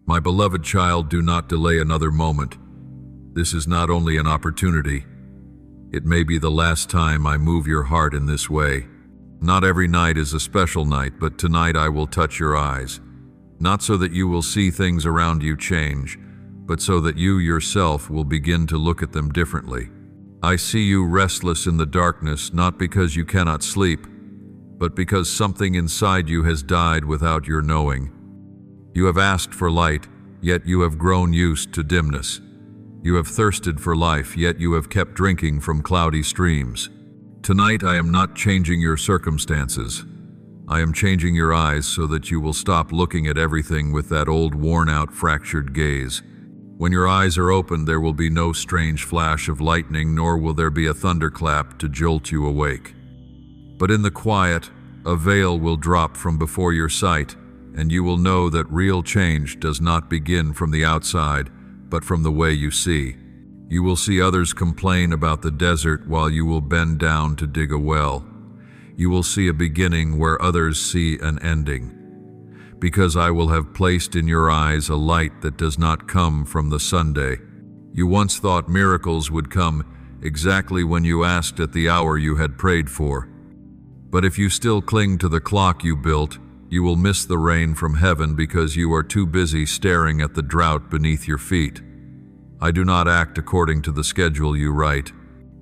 My beloved child, do not delay another moment. This is not only an opportunity, it may be the last time I move your heart in this way. Not every night is a special night, but tonight I will touch your eyes. Not so that you will see things around you change, but so that you yourself will begin to look at them differently. I see you restless in the darkness, not because you cannot sleep, but because something inside you has died without your knowing. You have asked for light, yet you have grown used to dimness. You have thirsted for life, yet you have kept drinking from cloudy streams. Tonight I am not changing your circumstances. I am changing your eyes so that you will stop looking at everything with that old worn-out, fractured gaze. When your eyes are opened, there will be no strange flash of lightning, nor will there be a thunderclap to jolt you awake. But in the quiet, a veil will drop from before your sight, and you will know that real change does not begin from the outside, but from the way you see. You will see others complain about the desert while you will bend down to dig a well. You will see a beginning where others see an ending. Because I will have placed in your eyes a light that does not come from the Sunday. You once thought miracles would come exactly when you asked at the hour you had prayed for. But if you still cling to the clock you built, you will miss the rain from heaven because you are too busy staring at the drought beneath your feet. I do not act according to the schedule you write.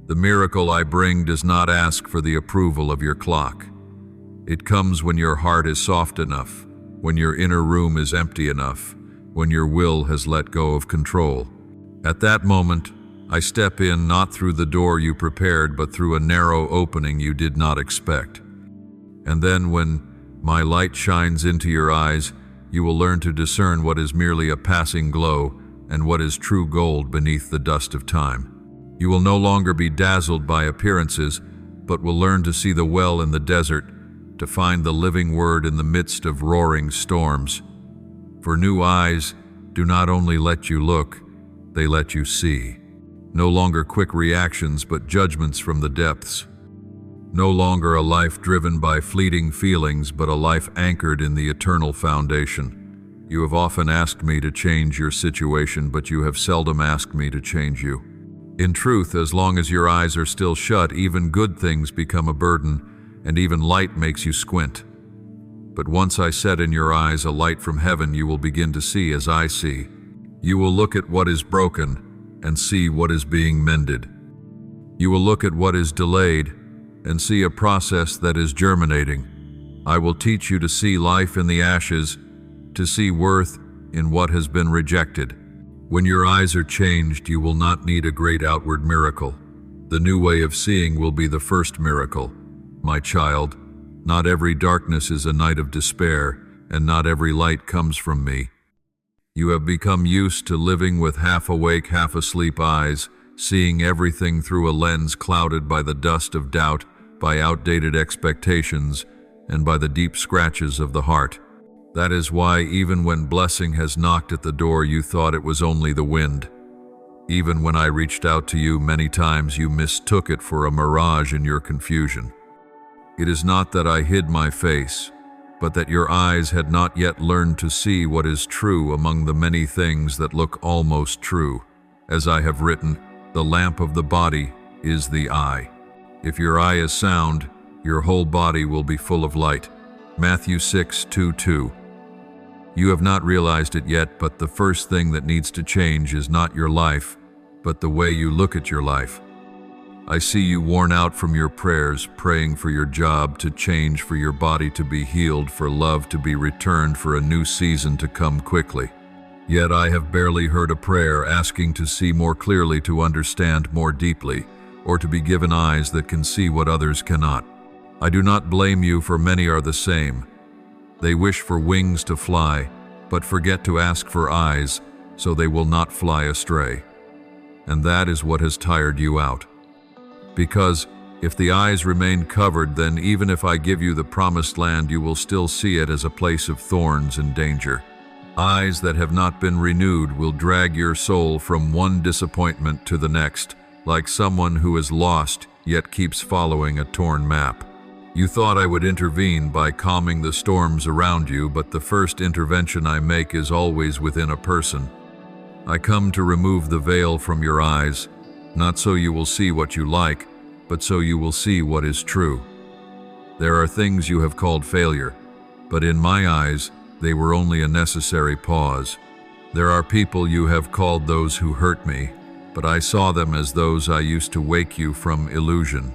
The miracle I bring does not ask for the approval of your clock. It comes when your heart is soft enough, when your inner room is empty enough, when your will has let go of control. At that moment, I step in not through the door you prepared, but through a narrow opening you did not expect. And then when my light shines into your eyes, you will learn to discern what is merely a passing glow and what is true gold beneath the dust of time. You will no longer be dazzled by appearances, but will learn to see the well in the desert, to find the living word in the midst of roaring storms. For new eyes do not only let you look, they let you see. No longer quick reactions, but judgments from the depths. No longer a life driven by fleeting feelings, but a life anchored in the eternal foundation. You have often asked me to change your situation, but you have seldom asked me to change you. In truth, as long as your eyes are still shut, even good things become a burden, and even light makes you squint. But once I set in your eyes a light from heaven, you will begin to see as I see. You will look at what is broken and see what is being mended. You will look at what is delayed and see a process that is germinating. I will teach you to see life in the ashes, to see worth in what has been rejected. When your eyes are changed, you will not need a great outward miracle. The new way of seeing will be the first miracle. My child, not every darkness is a night of despair, and not every light comes from me. You have become used to living with half-awake, half-asleep eyes, seeing everything through a lens clouded by the dust of doubt, by outdated expectations, and by the deep scratches of the heart. That is why even when blessing has knocked at the door, you thought it was only the wind. Even when I reached out to you many times, you mistook it for a mirage in your confusion. It is not that I hid my face, but that your eyes had not yet learned to see what is true among the many things that look almost true. As I have written, the lamp of the body is the eye. If your eye is sound, your whole body will be full of light. Matthew 6:2-2. You have not realized it yet, but the first thing that needs to change is not your life, but the way you look at your life. I see you worn out from your prayers, praying for your job to change, for your body to be healed, for love to be returned, for a new season to come quickly. Yet I have barely heard a prayer asking to see more clearly, to understand more deeply, or to be given eyes that can see what others cannot. I do not blame you, for many are the same. They wish for wings to fly, but forget to ask for eyes, so they will not fly astray. And that is what has tired you out. Because if the eyes remain covered, then even if I give you the promised land, you will still see it as a place of thorns and danger. Eyes that have not been renewed will drag your soul from one disappointment to the next, like someone who is lost yet keeps following a torn map. You thought I would intervene by calming the storms around you, but the first intervention I make is always within a person. I come to remove the veil from your eyes, not so you will see what you like, but so you will see what is true. There are things you have called failure, but in my eyes, they were only a necessary pause. There are people you have called those who hurt me, but I saw them as those I used to wake you from illusion.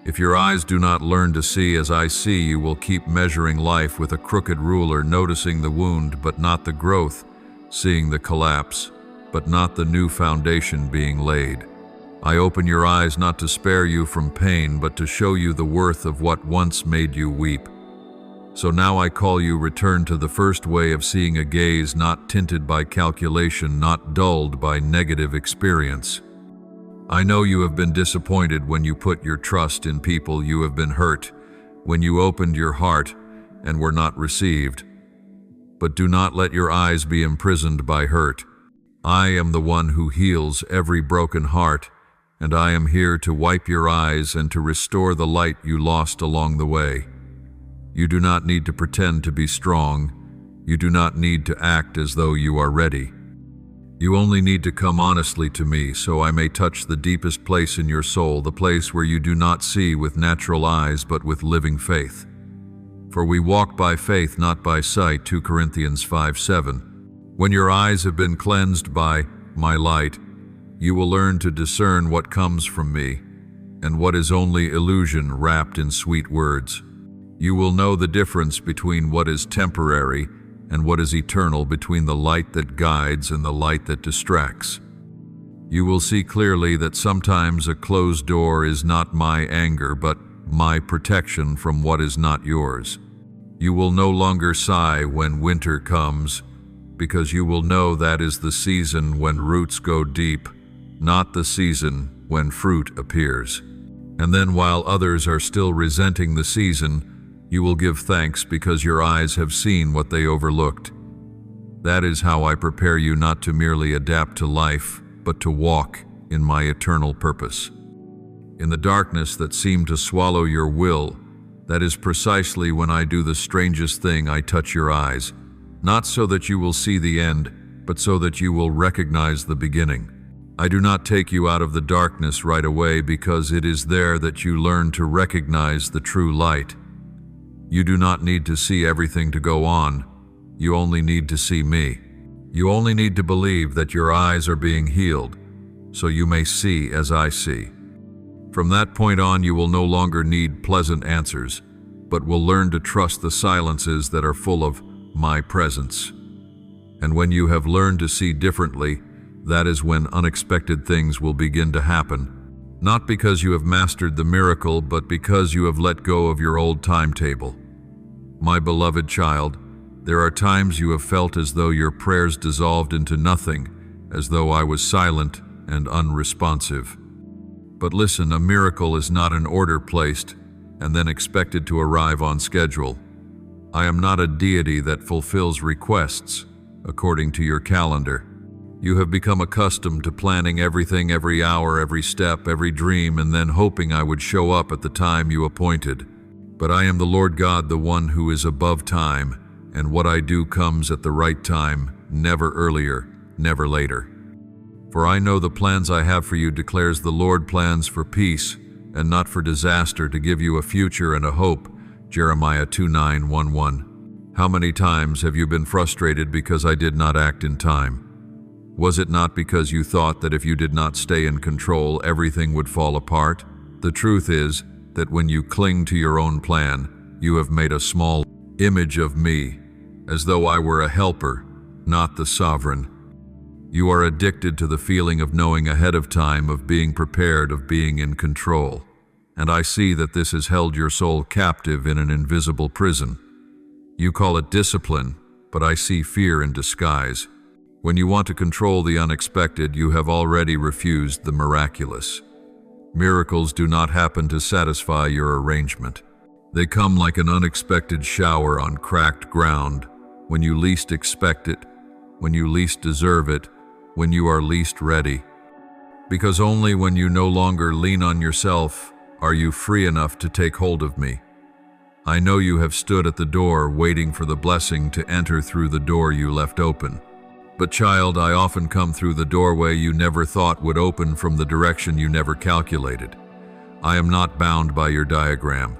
If your eyes do not learn to see as I see, you will keep measuring life with a crooked ruler, noticing the wound but not the growth, seeing the collapse, but not the new foundation being laid. I open your eyes not to spare you from pain, but to show you the worth of what once made you weep. So now I call you return to the first way of seeing, a gaze not tinted by calculation, not dulled by negative experience. I know you have been disappointed when you put your trust in people. You have been hurt when you opened your heart and were not received. But do not let your eyes be imprisoned by hurt. I am the one who heals every broken heart, and I am here to wipe your eyes and to restore the light you lost along the way. You do not need to pretend to be strong. You do not need to act as though you are ready. You only need to come honestly to me so I may touch the deepest place in your soul, the place where you do not see with natural eyes but with living faith. For we walk by faith, not by sight, 2 Corinthians 5:7. When your eyes have been cleansed by my light, you will learn to discern what comes from me and what is only illusion wrapped in sweet words. You will know the difference between what is temporary and what is eternal, between the light that guides and the light that distracts. You will see clearly that sometimes a closed door is not my anger, but my protection from what is not yours. You will no longer sigh when winter comes, because you will know that is the season when roots go deep, not the season when fruit appears. And then while others are still resenting the season, you will give thanks because your eyes have seen what they overlooked. That is how I prepare you not to merely adapt to life, but to walk in my eternal purpose. In the darkness that seemed to swallow your will, that is precisely when I do the strangest thing. I touch your eyes, not so that you will see the end, but so that you will recognize the beginning. I do not take you out of the darkness right away, because it is there that you learn to recognize the true light. You do not need to see everything to go on. You only need to see me. You only need to believe that your eyes are being healed, so you may see as I see. From that point on, you will no longer need pleasant answers, but will learn to trust the silences that are full of my presence. And when you have learned to see differently, that is when unexpected things will begin to happen. Not because you have mastered the miracle, but because you have let go of your old timetable. My beloved child, there are times you have felt as though your prayers dissolved into nothing, as though I was silent and unresponsive. But listen, a miracle is not an order placed and then expected to arrive on schedule. I am not a deity that fulfills requests according to your calendar. You have become accustomed to planning everything, every hour, every step, every dream, and then hoping I would show up at the time you appointed. But I am the Lord God, the one who is above time, and what I do comes at the right time, never earlier, never later. For I know the plans I have for you, declares the Lord, plans for peace and not for disaster, to give you a future and a hope. Jeremiah 2:9-11. How many times have you been frustrated because I did not act in time? Was it not because you thought that if you did not stay in control, everything would fall apart? The truth is that when you cling to your own plan, you have made a small image of me, as though I were a helper, not the sovereign. You are addicted to the feeling of knowing ahead of time, of being prepared, of being in control. And I see that this has held your soul captive in an invisible prison. You call it discipline, but I see fear in disguise. When you want to control the unexpected, you have already refused the miraculous. Miracles do not happen to satisfy your arrangement. They come like an unexpected shower on cracked ground, when you least expect it, when you least deserve it, when you are least ready. Because only when you no longer lean on yourself are you free enough to take hold of me. I know you have stood at the door waiting for the blessing to enter through the door you left open. But child, I often come through the doorway you never thought would open from the direction you never calculated. I am not bound by your diagram.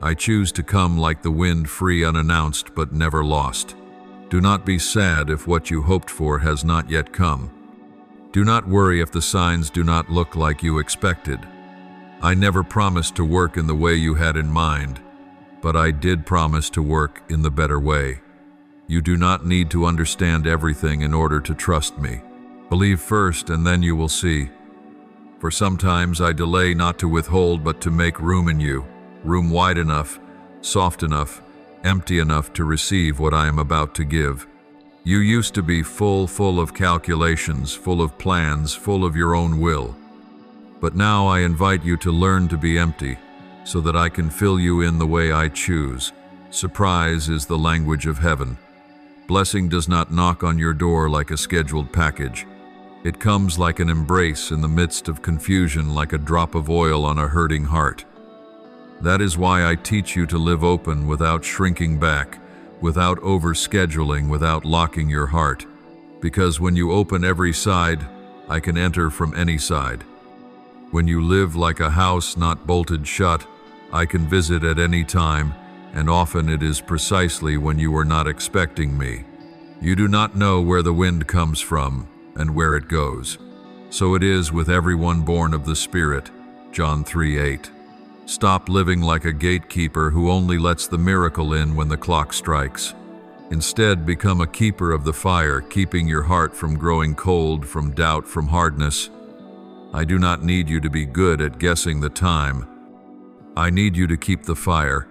I choose to come like the wind, free, unannounced, but never lost. Do not be sad if what you hoped for has not yet come. Do not worry if the signs do not look like you expected. I never promised to work in the way you had in mind, but I did promise to work in the better way. You do not need to understand everything in order to trust me. Believe first, and then you will see. For sometimes I delay not to withhold, but to make room in you, room wide enough, soft enough, empty enough to receive what I am about to give. You used to be full of calculations, full of plans, full of your own will. But now I invite you to learn to be empty, so that I can fill you in the way I choose. Surprise is the language of heaven. Blessing does not knock on your door like a scheduled package. It comes like an embrace in the midst of confusion, like a drop of oil on a hurting heart. That is why I teach you to live open without shrinking back, without overscheduling, without locking your heart. Because when you open every side, I can enter from any side. When you live like a house not bolted shut, I can visit at any time, and often it is precisely when you are not expecting me. You do not know where the wind comes from and where it goes. So it is with everyone born of the Spirit. John 3:8. Stop living like a gatekeeper who only lets the miracle in when the clock strikes. Instead, become a keeper of the fire, keeping your heart from growing cold, from doubt, from hardness. I do not need you to be good at guessing the time. I need you to keep the fire.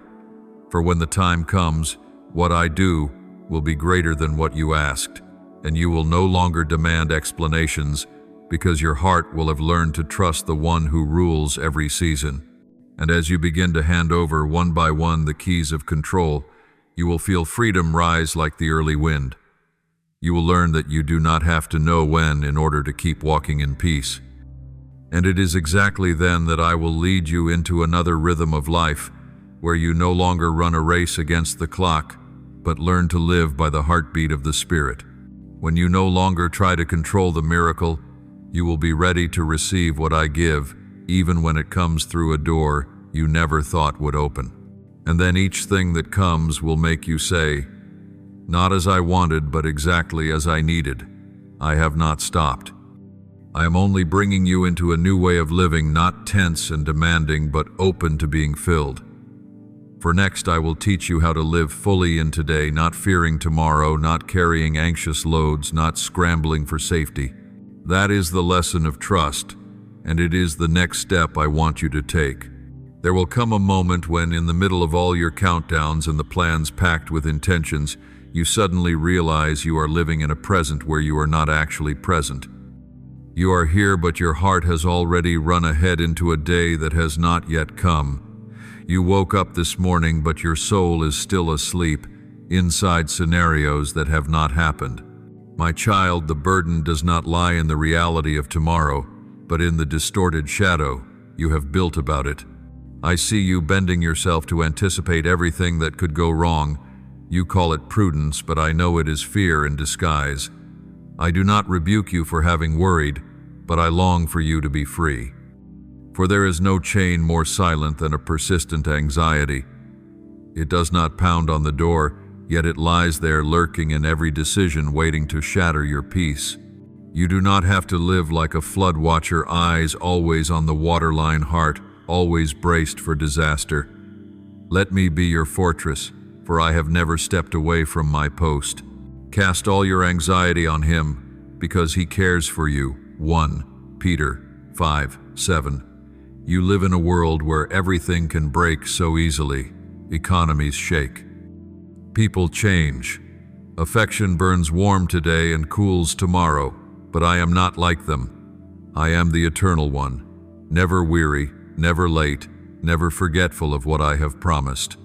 For when the time comes, what I do will be greater than what you asked, and you will no longer demand explanations, because your heart will have learned to trust the one who rules every season. And as you begin to hand over one by one the keys of control, you will feel freedom rise like the early wind. You will learn that you do not have to know when in order to keep walking in peace. And it is exactly then that I will lead you into another rhythm of life, where you no longer run a race against the clock, but learn to live by the heartbeat of the Spirit. When you no longer try to control the miracle, you will be ready to receive what I give, even when it comes through a door you never thought would open. And then each thing that comes will make you say, "Not as I wanted, but exactly as I needed. I have not stopped." I am only bringing you into a new way of living, not tense and demanding, but open to being filled. For next I will teach you how to live fully in today, not fearing tomorrow, not carrying anxious loads, not scrambling for safety. That is the lesson of trust, and it is the next step I want you to take. There will come a moment when, in the middle of all your countdowns and the plans packed with intentions, you suddenly realize you are living in a present where you are not actually present. You are here, but your heart has already run ahead into a day that has not yet come. You woke up this morning, but your soul is still asleep, inside scenarios that have not happened. My child, the burden does not lie in the reality of tomorrow, but in the distorted shadow you have built about it. I see you bending yourself to anticipate everything that could go wrong. You call it prudence, but I know it is fear in disguise. I do not rebuke you for having worried, but I long for you to be free. For there is no chain more silent than a persistent anxiety. It does not pound on the door, yet it lies there lurking in every decision, waiting to shatter your peace. You do not have to live like a flood watcher, eyes always on the waterline, heart always braced for disaster. Let me be your fortress, for I have never stepped away from my post. Cast all your anxiety on him, because he cares for you. 1 Peter 5:7. You live in a world where everything can break so easily. Economies shake. People change. Affection burns warm today and cools tomorrow, but I am not like them. I am the Eternal One, never weary, never late, never forgetful of what I have promised.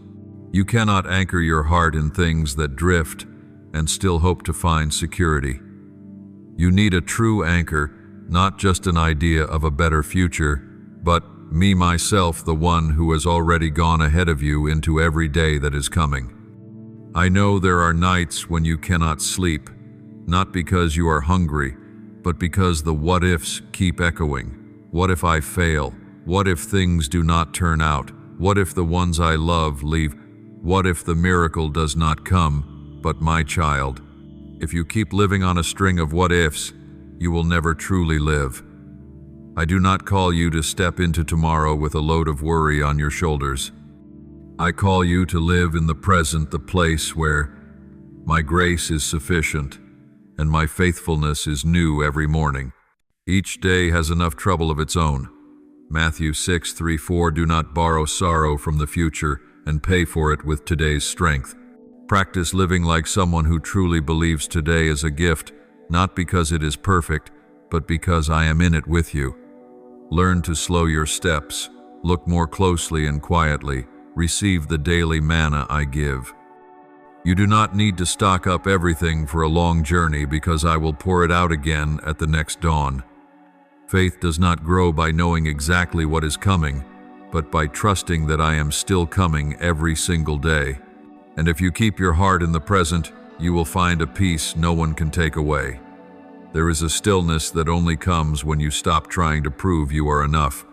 You cannot anchor your heart in things that drift and still hope to find security. You need a true anchor, not just an idea of a better future, but me myself, the one who has already gone ahead of you into every day that is coming. I know there are nights when you cannot sleep, not because you are hungry, but because the what-ifs keep echoing. What if I fail? What if things do not turn out? What if the ones I love leave? What if the miracle does not come? But my child, if you keep living on a string of what-ifs, you will never truly live. I do not call you to step into tomorrow with a load of worry on your shoulders. I call you to live in the present, the place where my grace is sufficient and my faithfulness is new every morning. Each day has enough trouble of its own. Matthew 6:3-4, do not borrow sorrow from the future and pay for it with today's strength. Practice living like someone who truly believes today is a gift, not because it is perfect, but because I am in it with you. Learn to slow your steps, look more closely and quietly, receive the daily manna I give. You do not need to stock up everything for a long journey because I will pour it out again at the next dawn. Faith does not grow by knowing exactly what is coming, but by trusting that I am still coming every single day. And if you keep your heart in the present, you will find a peace no one can take away. There is a stillness that only comes when you stop trying to prove you are enough.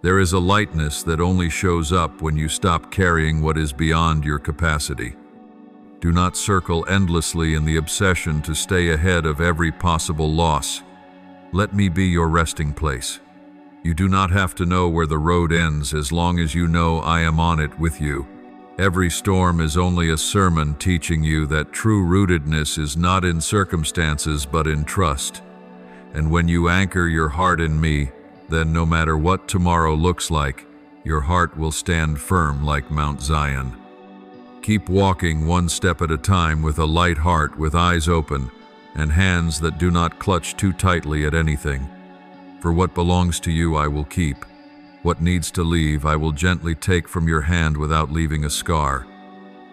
There is a lightness that only shows up when you stop carrying what is beyond your capacity. Do not circle endlessly in the obsession to stay ahead of every possible loss. Let me be your resting place. You do not have to know where the road ends as long as you know I am on it with you. Every storm is only a sermon teaching you that true rootedness is not in circumstances but in trust. And when you anchor your heart in me, then no matter what tomorrow looks like, your heart will stand firm like Mount Zion. Keep walking one step at a time with a light heart, with eyes open, and hands that do not clutch too tightly at anything. For what belongs to you I will keep. What needs to leave I will gently take from your hand without leaving a scar.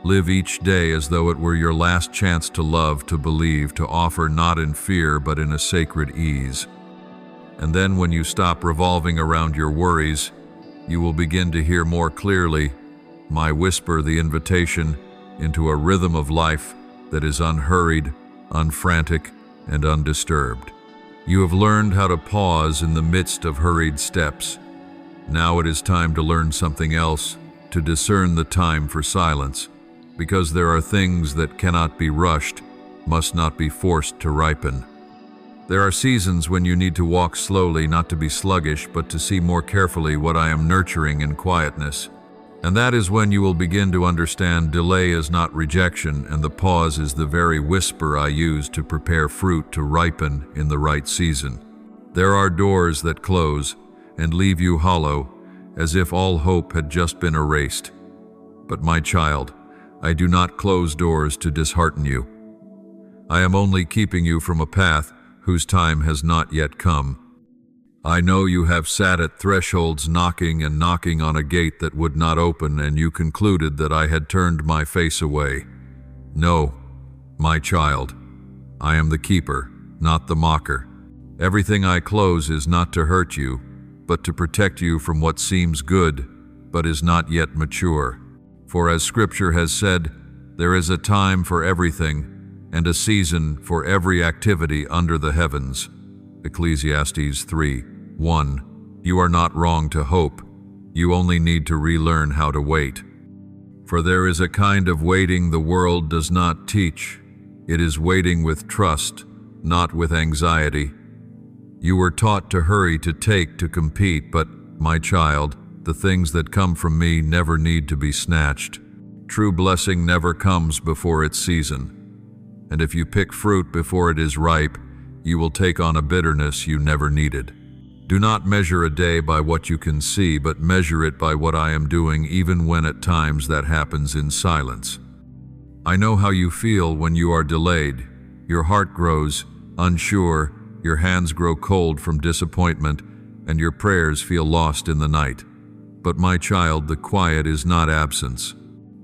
Live each day as though it were your last chance to love, to believe, to offer, not in fear but in a sacred ease. And then when you stop revolving around your worries, you will begin to hear more clearly my whisper, the invitation into a rhythm of life that is unhurried, unfrantic, and undisturbed. You have learned how to pause in the midst of hurried steps. Now it is time to learn something else, to discern the time for silence, because there are things that cannot be rushed, must not be forced to ripen. There are seasons when you need to walk slowly, not to be sluggish, but to see more carefully what I am nurturing in quietness. And that is when you will begin to understand delay is not rejection, and the pause is the very whisper I use to prepare fruit to ripen in the right season. There are doors that close and leave you hollow, as if all hope had just been erased. But my child, I do not close doors to dishearten you. I am only keeping you from a path whose time has not yet come. I know you have sat at thresholds knocking and knocking on a gate that would not open, and you concluded that I had turned my face away. No, my child, I am the keeper, not the mocker. Everything I close is not to hurt you, but to protect you from what seems good, but is not yet mature. For as Scripture has said, there is a time for everything, and a season for every activity under the heavens. Ecclesiastes 3:1. You are not wrong to hope. You only need to relearn how to wait. For there is a kind of waiting the world does not teach. It is waiting with trust, not with anxiety. You were taught to hurry, to take, to compete, but, my child, the things that come from me never need to be snatched. True blessing never comes before its season. And if you pick fruit before it is ripe, you will take on a bitterness you never needed. Do not measure a day by what you can see, but measure it by what I am doing, even when at times that happens in silence. I know how you feel when you are delayed. Your heart grows unsure, your hands grow cold from disappointment, and your prayers feel lost in the night. But my child, the quiet is not absence.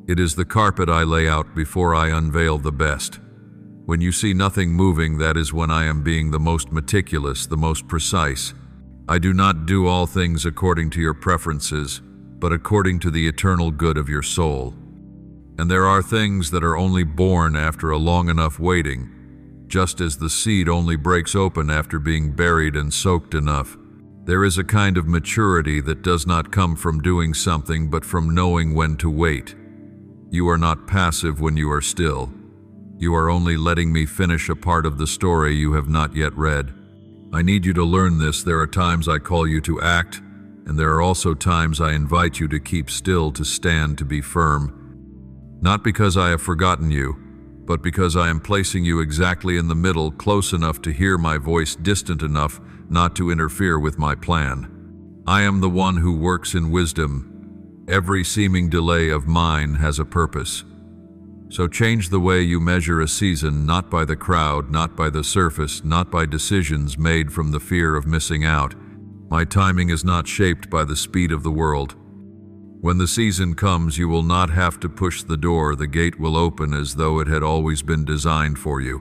It is the carpet I lay out before I unveil the best. When you see nothing moving, that is when I am being the most meticulous, the most precise. I do not do all things according to your preferences, but according to the eternal good of your soul. And there are things that are only born after a long enough waiting, just as the seed only breaks open after being buried and soaked enough. There is a kind of maturity that does not come from doing something but from knowing when to wait. You are not passive when you are still. You are only letting me finish a part of the story you have not yet read. I need you to learn this. There are times I call you to act, and there are also times I invite you to keep still, to stand, to be firm. Not because I have forgotten you, but because I am placing you exactly in the middle, close enough to hear my voice, distant enough not to interfere with my plan. I am the one who works in wisdom. Every seeming delay of mine has a purpose. So change the way you measure a season, not by the crowd, not by the surface, not by decisions made from the fear of missing out. My timing is not shaped by the speed of the world. When the season comes, you will not have to push the door. The gate will open as though it had always been designed for you.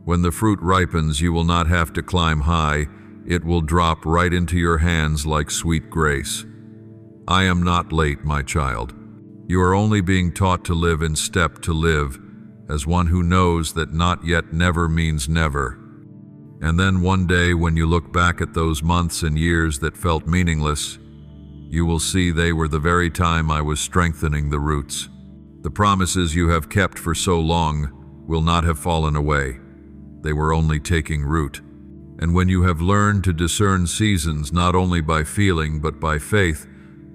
When the fruit ripens, you will not have to climb high. It will drop right into your hands like sweet grace. I am not late, my child. You are only being taught to live in step, to live as one who knows that not yet never means never. And then one day, when you look back at those months and years that felt meaningless, you will see they were the very time I was strengthening the roots. The promises you have kept for so long will not have fallen away. They were only taking root. And when you have learned to discern seasons not only by feeling but by faith,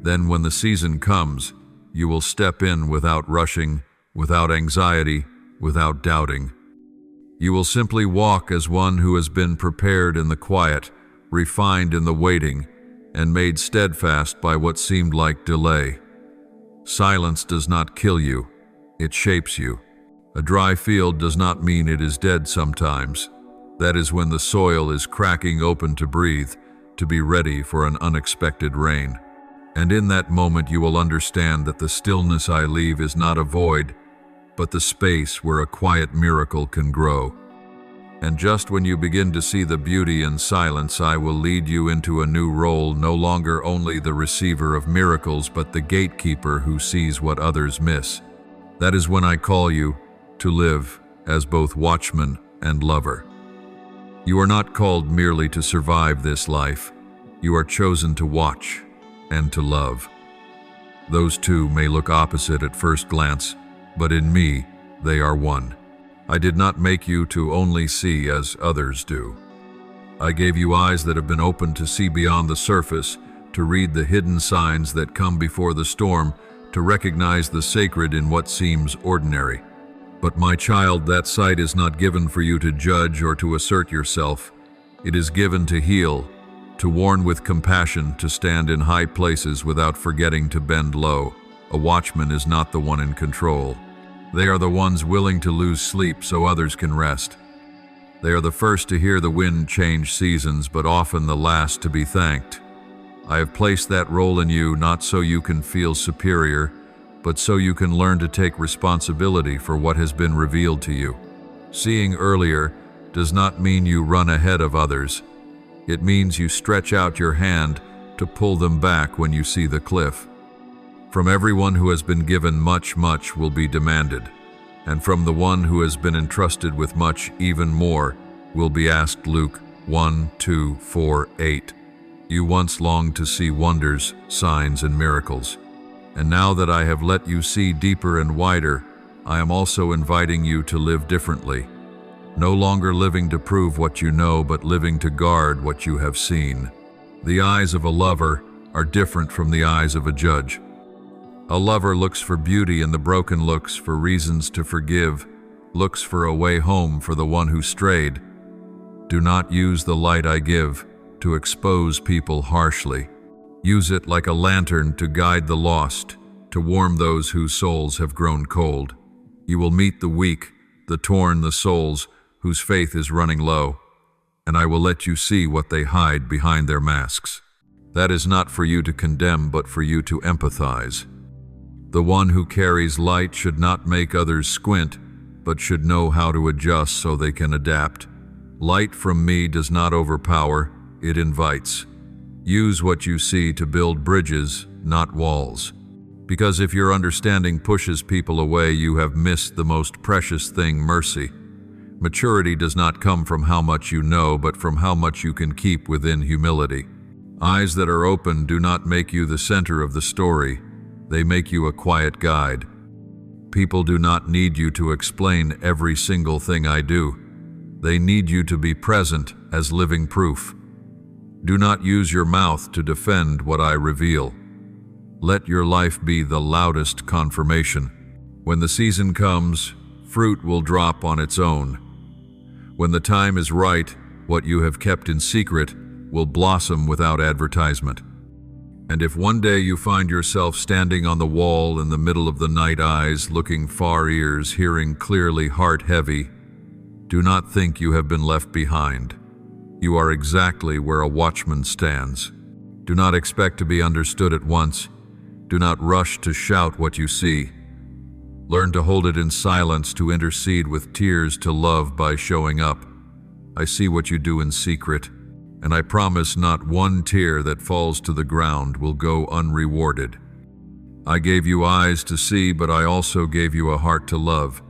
then when the season comes, you will step in without rushing, without anxiety, without doubting. You will simply walk as one who has been prepared in the quiet, refined in the waiting, and made steadfast by what seemed like delay. Silence does not kill you, it shapes you. A dry field does not mean it is dead sometimes. That is when the soil is cracking open to breathe, to be ready for an unexpected rain. And in that moment you will understand that the stillness I leave is not a void, but the space where a quiet miracle can grow. And just when you begin to see the beauty in silence, I will lead you into a new role, no longer only the receiver of miracles, but the gatekeeper who sees what others miss. That is when I call you to live as both watchman and lover. You are not called merely to survive this life. You are chosen to watch and to love. Those two may look opposite at first glance, but in me, they are one. I did not make you to only see as others do. I gave you eyes that have been opened to see beyond the surface, to read the hidden signs that come before the storm, to recognize the sacred in what seems ordinary. But my child, that sight is not given for you to judge or to assert yourself. It is given to heal, to warn with compassion, to stand in high places without forgetting to bend low. A watchman is not the one in control. They are the ones willing to lose sleep so others can rest. They are the first to hear the wind change seasons, but often the last to be thanked. I have placed that role in you not so you can feel superior, but so you can learn to take responsibility for what has been revealed to you. Seeing earlier does not mean you run ahead of others. It means you stretch out your hand to pull them back when you see the cliff. From everyone who has been given much, much will be demanded, and from the one who has been entrusted with much, even more will be asked. Luke 1:2-4-8. You once longed to see wonders, signs, and miracles. And now that I have let you see deeper and wider, I am also inviting you to live differently. No longer living to prove what you know, but living to guard what you have seen. The eyes of a lover are different from the eyes of a judge. A lover looks for beauty in the broken, looks for reasons to forgive, looks for a way home for the one who strayed. Do not use the light I give to expose people harshly. Use it like a lantern to guide the lost, to warm those whose souls have grown cold. You will meet the weak, the torn, the souls whose faith is running low, and I will let you see what they hide behind their masks. That is not for you to condemn, but for you to empathize. The one who carries light should not make others squint, but should know how to adjust so they can adapt. Light from me does not overpower, it invites. Use what you see to build bridges, not walls. Because if your understanding pushes people away, you have missed the most precious thing, mercy. Maturity does not come from how much you know, but from how much you can keep within humility. Eyes that are open do not make you the center of the story. They make you a quiet guide. People do not need you to explain every single thing I do. They need you to be present as living proof. Do not use your mouth to defend what I reveal. Let your life be the loudest confirmation. When the season comes, fruit will drop on its own. When the time is right, what you have kept in secret will blossom without advertisement. And if one day you find yourself standing on the wall in the middle of the night, eyes looking far, ears hearing clearly, heart heavy, do not think you have been left behind. You are exactly where a watchman stands. Do not expect to be understood at once. Do not rush to shout what you see. Learn to hold it in silence, to intercede with tears, to love by showing up. I see what you do in secret, and I promise not one tear that falls to the ground will go unrewarded. I gave you eyes to see, but I also gave you a heart to love.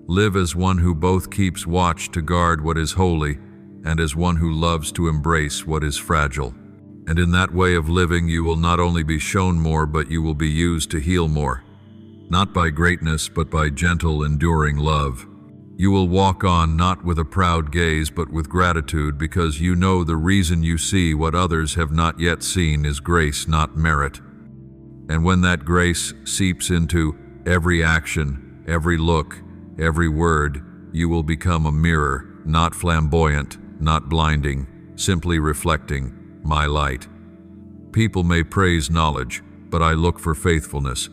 Live as one who both keeps watch to guard what is holy, and as one who loves to embrace what is fragile. And in that way of living, you will not only be shown more, but you will be used to heal more. Not by greatness, but by gentle, enduring love. You will walk on not with a proud gaze, but with gratitude, because you know the reason you see what others have not yet seen is grace, not merit. And when that grace seeps into every action, every look, every word, you will become a mirror, not flamboyant, not blinding, simply reflecting my light. People may praise knowledge, but I look for faithfulness.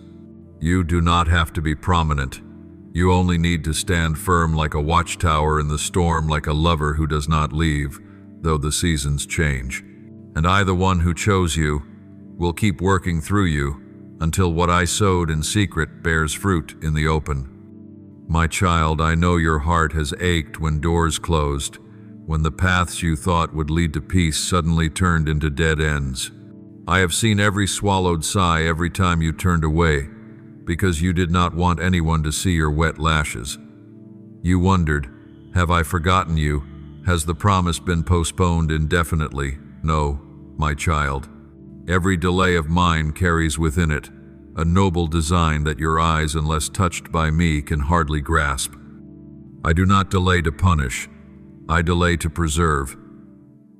You do not have to be prominent. You only need to stand firm like a watchtower in the storm, like a lover who does not leave, though the seasons change. And I, the one who chose you, will keep working through you until what I sowed in secret bears fruit in the open. My child, I know your heart has ached when doors closed, when the paths you thought would lead to peace suddenly turned into dead ends. I have seen every swallowed sigh every time you turned away, because you did not want anyone to see your wet lashes. You wondered, have I forgotten you? Has the promise been postponed indefinitely? No, my child. Every delay of mine carries within it a noble design that your eyes, unless touched by me, can hardly grasp. I do not delay to punish. I delay to preserve.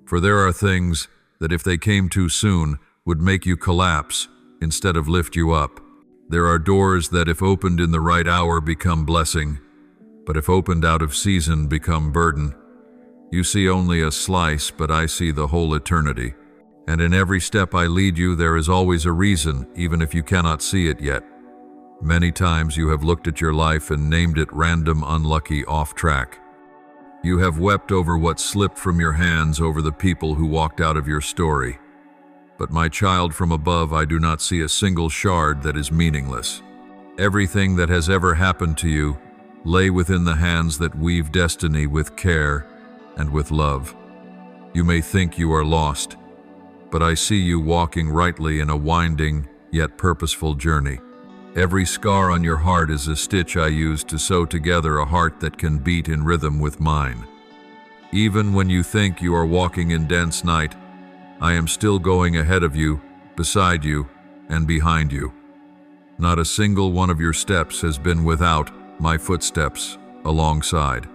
For there are things that if they came too soon would make you collapse instead of lift you up. There are doors that if opened in the right hour become blessing, but if opened out of season become burden. You see only a slice, but I see the whole eternity. And in every step I lead you, there is always a reason, even if you cannot see it yet. Many times you have looked at your life and named it random, unlucky, off track. You have wept over what slipped from your hands, over the people who walked out of your story. But my child, from above I do not see a single shard that is meaningless. Everything that has ever happened to you lay within the hands that weave destiny with care and with love. You may think you are lost, but I see you walking rightly in a winding yet purposeful journey. Every scar on your heart is a stitch I use to sew together a heart that can beat in rhythm with mine. Even when you think you are walking in dense night, I am still going ahead of you, beside you, and behind you. Not a single one of your steps has been without my footsteps alongside.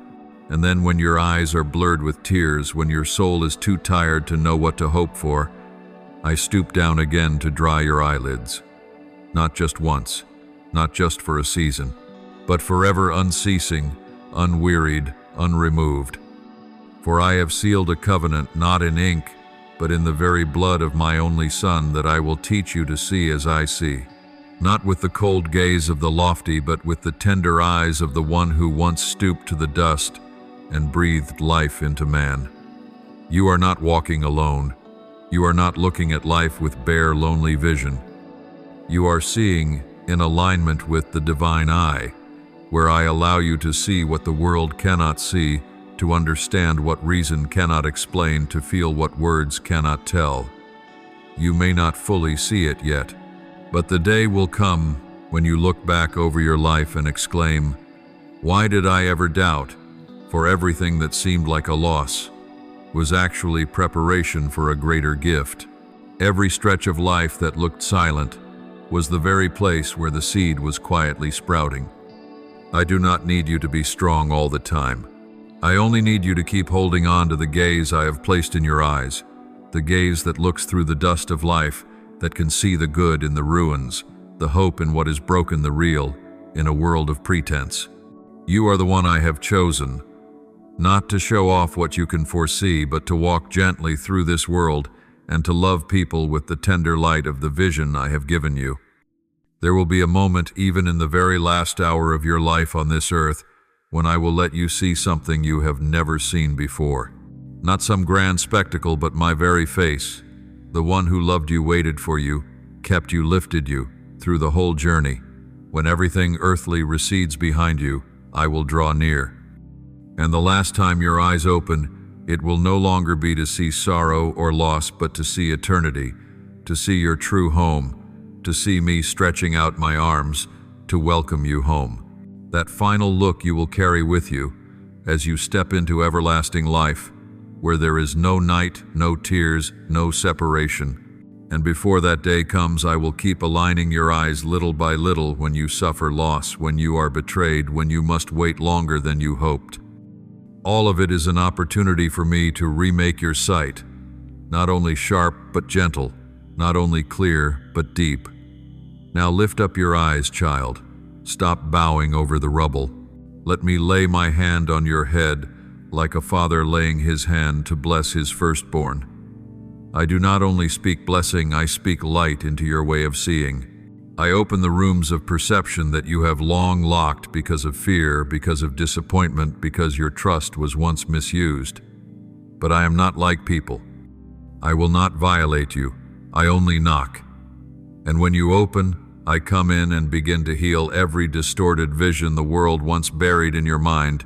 And then when your eyes are blurred with tears, when your soul is too tired to know what to hope for, I stoop down again to dry your eyelids. Not just once, not just for a season, but forever, unceasing, unwearied, unremoved. For I have sealed a covenant not in ink, but in the very blood of my only Son, that I will teach you to see as I see. Not with the cold gaze of the lofty, but with the tender eyes of the one who once stooped to the dust and breathed life into man. You are not walking alone. You are not looking at life with bare, lonely vision. You are seeing in alignment with the divine eye, where I allow you to see what the world cannot see, to understand what reason cannot explain, to feel what words cannot tell. You may not fully see it yet, but the day will come when you look back over your life and exclaim, "Why did I ever doubt?" For everything that seemed like a loss was actually preparation for a greater gift. Every stretch of life that looked silent was the very place where the seed was quietly sprouting. I do not need you to be strong all the time. I only need you to keep holding on to the gaze I have placed in your eyes, the gaze that looks through the dust of life, that can see the good in the ruins, the hope in what is broken, the real in a world of pretense. You are the one I have chosen, not to show off what you can foresee, but to walk gently through this world and to love people with the tender light of the vision I have given you. There will be a moment, even in the very last hour of your life on this earth, when I will let you see something you have never seen before. Not some grand spectacle, but my very face. The one who loved you, waited for you, kept you, lifted you through the whole journey. When everything earthly recedes behind you, I will draw near. And the last time your eyes open, it will no longer be to see sorrow or loss, but to see eternity, to see your true home, to see me stretching out my arms to welcome you home. That final look you will carry with you as you step into everlasting life, where there is no night, no tears, no separation. And before that day comes, I will keep aligning your eyes little by little when you suffer loss, when you are betrayed, when you must wait longer than you hoped. All of it is an opportunity for me to remake your sight, not only sharp but gentle, not only clear but deep. Now lift up your eyes, child. Stop bowing over the rubble. Let me lay my hand on your head, like a father laying his hand to bless his firstborn. I do not only speak blessing, I speak light into your way of seeing. I open the rooms of perception that you have long locked because of fear, because of disappointment, because your trust was once misused. But I am not like people. I will not violate you. I only knock. And when you open, I come in and begin to heal every distorted vision the world once buried in your mind.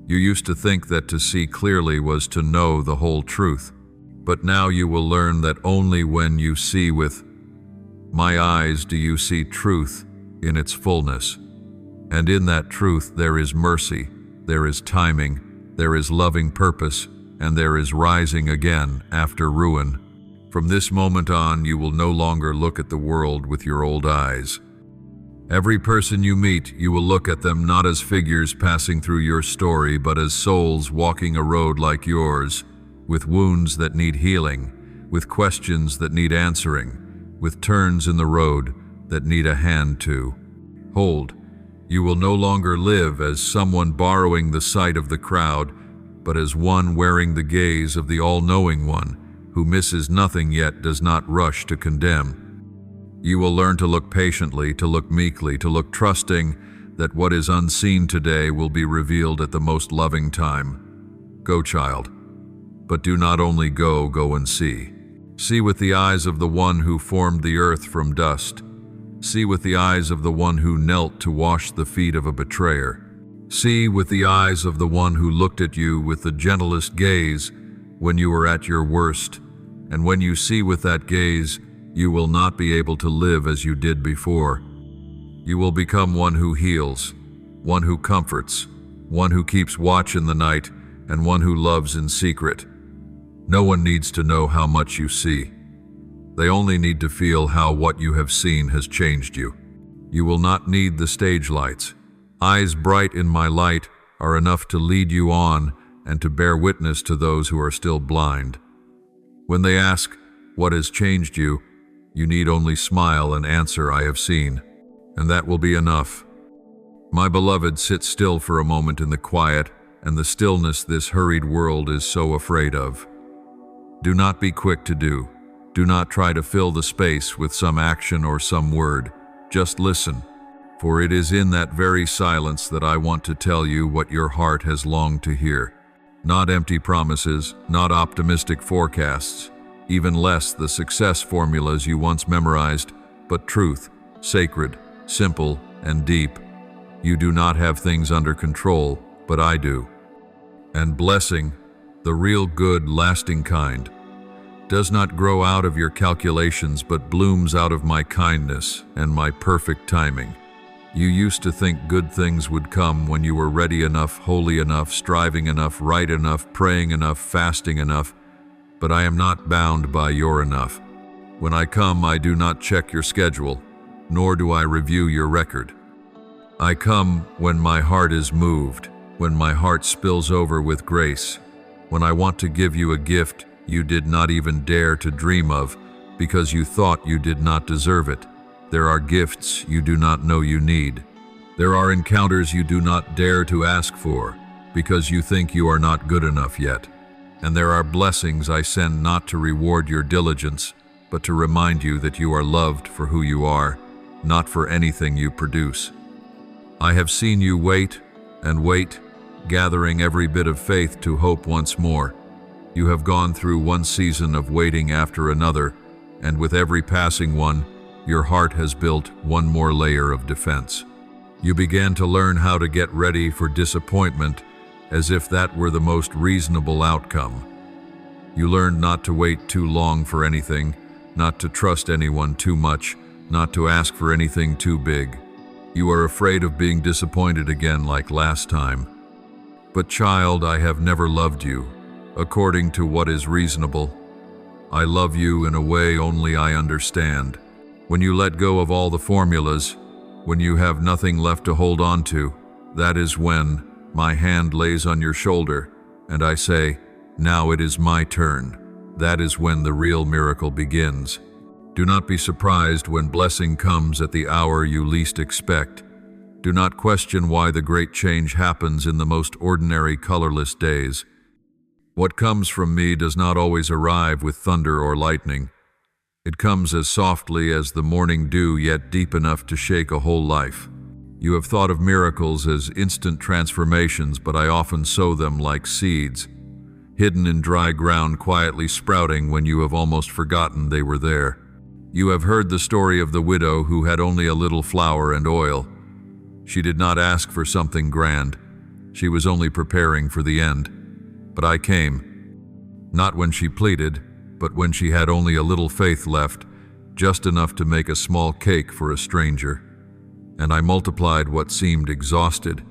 You used to think that to see clearly was to know the whole truth. But now you will learn that only when you see with my eyes do you see truth in its fullness. And in that truth there is mercy, there is timing, there is loving purpose, and there is rising again after ruin. From this moment on, you will no longer look at the world with your old eyes. Every person you meet, you will look at them not as figures passing through your story, but as souls walking a road like yours, with wounds that need healing, with questions that need answering, with turns in the road that need a hand to hold. You will no longer live as someone borrowing the sight of the crowd, but as one wearing the gaze of the all-knowing one, who misses nothing yet does not rush to condemn. You will learn to look patiently, to look meekly, to look trusting that what is unseen today will be revealed at the most loving time. Go, child. But do not only go, go and see. See with the eyes of the one who formed the earth from dust. See with the eyes of the one who knelt to wash the feet of a betrayer. See with the eyes of the one who looked at you with the gentlest gaze when you were at your worst. And when you see with that gaze, you will not be able to live as you did before. You will become one who heals, one who comforts, one who keeps watch in the night, and one who loves in secret. No one needs to know how much you see. They only need to feel how what you have seen has changed you. You will not need the stage lights. Eyes bright in my light are enough to lead you on and to bear witness to those who are still blind. When they ask, "What has changed you?" you need only smile and answer, "I have seen," and that will be enough. My beloved, sit still for a moment in the quiet and the stillness this hurried world is so afraid of. Do not be quick to do. Do not try to fill the space with some action or some word. Just listen, for it is in that very silence that I want to tell you what your heart has longed to hear. Not empty promises, not optimistic forecasts, even less the success formulas you once memorized, but truth, sacred, simple, and deep. You do not have things under control, but I do. And blessing, the real good, lasting kind, does not grow out of your calculations but blooms out of my kindness and my perfect timing. You used to think good things would come when you were ready enough, holy enough, striving enough, right enough, praying enough, fasting enough, but I am not bound by your enough. When I come, I do not check your schedule, nor do I review your record. I come when my heart is moved, when my heart spills over with grace, when I want to give you a gift you did not even dare to dream of because you thought you did not deserve it. There are gifts you do not know you need. There are encounters you do not dare to ask for because you think you are not good enough yet. And there are blessings I send not to reward your diligence, but to remind you that you are loved for who you are, not for anything you produce. I have seen you wait and wait, gathering every bit of faith to hope once more. You have gone through one season of waiting after another, and with every passing one, your heart has built one more layer of defense. You began to learn how to get ready for disappointment as if that were the most reasonable outcome. You learned not to wait too long for anything, not to trust anyone too much, not to ask for anything too big. You are afraid of being disappointed again like last time. But child, I have never loved you according to what is reasonable. I love you in a way only I understand. When you let go of all the formulas, when you have nothing left to hold on to, that is when my hand lays on your shoulder and I say, now it is my turn. That is when the real miracle begins. Do not be surprised when blessing comes at the hour you least expect. Do not question why the great change happens in the most ordinary, colorless days. What comes from me does not always arrive with thunder or lightning. It comes as softly as the morning dew, yet deep enough to shake a whole life. You have thought of miracles as instant transformations, but I often sow them like seeds, hidden in dry ground, quietly sprouting when you have almost forgotten they were there. You have heard the story of the widow who had only a little flour and oil. She did not ask for something grand. She was only preparing for the end. But I came, not when she pleaded, but when she had only a little faith left, just enough to make a small cake for a stranger. And I multiplied what seemed exhausted,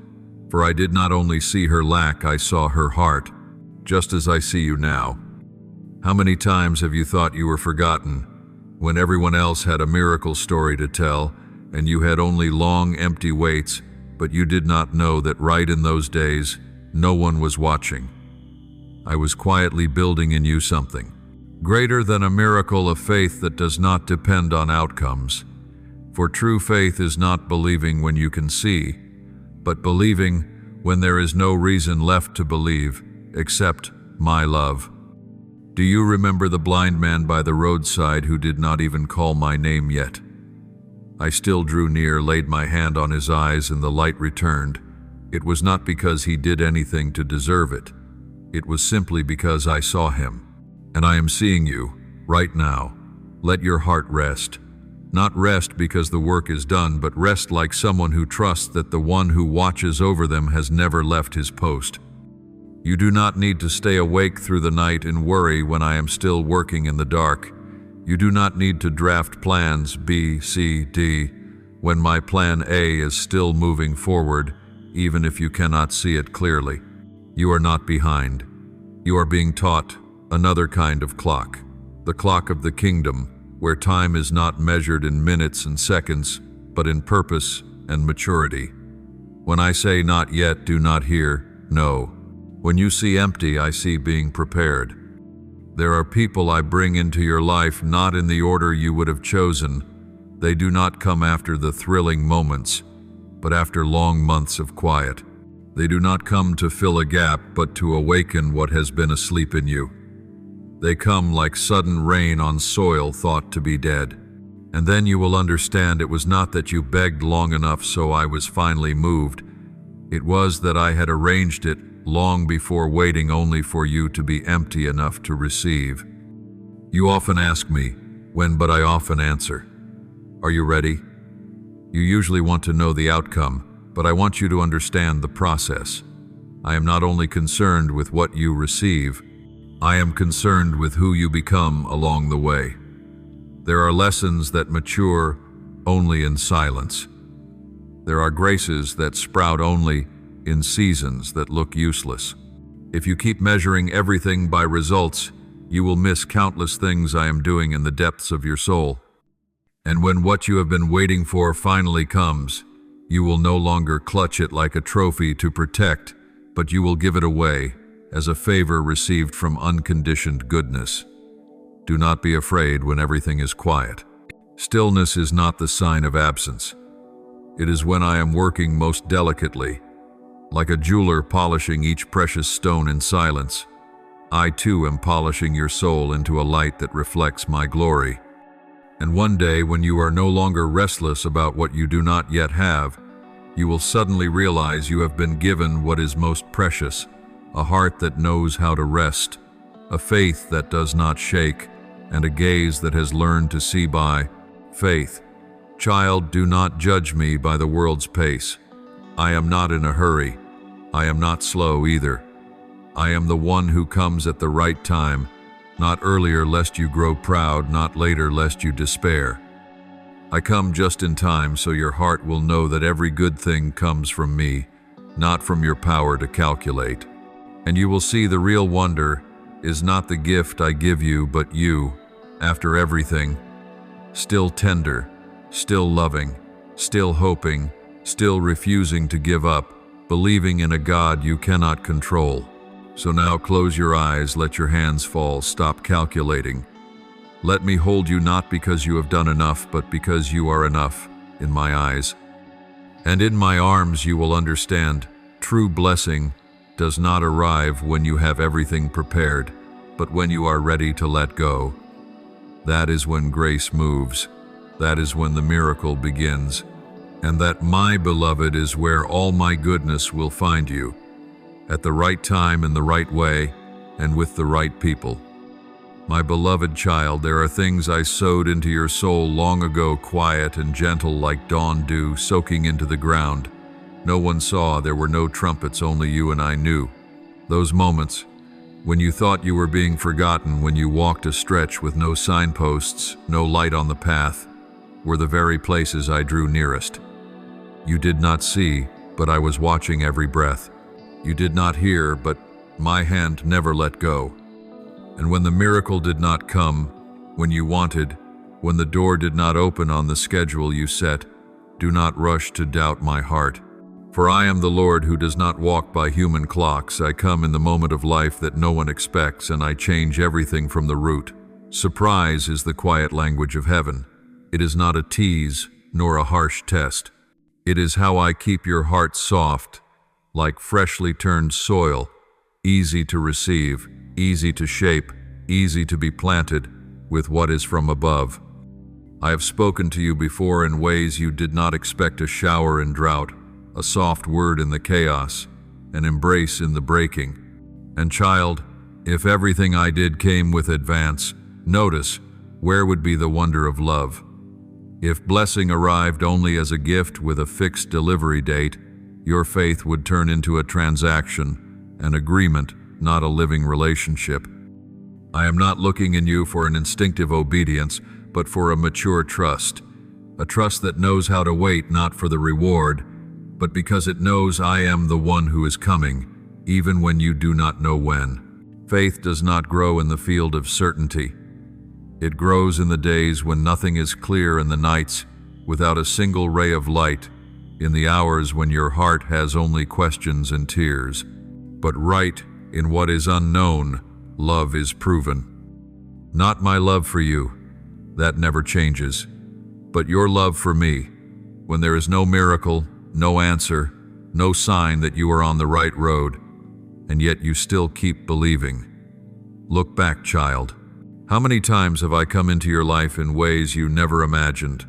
for I did not only see her lack, I saw her heart, just as I see you now. How many times have you thought you were forgotten, when everyone else had a miracle story to tell, and you had only long, empty waits, but you did not know that right in those days, no one was watching. I was quietly building in you something greater than a miracle of faith that does not depend on outcomes. For true faith is not believing when you can see, but believing when there is no reason left to believe except my love. Do you remember the blind man by the roadside who did not even call my name yet? I still drew near, laid my hand on his eyes, and the light returned. It was not because he did anything to deserve it. It was simply because I saw him. And I am seeing you, right now. Let your heart rest. Not rest because the work is done, but rest like someone who trusts that the one who watches over them has never left his post. You do not need to stay awake through the night and worry when I am still working in the dark. You do not need to draft plans B, C, D, when my plan A is still moving forward, even if you cannot see it clearly. You are not behind. You are being taught another kind of clock, the clock of the kingdom, where time is not measured in minutes and seconds, but in purpose and maturity. When I say not yet, do not hear, no. When you see empty, I see being prepared. There are people I bring into your life not in the order you would have chosen. They do not come after the thrilling moments, but after long months of quiet. They do not come to fill a gap, but to awaken what has been asleep in you. They come like sudden rain on soil thought to be dead. And then you will understand it was not that you begged long enough so I was finally moved. It was that I had arranged it long before, waiting only for you to be empty enough to receive. You often ask me, when, but I often answer, are you ready? You usually want to know the outcome, but I want you to understand the process. I am not only concerned with what you receive, I am concerned with who you become along the way. There are lessons that mature only in silence. There are graces that sprout only in seasons that look useless. If you keep measuring everything by results, you will miss countless things I am doing in the depths of your soul. And when what you have been waiting for finally comes, you will no longer clutch it like a trophy to protect, but you will give it away as a favor received from unconditioned goodness. Do not be afraid when everything is quiet. Stillness is not the sign of absence. It is when I am working most delicately, like a jeweler polishing each precious stone in silence. I too am polishing your soul into a light that reflects my glory. And one day, when you are no longer restless about what you do not yet have, you will suddenly realize you have been given what is most precious, a heart that knows how to rest, a faith that does not shake, and a gaze that has learned to see by faith. Child, do not judge me by the world's pace. I am not in a hurry. I am not slow either. I am the one who comes at the right time, not earlier lest you grow proud, not later lest you despair. I come just in time so your heart will know that every good thing comes from me, not from your power to calculate. And you will see the real wonder is not the gift I give you, but you, after everything, still tender, still loving, still hoping, still refusing to give up, believing in a God you cannot control. So now close your eyes, let your hands fall, stop calculating. Let me hold you not because you have done enough, but because you are enough in my eyes. And in my arms you will understand, true blessing does not arrive when you have everything prepared, but when you are ready to let go. That is when grace moves. That is when the miracle begins. And that, my beloved, is where all my goodness will find you, at the right time, in the right way, and with the right people. My beloved child, there are things I sowed into your soul long ago, quiet and gentle like dawn dew soaking into the ground. No one saw, there were no trumpets, only you and I knew. Those moments, when you thought you were being forgotten, when you walked a stretch with no signposts, no light on the path, were the very places I drew nearest. You did not see, but I was watching every breath. You did not hear, but my hand never let go. And when the miracle did not come, when you wanted, when the door did not open on the schedule you set, do not rush to doubt my heart. For I am the Lord who does not walk by human clocks. I come in the moment of life that no one expects, and I change everything from the root. Surprise is the quiet language of heaven. It is not a tease, nor a harsh test. It is how I keep your heart soft, like freshly turned soil, easy to receive, easy to shape, easy to be planted with what is from above. I have spoken to you before in ways you did not expect: a shower in drought, a soft word in the chaos, an embrace in the breaking. And child, if everything I did came with advance, notice, where would be the wonder of love? If blessing arrived only as a gift with a fixed delivery date, your faith would turn into a transaction, an agreement, not a living relationship. I am not looking in you for an instinctive obedience, but for a mature trust, a trust that knows how to wait not for the reward, but because it knows I am the one who is coming, even when you do not know when. Faith does not grow in the field of certainty. It grows in the days when nothing is clear, in the nights without a single ray of light, in the hours when your heart has only questions and tears. But right in what is unknown, love is proven. Not my love for you, that never changes, but your love for me, when there is no miracle, no answer, no sign that you are on the right road, and yet you still keep believing. Look back, child. How many times have I come into your life in ways you never imagined?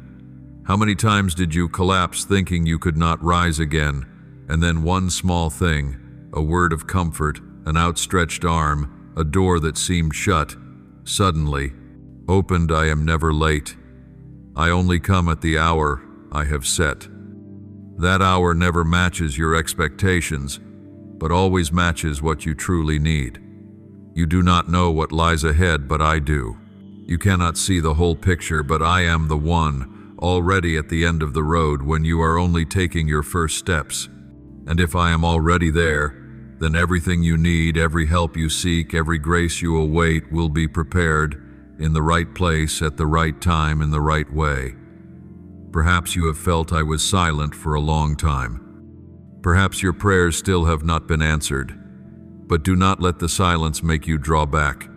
How many times did you collapse thinking you could not rise again, and then one small thing, a word of comfort, an outstretched arm, a door that seemed shut, suddenly opened? I am never late. I only come at the hour I have set. That hour never matches your expectations, but always matches what you truly need. You do not know what lies ahead, but I do. You cannot see the whole picture, but I am the one, already at the end of the road when you are only taking your first steps. And if I am already there, then everything you need, every help you seek, every grace you await will be prepared in the right place at the right time in the right way. Perhaps you have felt I was silent for a long time. Perhaps your prayers still have not been answered, but do not let the silence make you draw back.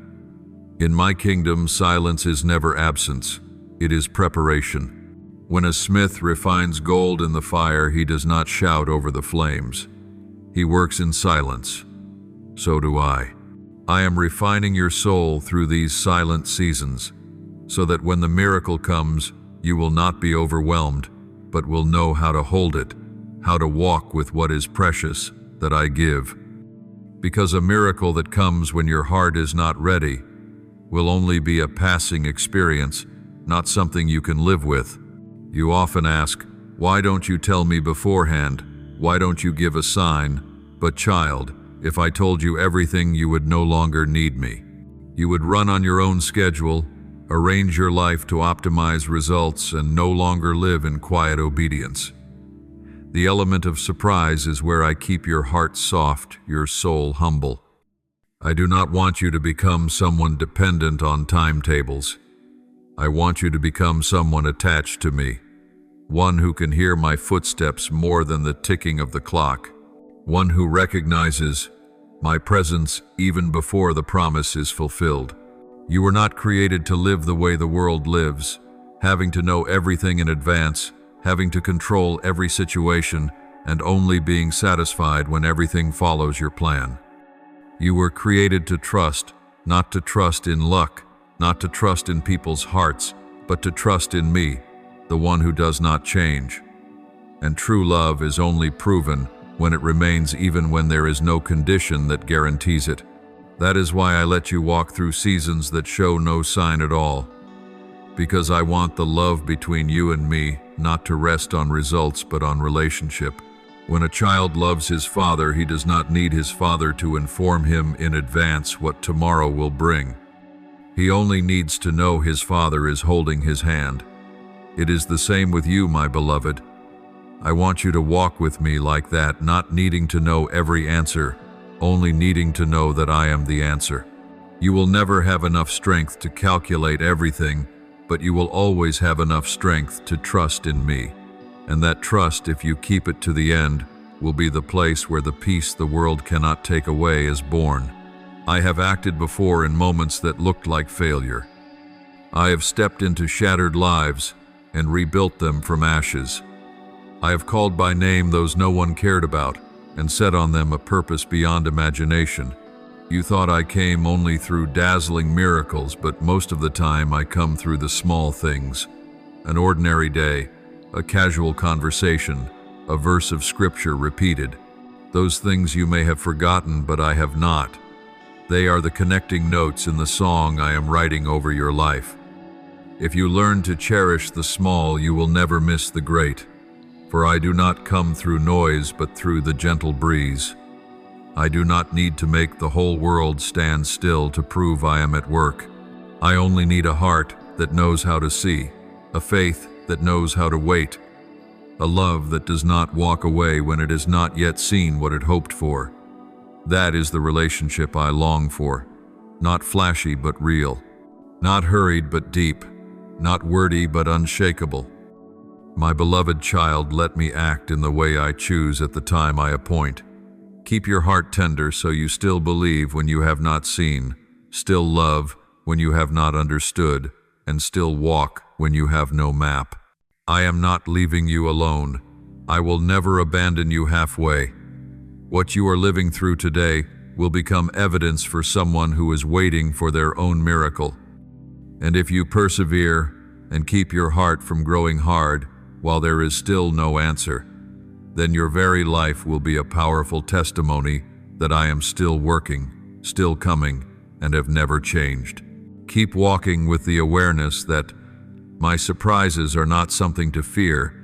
In my kingdom, silence is never absence, it is preparation. When a smith refines gold in the fire, he does not shout over the flames. He works in silence. So do I. I am refining your soul through these silent seasons, so that when the miracle comes, you will not be overwhelmed, but will know how to hold it, how to walk with what is precious that I give. Because a miracle that comes when your heart is not ready will only be a passing experience, not something you can live with. You often ask, why don't you tell me beforehand? Why don't you give a sign? But child, if I told you everything, you would no longer need me. You would run on your own schedule, arrange your life to optimize results, and no longer live in quiet obedience. The element of surprise is where I keep your heart soft, your soul humble. I do not want you to become someone dependent on timetables. I want you to become someone attached to me, one who can hear my footsteps more than the ticking of the clock, one who recognizes my presence even before the promise is fulfilled. You were not created to live the way the world lives, having to know everything in advance, having to control every situation, and only being satisfied when everything follows your plan. You were created to trust, not to trust in luck, not to trust in people's hearts, but to trust in me, the one who does not change. And true love is only proven when it remains, even when there is no condition that guarantees it. That is why I let you walk through seasons that show no sign at all. Because I want the love between you and me not to rest on results but on relationship. When a child loves his father, he does not need his father to inform him in advance what tomorrow will bring. He only needs to know his father is holding his hand. It is the same with you, my beloved. I want you to walk with me like that, not needing to know every answer, only needing to know that I am the answer. You will never have enough strength to calculate everything, but you will always have enough strength to trust in me. And that trust, if you keep it to the end, will be the place where the peace the world cannot take away is born. I have acted before in moments that looked like failure. I have stepped into shattered lives and rebuilt them from ashes. I have called by name those no one cared about and set on them a purpose beyond imagination. You thought I came only through dazzling miracles, but most of the time I come through the small things. An ordinary day, a casual conversation, a verse of scripture repeated. Those things you may have forgotten, but I have not. They are the connecting notes in the song I am writing over your life. If you learn to cherish the small, you will never miss the great. For I do not come through noise, but through the gentle breeze. I do not need to make the whole world stand still to prove I am at work. I only need a heart that knows how to see, a faith that knows how to wait, a love that does not walk away when it has not yet seen what it hoped for. That is the relationship I long for, not flashy but real, not hurried but deep, not wordy but unshakable. My beloved child, let me act in the way I choose at the time I appoint. Keep your heart tender so you still believe when you have not seen, still love when you have not understood, and still walk when you have no map. I am not leaving you alone. I will never abandon you halfway. What you are living through today will become evidence for someone who is waiting for their own miracle. And if you persevere and keep your heart from growing hard while there is still no answer, then your very life will be a powerful testimony that I am still working, still coming, and have never changed. Keep walking with the awareness that my surprises are not something to fear,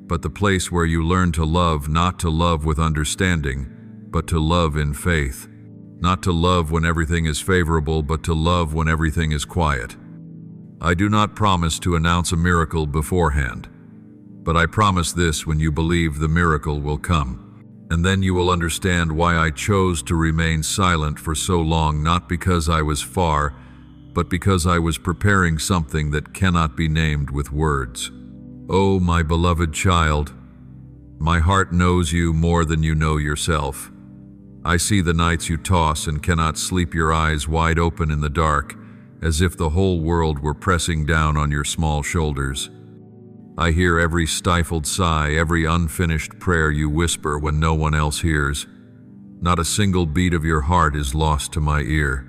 but the place where you learn to love, not to love with understanding, but to love in faith. Not to love when everything is favorable, but to love when everything is quiet. I do not promise to announce a miracle beforehand, but I promise this: when you believe, the miracle will come. And then you will understand why I chose to remain silent for so long, not because I was far, but because I was preparing something that cannot be named with words. Oh, my beloved child, my heart knows you more than you know yourself. I see the nights you toss and cannot sleep, your eyes wide open in the dark, as if the whole world were pressing down on your small shoulders. I hear every stifled sigh, every unfinished prayer you whisper when no one else hears. Not a single beat of your heart is lost to my ear.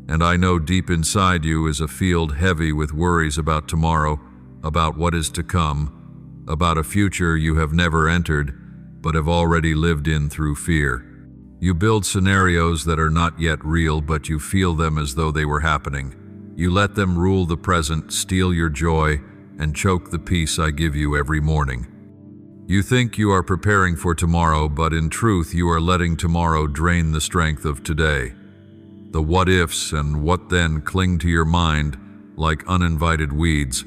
And I know deep inside you is a field heavy with worries about tomorrow, about what is to come, about a future you have never entered, but have already lived in through fear. You build scenarios that are not yet real, but you feel them as though they were happening. You let them rule the present, steal your joy, and choke the peace I give you every morning. You think you are preparing for tomorrow, but in truth you are letting tomorrow drain the strength of today. The what-ifs and what then cling to your mind like uninvited weeds.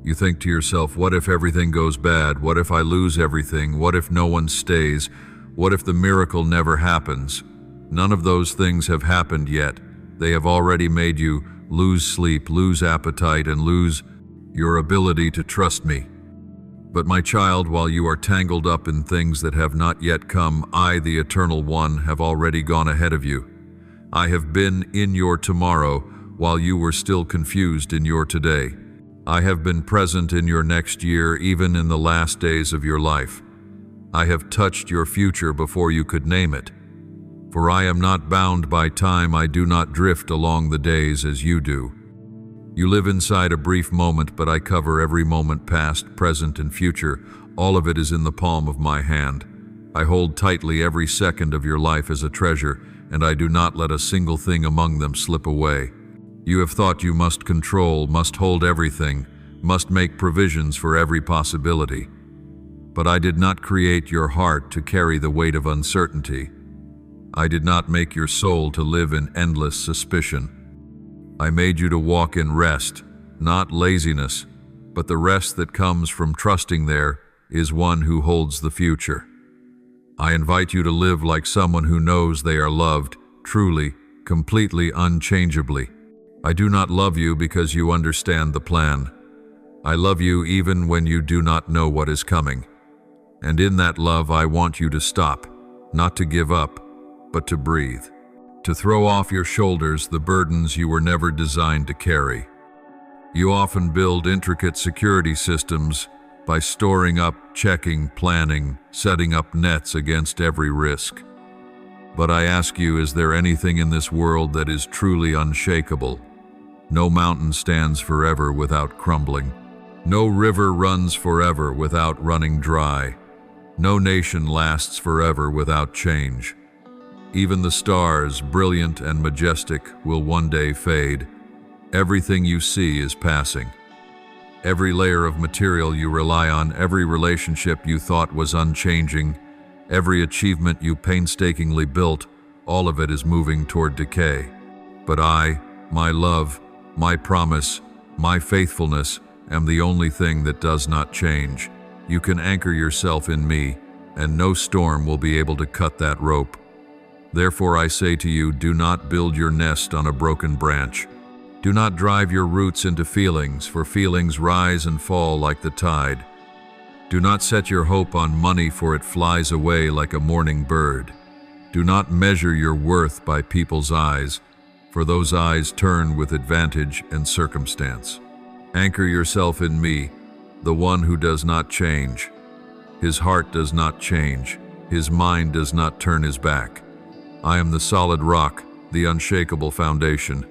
You think to yourself, what if everything goes bad? What if I lose everything? What if no one stays? What if the miracle never happens? None of those things have happened yet. They have already made you lose sleep, lose appetite, and lose your ability to trust me. But my child, while you are tangled up in things that have not yet come, I, the Eternal One, have already gone ahead of you. I have been in your tomorrow while you were still confused in your today. I have been present in your next year, even in the last days of your life. I have touched your future before you could name it. For I am not bound by time, I do not drift along the days as you do. You live inside a brief moment, but I cover every moment, past, present, and future. All of it is in the palm of my hand. I hold tightly every second of your life as a treasure, and I do not let a single thing among them slip away. You have thought you must control, must hold everything, must make provisions for every possibility. But I did not create your heart to carry the weight of uncertainty. I did not make your soul to live in endless suspicion. I made you to walk in rest, not laziness, but the rest that comes from trusting there is one who holds the future. I invite you to live like someone who knows they are loved, truly, completely, unchangeably. I do not love you because you understand the plan. I love you even when you do not know what is coming. And in that love, I want you to stop, not to give up, but to breathe. To throw off your shoulders the burdens you were never designed to carry. You often build intricate security systems by storing up, checking, planning, setting up nets against every risk. But I ask you, is there anything in this world that is truly unshakable? No mountain stands forever without crumbling. No river runs forever without running dry. No nation lasts forever without change. Even the stars, brilliant and majestic, will one day fade. Everything you see is passing. Every layer of material you rely on, every relationship you thought was unchanging, every achievement you painstakingly built, all of it is moving toward decay. But I, my love, my promise, my faithfulness, am the only thing that does not change. You can anchor yourself in me, and no storm will be able to cut that rope. Therefore I say to you, do not build your nest on a broken branch. Do not drive your roots into feelings, for feelings rise and fall like the tide. Do not set your hope on money, for it flies away like a morning bird. Do not measure your worth by people's eyes, for those eyes turn with advantage and circumstance. Anchor yourself in me, the one who does not change. His heart does not change. His mind does not turn his back. I am the solid rock, the unshakable foundation.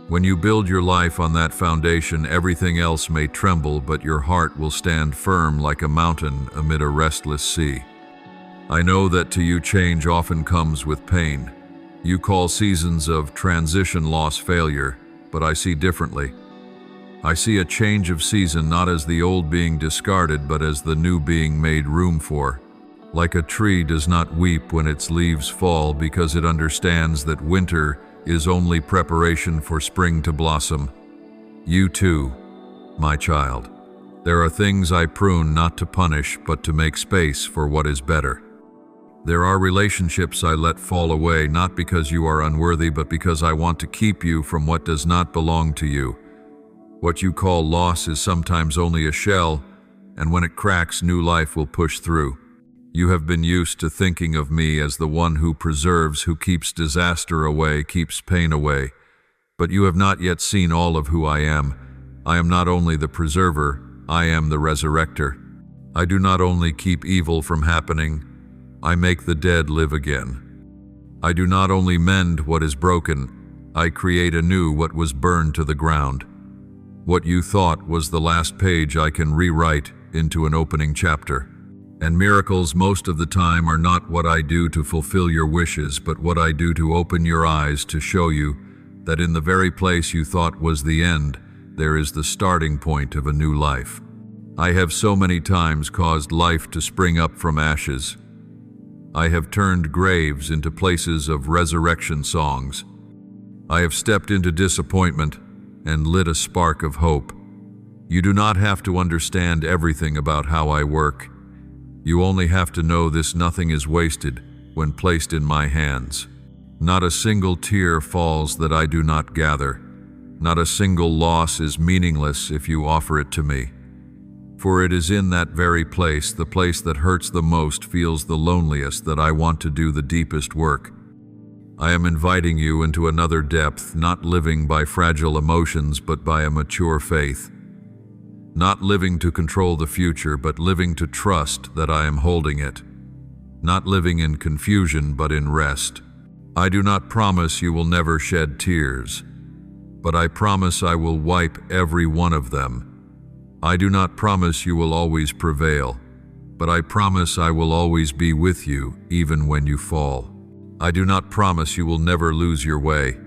When you build your life on that foundation, everything else may tremble, but your heart will stand firm like a mountain amid a restless sea. I know that to you change often comes with pain. You call seasons of transition, loss, failure, but I see differently. I see a change of season not as the old being discarded, but as the new being made room for. Like a tree does not weep when its leaves fall because it understands that winter is only preparation for spring to blossom. You too, my child. There are things I prune not to punish, but to make space for what is better. There are relationships I let fall away, not because you are unworthy, but because I want to keep you from what does not belong to you. What you call loss is sometimes only a shell, and when it cracks, new life will push through. You have been used to thinking of me as the one who preserves, who keeps disaster away, keeps pain away. But you have not yet seen all of who I am. I am not only the preserver, I am the resurrector. I do not only keep evil from happening, I make the dead live again. I do not only mend what is broken, I create anew what was burned to the ground. What you thought was the last page I can rewrite into an opening chapter. And miracles most of the time are not what I do to fulfill your wishes, but what I do to open your eyes to show you that in the very place you thought was the end, there is the starting point of a new life. I have so many times caused life to spring up from ashes. I have turned graves into places of resurrection songs. I have stepped into disappointment and lit a spark of hope. You do not have to understand everything about how I work. You only have to know this: nothing is wasted when placed in my hands. Not a single tear falls that I do not gather. Not a single loss is meaningless if you offer it to me. For it is in that very place, the place that hurts the most, feels the loneliest, that I want to do the deepest work. I am inviting you into another depth, not living by fragile emotions, but by a mature faith. Not living to control the future, but living to trust that I am holding it. Not living in confusion, but in rest. I do not promise you will never shed tears, but I promise I will wipe every one of them. I do not promise you will always prevail, but I promise I will always be with you, even when you fall. I do not promise you will never lose your way,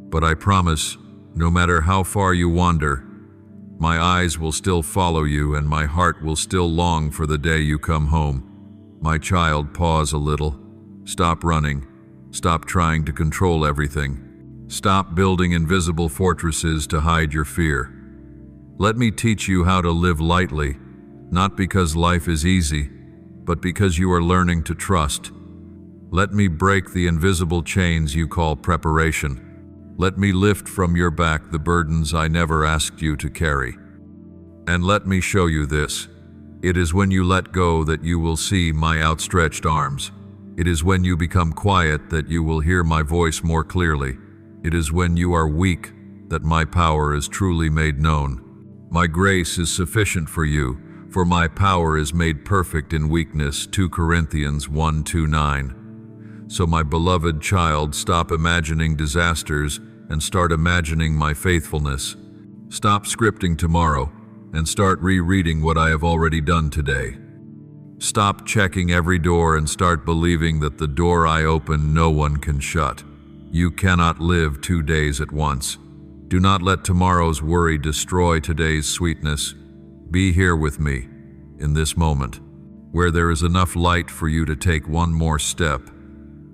but I promise, no matter how far you wander, my eyes will still follow you, and my heart will still long for the day you come home. My child, pause a little. Stop running. Stop trying to control everything. Stop building invisible fortresses to hide your fear. Let me teach you how to live lightly, not because life is easy, but because you are learning to trust. Let me break the invisible chains you call preparation. Let me lift from your back the burdens I never asked you to carry. And let me show you this. It is when you let go that you will see my outstretched arms. It is when you become quiet that you will hear my voice more clearly. It is when you are weak that my power is truly made known. My grace is sufficient for you, for my power is made perfect in weakness. 2 Corinthians 1:2-9. So my beloved child, stop imagining disasters and start imagining my faithfulness. Stop scripting tomorrow and start rereading what I have already done today. Stop checking every door and start believing that the door I open no one can shut. You cannot live 2 days at once. Do not let tomorrow's worry destroy today's sweetness. Be here with me in this moment, where there is enough light for you to take one more step.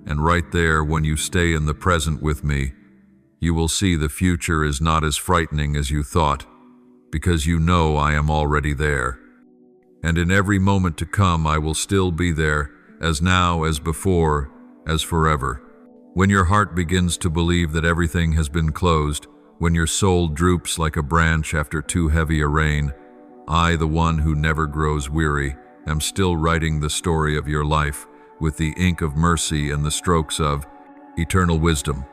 And right there, when you stay in the present with me, you will see the future is not as frightening as you thought, because you know I am already there. And in every moment to come, I will still be there, as now, as before, as forever. When your heart begins to believe that everything has been closed, when your soul droops like a branch after too heavy a rain, I, the one who never grows weary, am still writing the story of your life with the ink of mercy and the strokes of eternal wisdom.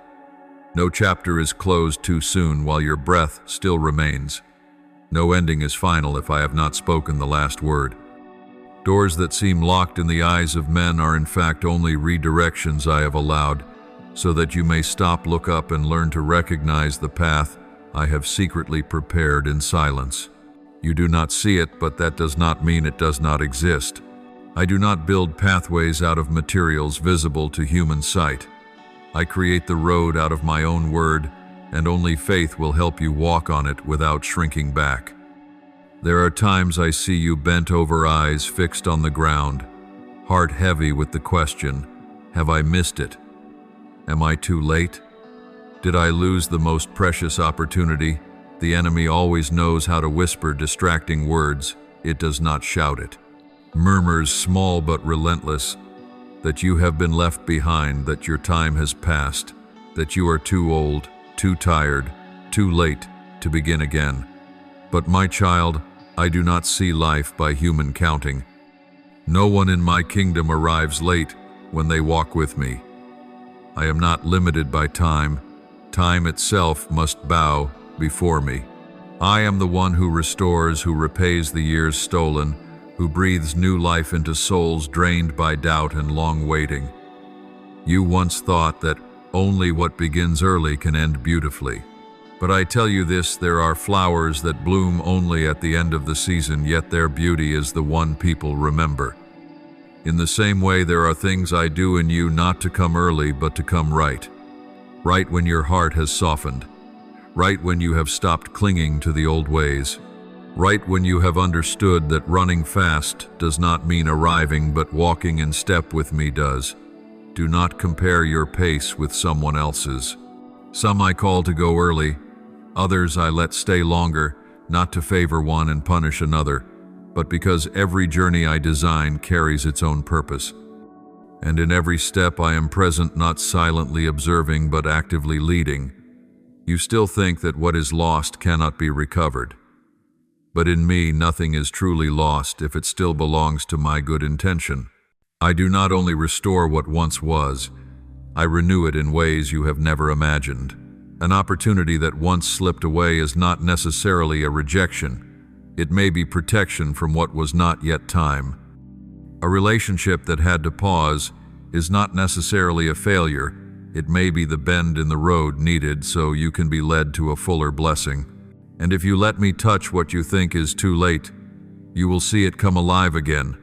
No chapter is closed too soon while your breath still remains. No ending is final if I have not spoken the last word. Doors that seem locked in the eyes of men are in fact only redirections I have allowed, so that you may stop, look up, and learn to recognize the path I have secretly prepared in silence. You do not see it, but that does not mean it does not exist. I do not build pathways out of materials visible to human sight. I create the road out of my own word, and only faith will help you walk on it without shrinking back. There are times I see you bent over, eyes fixed on the ground. heart heavy with the question, have I missed it? Am I too late? Did I lose the most precious opportunity? The enemy always knows how to whisper distracting words. It does not shout it. Murmurs small but relentless, that you have been left behind, that your time has passed, that you are too old, too tired, too late to begin again. But my child, I do not see life by human counting. No one in my kingdom arrives late when they walk with me. I am not limited by time. Time itself must bow before me. I am the one who restores, who repays the years stolen, who breathes new life into souls drained by doubt and long waiting. You once thought that only what begins early can end beautifully. But I tell you this, there are flowers that bloom only at the end of the season, yet their beauty is the one people remember. In the same way, there are things I do in you not to come early, but to come right. Right when your heart has softened. Right when you have stopped clinging to the old ways. Right when you have understood that running fast does not mean arriving, but walking in step with me does. Do not compare your pace with someone else's. Some I call to go early, others I let stay longer, not to favor one and punish another, but because every journey I design carries its own purpose. And in every step I am present, not silently observing, but actively leading. You still think that what is lost cannot be recovered. But in me, nothing is truly lost if it still belongs to my good intention. I do not only restore what once was, I renew it in ways you have never imagined. An opportunity that once slipped away is not necessarily a rejection. It may be protection from what was not yet time. A relationship that had to pause is not necessarily a failure. It may be the bend in the road needed so you can be led to a fuller blessing. And if you let me touch what you think is too late, you will see it come alive again.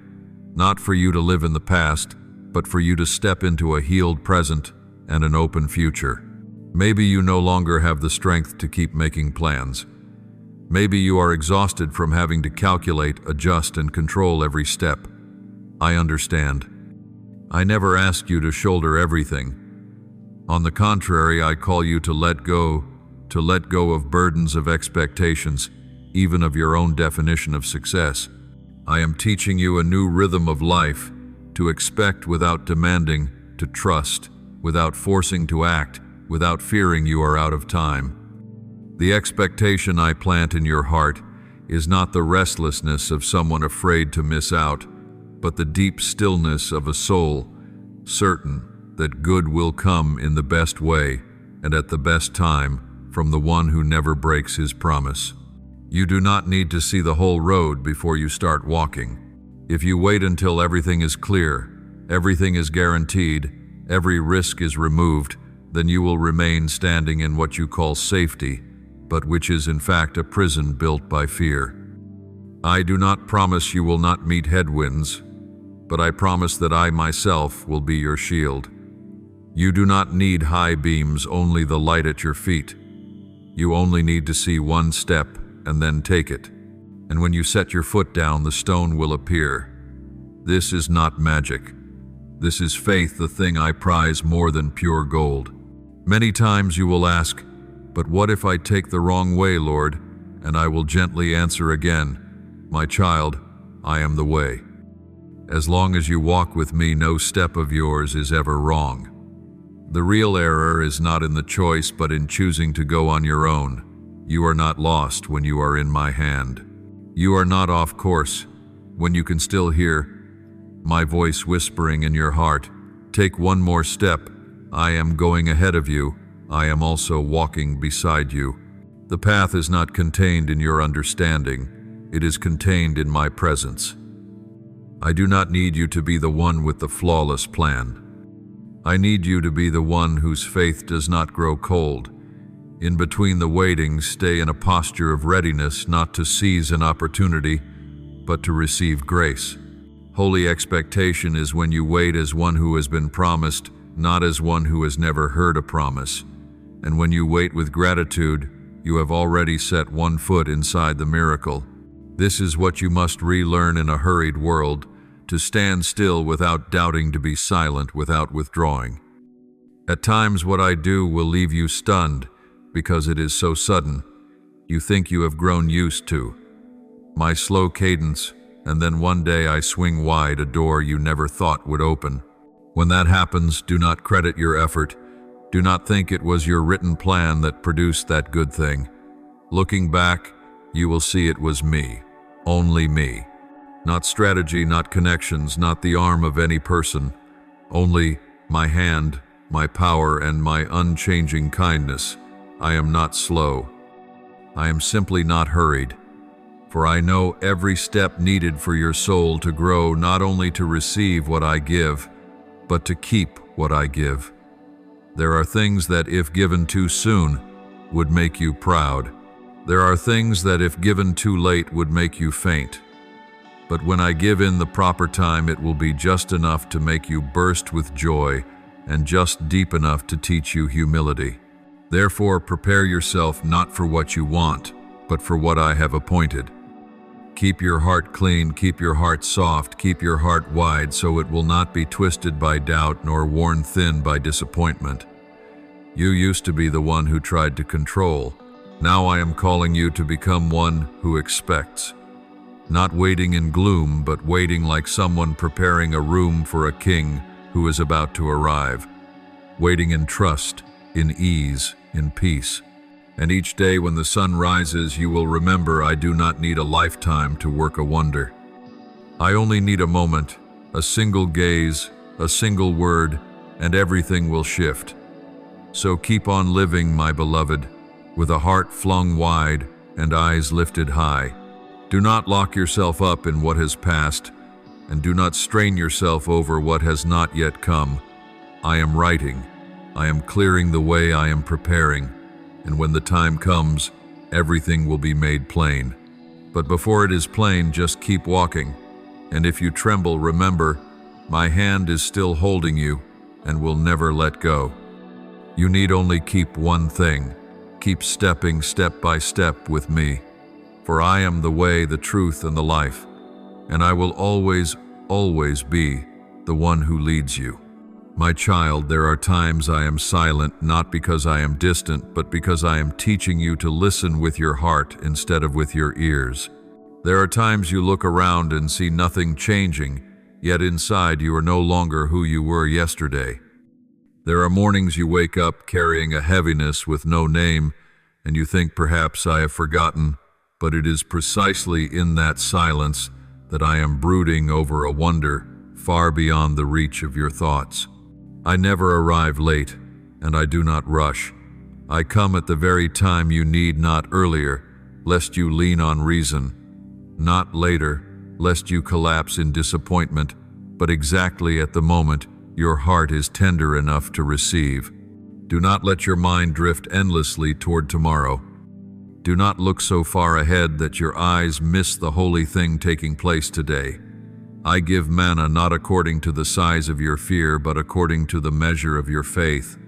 Not for you to live in the past, but for you to step into a healed present and an open future. Maybe you no longer have the strength to keep making plans. Maybe you are exhausted from having to calculate, adjust, and control every step. I understand. I never ask you to shoulder everything. On the contrary, I call you to let go of burdens of expectations, even of your own definition of success. I am teaching you a new rhythm of life, to expect without demanding, to trust without forcing to act, without fearing you are out of time. The expectation I plant in your heart is not the restlessness of someone afraid to miss out, but the deep stillness of a soul, certain that good will come in the best way and at the best time from the one who never breaks his promise. You do not need to see the whole road before you start walking. If you wait until everything is clear, everything is guaranteed, every risk is removed, then you will remain standing in what you call safety, but which is in fact a prison built by fear. I do not promise you will not meet headwinds, but I promise that I myself will be your shield. You do not need high beams, only the light at your feet. You only need to see one step and then take it. And when you set your foot down, the stone will appear. This is not magic. This is faith, the thing I prize more than pure gold. Many times you will ask, "But what if I take the wrong way, Lord?" And I will gently answer again, "My child, I am the way." As long as you walk with me, no step of yours is ever wrong. The real error is not in the choice, but in choosing to go on your own. You are not lost when you are in my hand. You are not off course when you can still hear my voice whispering in your heart, "Take one more step. I am going ahead of you. I am also walking beside you." The path is not contained in your understanding. It is contained in my presence. I do not need you to be the one with the flawless plan. I need you to be the one whose faith does not grow cold. In between the waiting, stay in a posture of readiness, not to seize an opportunity, but to receive grace. Holy expectation is when you wait as one who has been promised, not as one who has never heard a promise. And when you wait with gratitude, you have already set one foot inside the miracle. This is what you must relearn in a hurried world, to stand still without doubting, to be silent without withdrawing. At times what I do will leave you stunned because it is so sudden. You think you have grown used to my slow cadence, and then one day I swing wide a door you never thought would open. When that happens, do not credit your effort. Do not think it was your written plan that produced that good thing. Looking back, you will see it was me, only me. Not strategy, not connections, not the arm of any person. Only my hand, my power, and my unchanging kindness. I am not slow. I am simply not hurried. For I know every step needed for your soul to grow, not only to receive what I give, but to keep what I give. There are things that, if given too soon, would make you proud. There are things that, if given too late, would make you faint. But when I give in the proper time, it will be just enough to make you burst with joy, and just deep enough to teach you humility. Therefore, prepare yourself not for what you want, but for what I have appointed. Keep your heart clean, keep your heart soft, keep your heart wide, so it will not be twisted by doubt nor worn thin by disappointment. You used to be the one who tried to control. Now I am calling you to become one who expects. Not waiting in gloom, but waiting like someone preparing a room for a king who is about to arrive. Waiting in trust, in ease, in peace. And each day when the sun rises, you will remember I do not need a lifetime to work a wonder. I only need a moment, a single gaze, a single word, and everything will shift. So keep on living, my beloved, with a heart flung wide and eyes lifted high. Do not lock yourself up in what has passed, and do not strain yourself over what has not yet come. I am writing. I am clearing the way, I am preparing. And when the time comes, everything will be made plain. But before it is plain, just keep walking. And if you tremble, remember, my hand is still holding you and will never let go. You need only keep one thing. Keep stepping step by step with me. For I am the way, the truth, and the life. And I will always, always be the one who leads you. My child, there are times I am silent, not because I am distant, but because I am teaching you to listen with your heart instead of with your ears. There are times you look around and see nothing changing, yet inside you are no longer who you were yesterday. There are mornings you wake up carrying a heaviness with no name, and you think perhaps I have forgotten, but it is precisely in that silence that I am brooding over a wonder far beyond the reach of your thoughts. I never arrive late, and I do not rush. I come at the very time you need, not earlier, lest you lean on reason. Not later, lest you collapse in disappointment, but exactly at the moment your heart is tender enough to receive. Do not let your mind drift endlessly toward tomorrow. Do not look so far ahead that your eyes miss the holy thing taking place today. I give manna not according to the size of your fear, but according to the measure of your faith.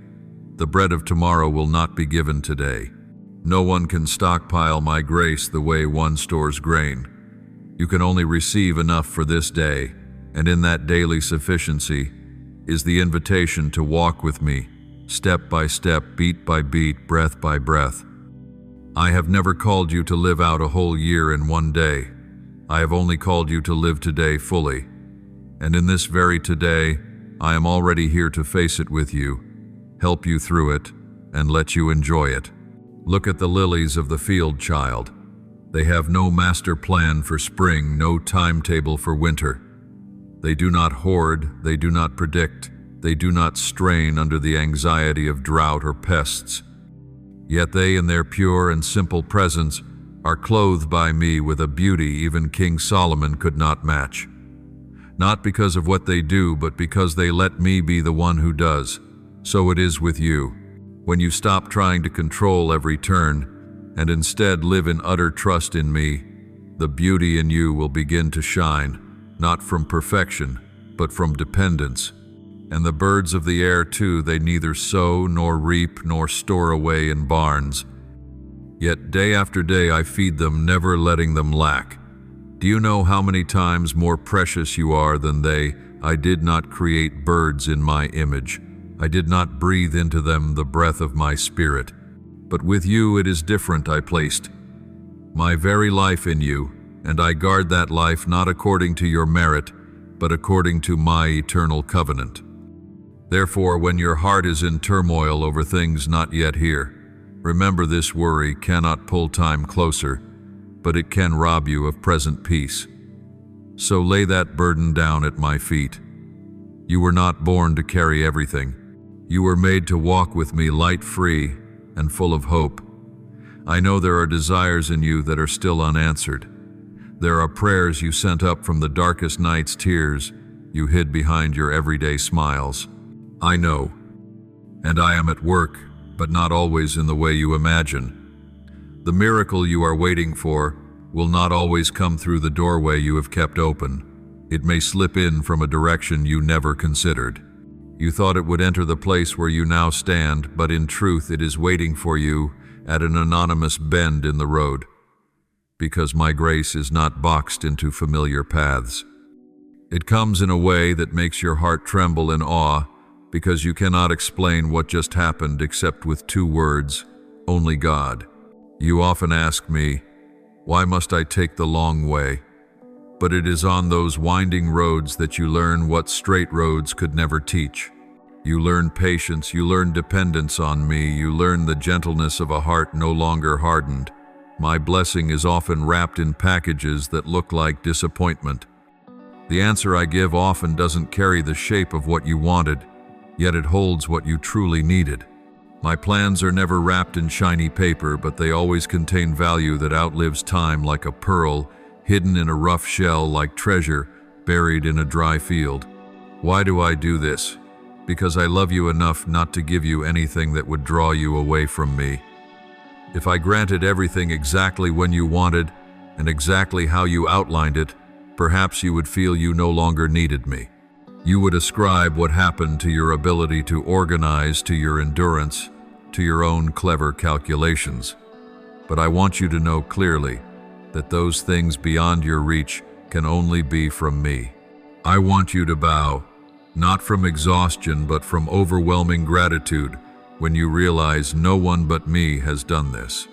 The bread of tomorrow will not be given today. No one can stockpile my grace the way one stores grain. You can only receive enough for this day, and in that daily sufficiency is the invitation to walk with me, step by step, beat by beat, breath by breath. I have never called you to live out a whole year in one day. I have only called you to live today fully. And in this very today, I am already here to face it with you, help you through it, and let you enjoy it. Look at the lilies of the field, child. They have no master plan for spring, no timetable for winter. They do not hoard, they do not predict, they do not strain under the anxiety of drought or pests. Yet they, in their pure and simple presence, are clothed by me with a beauty even King Solomon could not match. Not because of what they do, but because they let me be the one who does. So it is with you. When you stop trying to control every turn, and instead live in utter trust in me, the beauty in you will begin to shine, not from perfection, but from dependence. And the birds of the air too, they neither sow nor reap nor store away in barns. Yet day after day I feed them, never letting them lack. Do you know how many times more precious you are than they? I did not create birds in my image. I did not breathe into them the breath of my spirit. But with you it is different. I placed my very life in you, and I guard that life not according to your merit, but according to my eternal covenant. Therefore, when your heart is in turmoil over things not yet here, remember this: worry cannot pull time closer, but it can rob you of present peace. So lay that burden down at my feet. You were not born to carry everything. You were made to walk with me light-free and full of hope. I know there are desires in you that are still unanswered. There are prayers you sent up from the darkest night's tears you hid behind your everyday smiles. I know, and I am at work, but not always in the way you imagine. The miracle you are waiting for will not always come through the doorway you have kept open. It may slip in from a direction you never considered. You thought it would enter the place where you now stand, but in truth it is waiting for you at an anonymous bend in the road, because my grace is not boxed into familiar paths. It comes in a way that makes your heart tremble in awe, because you cannot explain what just happened except with two words: only God. You often ask me, why must I take the long way? But it is on those winding roads that you learn what straight roads could never teach. You learn patience, you learn dependence on me, you learn the gentleness of a heart no longer hardened. My blessing is often wrapped in packages that look like disappointment. The answer I give often doesn't carry the shape of what you wanted, yet it holds what you truly needed. My plans are never wrapped in shiny paper, but they always contain value that outlives time, like a pearl hidden in a rough shell, like treasure buried in a dry field. Why do I do this? Because I love you enough not to give you anything that would draw you away from me. If I granted everything exactly when you wanted and exactly how you outlined it, perhaps you would feel you no longer needed me. You would ascribe what happened to your ability to organize, to your endurance, to your own clever calculations. But I want you to know clearly that those things beyond your reach can only be from me. I want you to bow, not from exhaustion, but from overwhelming gratitude, when you realize no one but me has done this.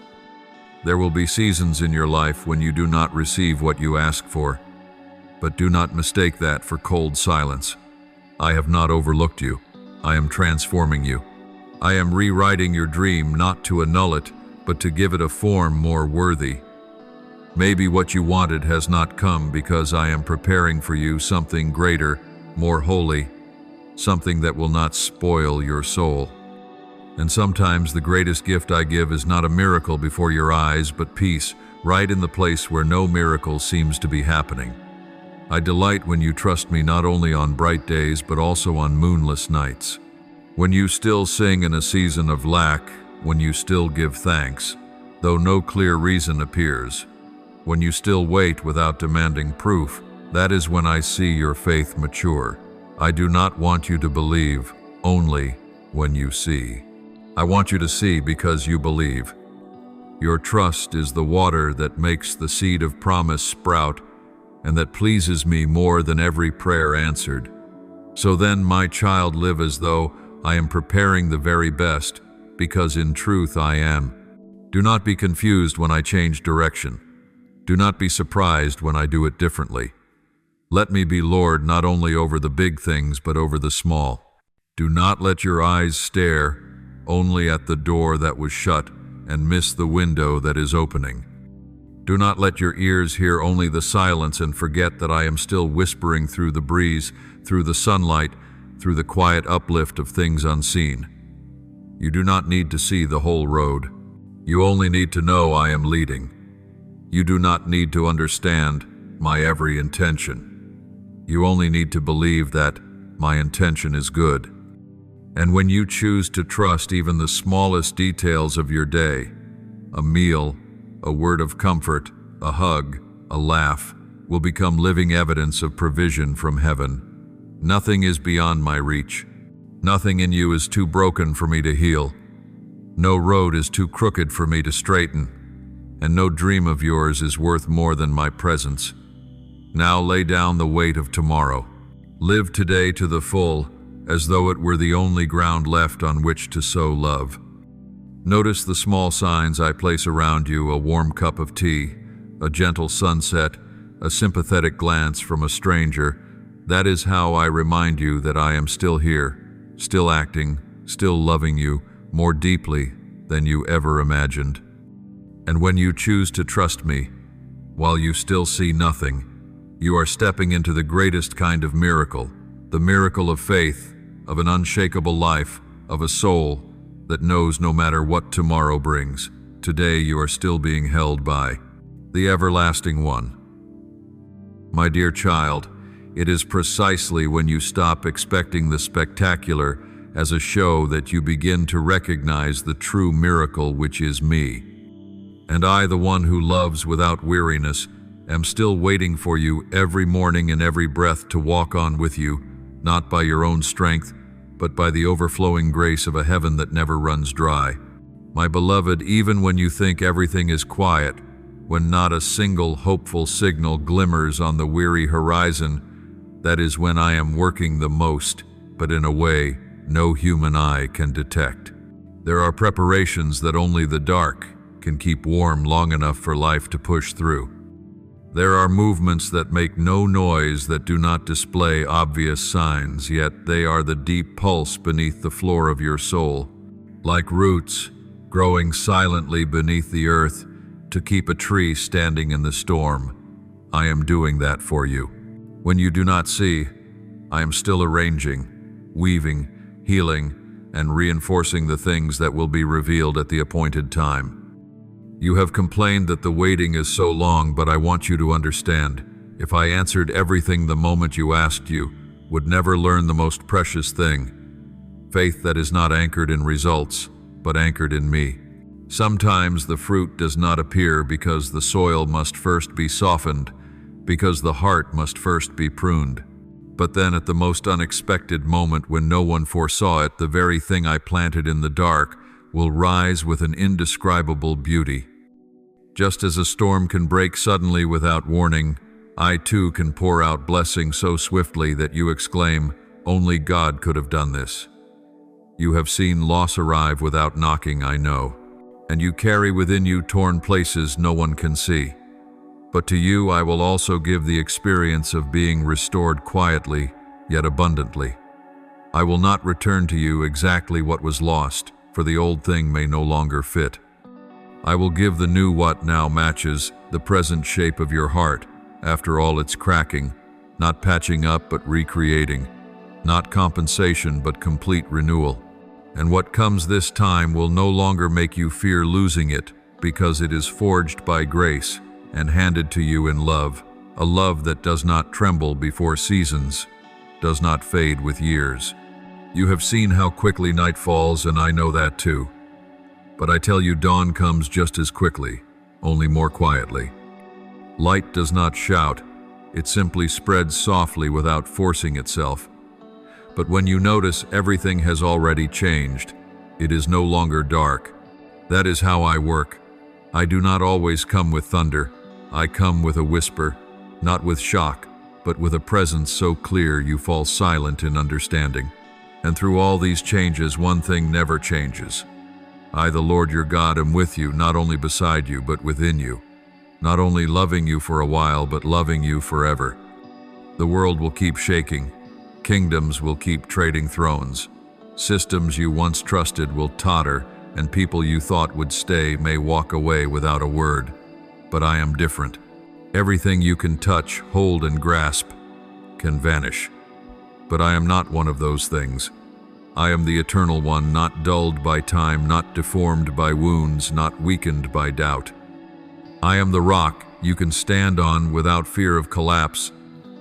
There will be seasons in your life when you do not receive what you ask for, but do not mistake that for cold silence. I have not overlooked you. I am transforming you. I am rewriting your dream, not to annul it, but to give it a form more worthy. Maybe what you wanted has not come because I am preparing for you something greater, more holy, something that will not spoil your soul. And sometimes the greatest gift I give is not a miracle before your eyes, but peace, right in the place where no miracle seems to be happening. I delight when you trust me not only on bright days, but also on moonless nights. When you still sing in a season of lack, when you still give thanks, though no clear reason appears, when you still wait without demanding proof, that is when I see your faith mature. I do not want you to believe only when you see. I want you to see because you believe. Your trust is the water that makes the seed of promise sprout, and that pleases me more than every prayer answered. So then, my child, live as though I am preparing the very best, because in truth I am. Do not be confused when I change direction. Do not be surprised when I do it differently. Let me be Lord not only over the big things, but over the small. Do not let your eyes stare only at the door that was shut and miss the window that is opening. Do not let your ears hear only the silence and forget that I am still whispering through the breeze, through the sunlight, through the quiet uplift of things unseen. You do not need to see the whole road. You only need to know I am leading. You do not need to understand my every intention. You only need to believe that my intention is good. And when you choose to trust even the smallest details of your day, a meal, a word of comfort, a hug, a laugh, will become living evidence of provision from heaven. Nothing is beyond my reach. Nothing in you is too broken for me to heal. No road is too crooked for me to straighten. And no dream of yours is worth more than my presence. Now lay down the weight of tomorrow. Live today to the full, as though it were the only ground left on which to sow love. Notice the small signs I place around you: a warm cup of tea, a gentle sunset, a sympathetic glance from a stranger. That is how I remind you that I am still here, still acting, still loving you more deeply than you ever imagined. And when you choose to trust me, while you still see nothing, you are stepping into the greatest kind of miracle, the miracle of faith, of an unshakable life, of a soul that knows no matter what tomorrow brings, today you are still being held by the everlasting one. My dear child, it is precisely when you stop expecting the spectacular as a show that you begin to recognize the true miracle, which is me. And I, the one who loves without weariness, am still waiting for you every morning and every breath to walk on with you, not by your own strength, but by the overflowing grace of a heaven that never runs dry. My beloved, even when you think everything is quiet, when not a single hopeful signal glimmers on the weary horizon, that is when I am working the most, but in a way no human eye can detect. There are preparations that only the dark can keep warm long enough for life to push through. There are movements that make no noise, that do not display obvious signs, yet they are the deep pulse beneath the floor of your soul. Like roots growing silently beneath the earth to keep a tree standing in the storm, I am doing that for you. When you do not see, I am still arranging, weaving, healing, and reinforcing the things that will be revealed at the appointed time. You have complained that the waiting is so long, but I want you to understand, if I answered everything the moment you asked, you would never learn the most precious thing: faith that is not anchored in results, but anchored in me. Sometimes the fruit does not appear because the soil must first be softened, because the heart must first be pruned. But then at the most unexpected moment, when no one foresaw it, the very thing I planted in the dark will rise with an indescribable beauty. Just as a storm can break suddenly without warning, I too can pour out blessing so swiftly that you exclaim, "Only God could have done this." You have seen loss arrive without knocking, I know, and you carry within you torn places no one can see. But to you I will also give the experience of being restored quietly, yet abundantly. I will not return to you exactly what was lost, for the old thing may no longer fit. I will give the new what now matches the present shape of your heart, after all its cracking, not patching up but recreating, not compensation but complete renewal. And what comes this time will no longer make you fear losing it, because it is forged by grace and handed to you in love, a love that does not tremble before seasons, does not fade with years. You have seen how quickly night falls, and I know that too. But I tell you, dawn comes just as quickly, only more quietly. Light does not shout, it simply spreads softly without forcing itself. But when you notice everything has already changed, it is no longer dark. That is how I work. I do not always come with thunder. I come with a whisper, not with shock, but with a presence so clear you fall silent in understanding. And through all these changes, one thing never changes. I, the Lord your God, am with you, not only beside you, but within you. Not only loving you for a while, but loving you forever. The world will keep shaking. Kingdoms will keep trading thrones. Systems you once trusted will totter, and people you thought would stay may walk away without a word. But I am different. Everything you can touch, hold, and grasp can vanish. But I am not one of those things. I am the Eternal One, not dulled by time, not deformed by wounds, not weakened by doubt. I am the rock you can stand on without fear of collapse,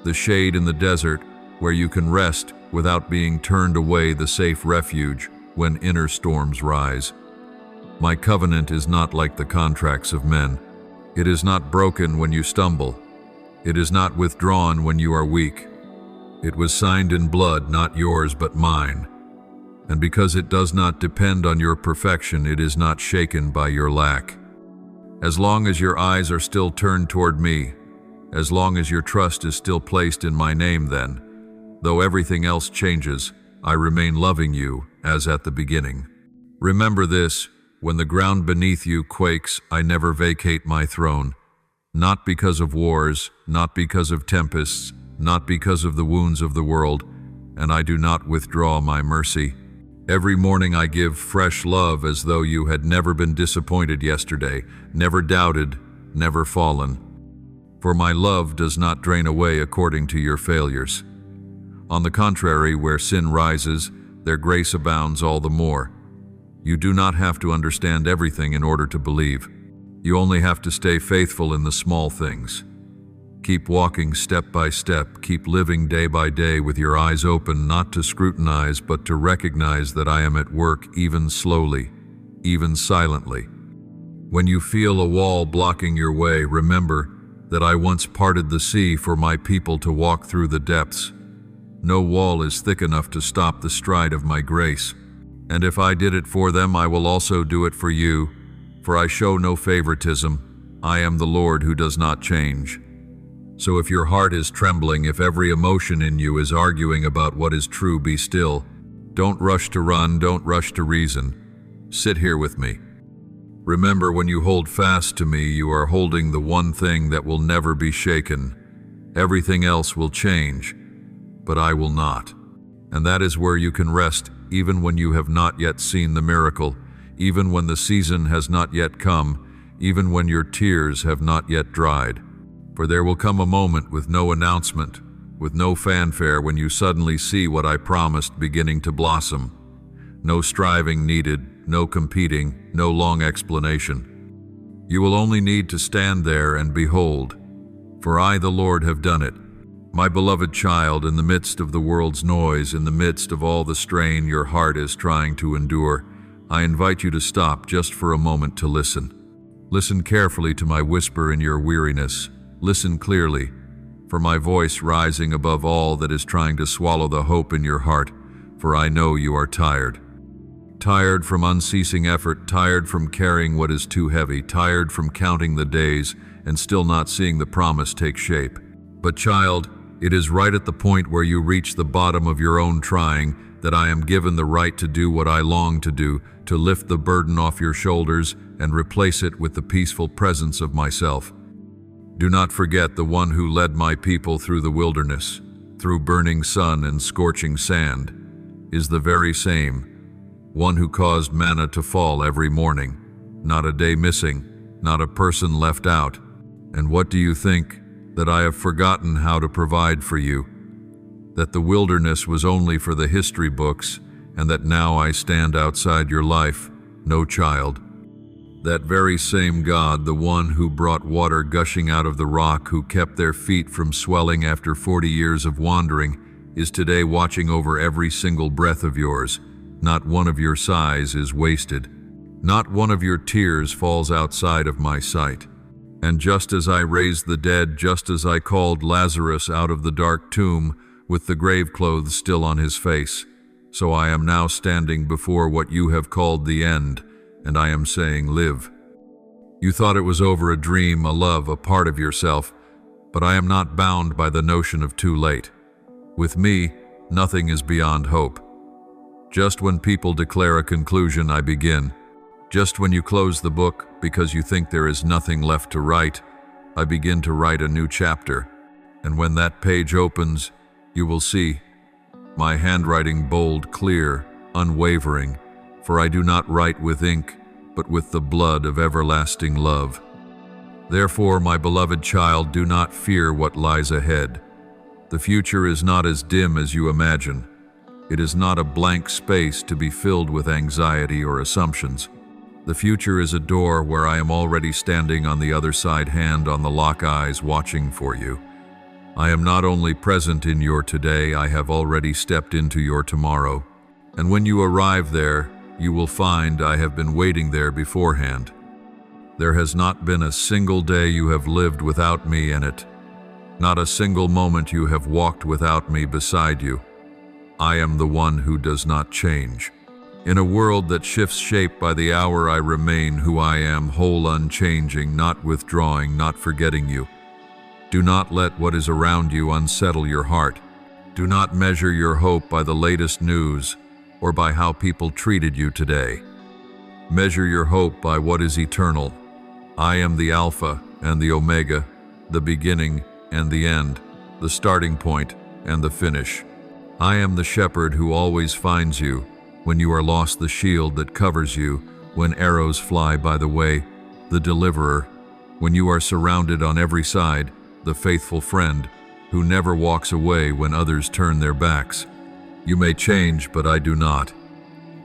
the shade in the desert where you can rest without being turned away, the safe refuge when inner storms rise. My covenant is not like the contracts of men. It is not broken when you stumble. It is not withdrawn when you are weak. It was signed in blood, not yours but mine. And because it does not depend on your perfection, it is not shaken by your lack. As long as your eyes are still turned toward me, As long as your trust is still placed in my name then, though everything else changes, I remain loving you as at the beginning. Remember this, when the ground beneath you quakes, I never vacate my throne. Not because of wars, not because of tempests, not because of the wounds of the world, and I do not withdraw my mercy. Every morning I give fresh love as though you had never been disappointed yesterday, never doubted, never fallen. For my love does not drain away according to your failures. On the contrary, where sin rises, their grace abounds all the more. You do not have to understand everything in order to believe. You only have to stay faithful in the small things. Keep walking step by step, keep living day by day with your eyes open, not to scrutinize, but to recognize that I am at work even slowly, even silently. When you feel a wall blocking your way, remember that I once parted the sea for my people to walk through the depths. No wall is thick enough to stop the stride of my grace. And if I did it for them, I will also do it for you, for I show no favoritism. I am the Lord who does not change. So if your heart is trembling, if every emotion in you is arguing about what is true, be still. Don't rush to run, don't rush to reason. Sit here with me. Remember, when you hold fast to me, you are holding the one thing that will never be shaken. Everything else will change, but I will not. And that is where you can rest, even when you have not yet seen the miracle, even when the season has not yet come, even when your tears have not yet dried. For there will come a moment with no announcement, with no fanfare, when you suddenly see what I promised beginning to blossom. No striving needed, no competing, no long explanation. You will only need to stand there and behold, for I, the Lord, have done it. My beloved child, in the midst of the world's noise, in the midst of all the strain your heart is trying to endure, I invite you to stop just for a moment to listen. Listen carefully to my whisper in your weariness. Listen clearly, for my voice rising above all that is trying to swallow the hope in your heart, for I know you are tired. Tired from unceasing effort, tired from carrying what is too heavy, tired from counting the days and still not seeing the promise take shape. But child, it is right at the point where you reach the bottom of your own trying that I am given the right to do what I long to do, to lift the burden off your shoulders and replace it with the peaceful presence of myself. Do not forget the one who led my people through the wilderness, through burning sun and scorching sand, is the very same, one who caused manna to fall every morning, not a day missing, not a person left out. And what do you think? That I have forgotten how to provide for you? That the wilderness was only for the history books, and that now I stand outside your life? No, child. That very same God, the one who brought water gushing out of the rock, who kept their feet from swelling after 40 years of wandering, is today watching over every single breath of yours. Not one of your sighs is wasted. Not one of your tears falls outside of my sight. And just as I raised the dead, just as I called Lazarus out of the dark tomb with the grave clothes still on his face, so I am now standing before what you have called the end, and I am saying, live. You thought it was over, a dream, a love, a part of yourself, but I am not bound by the notion of too late. With me, nothing is beyond hope. Just when people declare a conclusion, I begin. Just when you close the book because you think there is nothing left to write, I begin to write a new chapter. And when that page opens, you will see my handwriting bold, clear, unwavering, for I do not write with ink, but with the blood of everlasting love. Therefore, my beloved child, do not fear what lies ahead. The future is not as dim as you imagine. It is not a blank space to be filled with anxiety or assumptions. The future is a door where I am already standing on the other side, hand on the lock, eyes watching for you. I am not only present in your today, I have already stepped into your tomorrow. And when you arrive there, you will find I have been waiting there beforehand. There has not been a single day you have lived without me in it. Not a single moment you have walked without me beside you. I am the one who does not change. In a world that shifts shape by the hour, I remain who I am, whole, unchanging, not withdrawing, not forgetting you. Do not let what is around you unsettle your heart. Do not measure your hope by the latest news or by how people treated you today. Measure your hope by what is eternal. I am the Alpha and the Omega, the beginning and the end, the starting point and the finish. I am the shepherd who always finds you when you are lost, the shield that covers you when arrows fly by the way, the deliverer when you are surrounded on every side, the faithful friend who never walks away when others turn their backs. You may change, but I do not.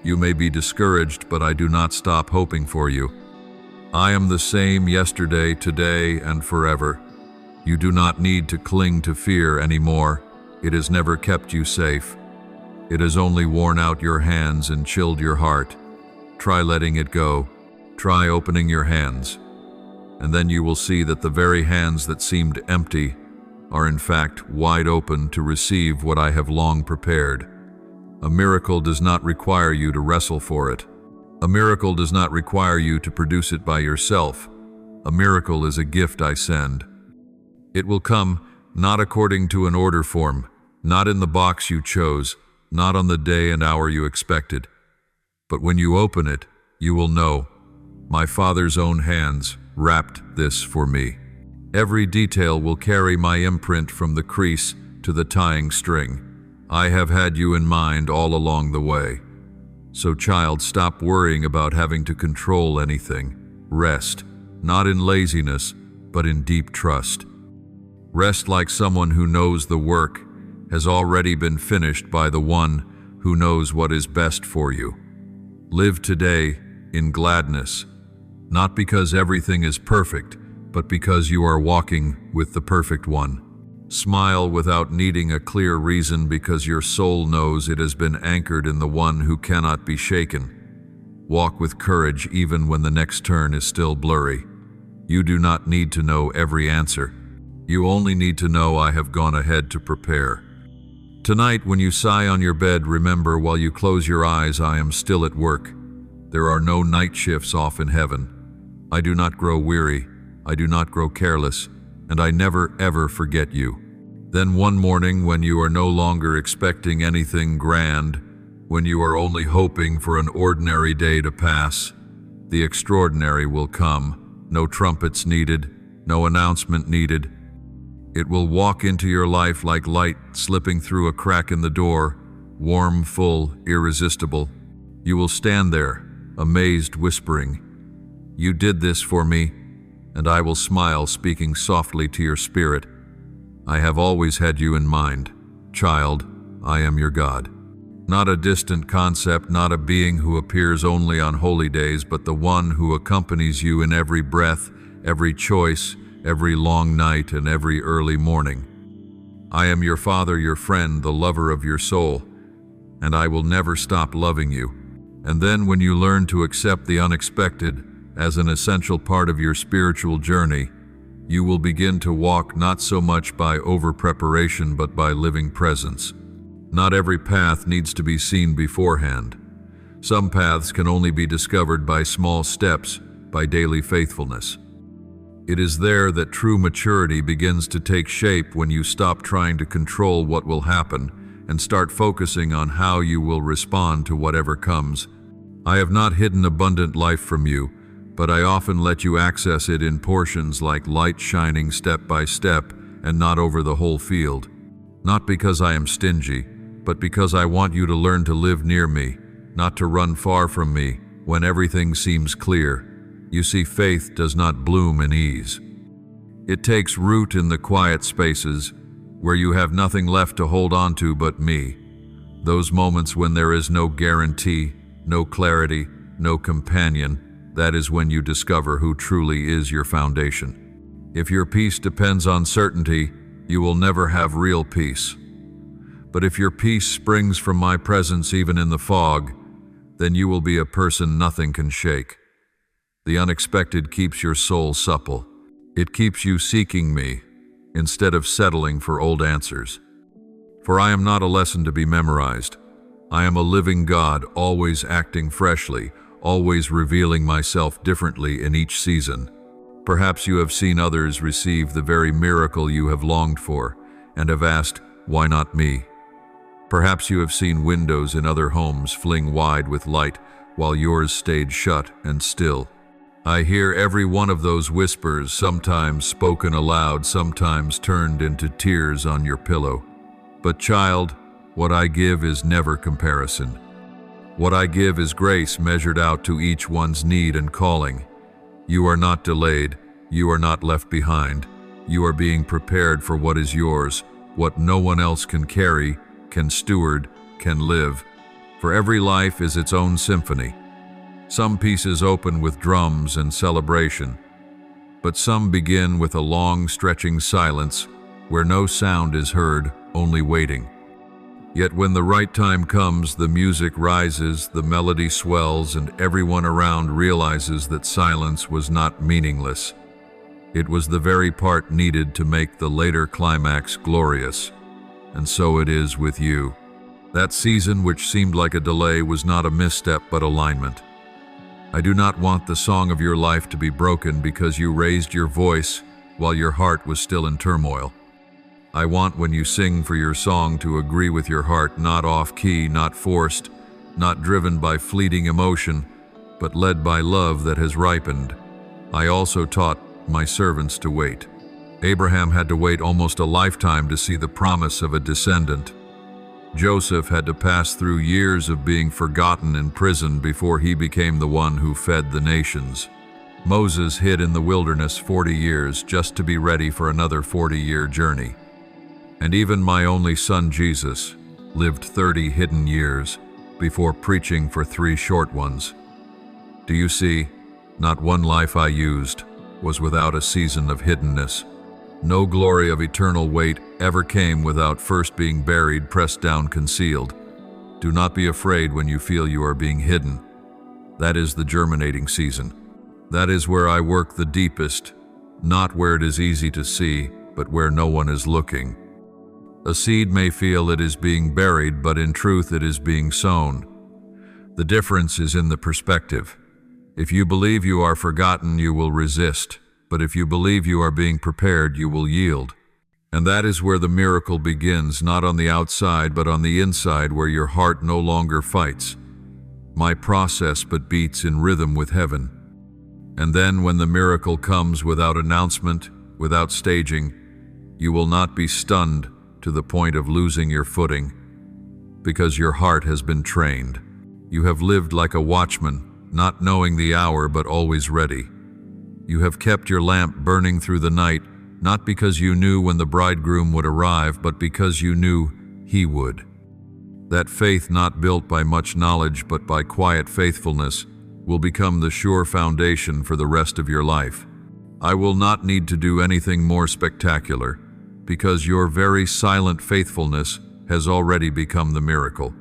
You may be discouraged, but I do not stop hoping for you. I am the same yesterday, today, and forever. You do not need to cling to fear anymore. It has never kept you safe. It has only worn out your hands and chilled your heart. Try letting it go. Try opening your hands. And then you will see that the very hands that seemed empty are in fact wide open to receive what I have long prepared. A miracle does not require you to wrestle for it. A miracle does not require you to produce it by yourself. A miracle is a gift I send. It will come not according to an order form, not in the box you chose, not on the day and hour you expected. But when you open it, you will know, my Father's own hands wrapped this for me. Every detail will carry my imprint from the crease to the tying string. I have had you in mind all along the way. So, child, stop worrying about having to control anything. Rest, not in laziness, but in deep trust. Rest like someone who knows the work has already been finished by the one who knows what is best for you. Live today in gladness, not because everything is perfect, but because you are walking with the perfect one. Smile without needing a clear reason because your soul knows it has been anchored in the one who cannot be shaken. Walk with courage even when the next turn is still blurry. You do not need to know every answer. You only need to know I have gone ahead to prepare. Tonight, when you sigh on your bed, remember while you close your eyes, I am still at work. There are no night shifts off in heaven. I do not grow weary. I do not grow careless, and I never ever forget you. Then one morning, when you are no longer expecting anything grand, when you are only hoping for an ordinary day to pass, the extraordinary will come. No trumpets needed, no announcement needed. It will walk into your life like light slipping through a crack in the door, warm, full, irresistible. You will stand there, amazed, whispering, "You did this for me," and I will smile, speaking softly to your spirit. I have always had you in mind. Child, I am your God. Not a distant concept, not a being who appears only on holy days, but the one who accompanies you in every breath, every choice, every long night, and every early morning. I am your Father, your friend, the lover of your soul, and I will never stop loving you. And then when you learn to accept the unexpected as an essential part of your spiritual journey, you will begin to walk not so much by over-preparation but by living presence. Not every path needs to be seen beforehand. Some paths can only be discovered by small steps, by daily faithfulness. It is there that true maturity begins to take shape, when you stop trying to control what will happen and start focusing on how you will respond to whatever comes. I have not hidden abundant life from you, but I often let you access it in portions, like light shining step by step and not over the whole field. Not because I am stingy, but because I want you to learn to live near me, not to run far from me when everything seems clear. You see, faith does not bloom in ease. It takes root in the quiet spaces where you have nothing left to hold on to but me. Those moments when there is no guarantee, no clarity, no companion, that is when you discover who truly is your foundation. If your peace depends on certainty, you will never have real peace. But if your peace springs from my presence even in the fog, then you will be a person nothing can shake. The unexpected keeps your soul supple. It keeps you seeking me instead of settling for old answers. For I am not a lesson to be memorized. I am a living God, always acting freshly, always revealing myself differently in each season. Perhaps you have seen others receive the very miracle you have longed for, and have asked, "Why not me?" Perhaps you have seen windows in other homes fling wide with light, while yours stayed shut and still. I hear every one of those whispers, sometimes spoken aloud, sometimes turned into tears on your pillow. But child, what I give is never comparison. What I give is grace measured out to each one's need and calling. You are not delayed, you are not left behind. You are being prepared for what is yours, what no one else can carry, can steward, can live. For every life is its own symphony. Some pieces open with drums and celebration, but some begin with a long stretching silence where no sound is heard, only waiting. Yet when the right time comes, the music rises, the melody swells, and everyone around realizes that silence was not meaningless. It was the very part needed to make the later climax glorious. And so it is with you. That season which seemed like a delay was not a misstep but alignment. I do not want the song of your life to be broken because you raised your voice while your heart was still in turmoil. I want when you sing for your song to agree with your heart, not off-key, not forced, not driven by fleeting emotion, but led by love that has ripened. I also taught my servants to wait. Abraham had to wait almost a lifetime to see the promise of a descendant. Joseph had to pass through years of being forgotten in prison before he became the one who fed the nations. Moses hid in the wilderness 40 years just to be ready for another 40-year journey. And even my only son Jesus lived 30 hidden years before preaching for 3 short ones. Do you see? Not one life I used was without a season of hiddenness. No glory of eternal weight ever came without first being buried, pressed down, concealed. Do not be afraid when you feel you are being hidden. That is the germinating season. That is where I work the deepest, not where it is easy to see, but where no one is looking. A seed may feel it is being buried, but in truth it is being sown. The difference is in the perspective. If you believe you are forgotten, you will resist. But if you believe you are being prepared, you will yield. And that is where the miracle begins, not on the outside, but on the inside, where your heart no longer fights. My process but beats in rhythm with heaven. And then when the miracle comes without announcement, without staging, you will not be stunned to the point of losing your footing, because your heart has been trained. You have lived like a watchman, not knowing the hour but always ready. You have kept your lamp burning through the night, not because you knew when the bridegroom would arrive, but because you knew he would. That faith, not built by much knowledge but by quiet faithfulness, will become the sure foundation for the rest of your life. I will not need to do anything more spectacular, because your very silent faithfulness has already become the miracle.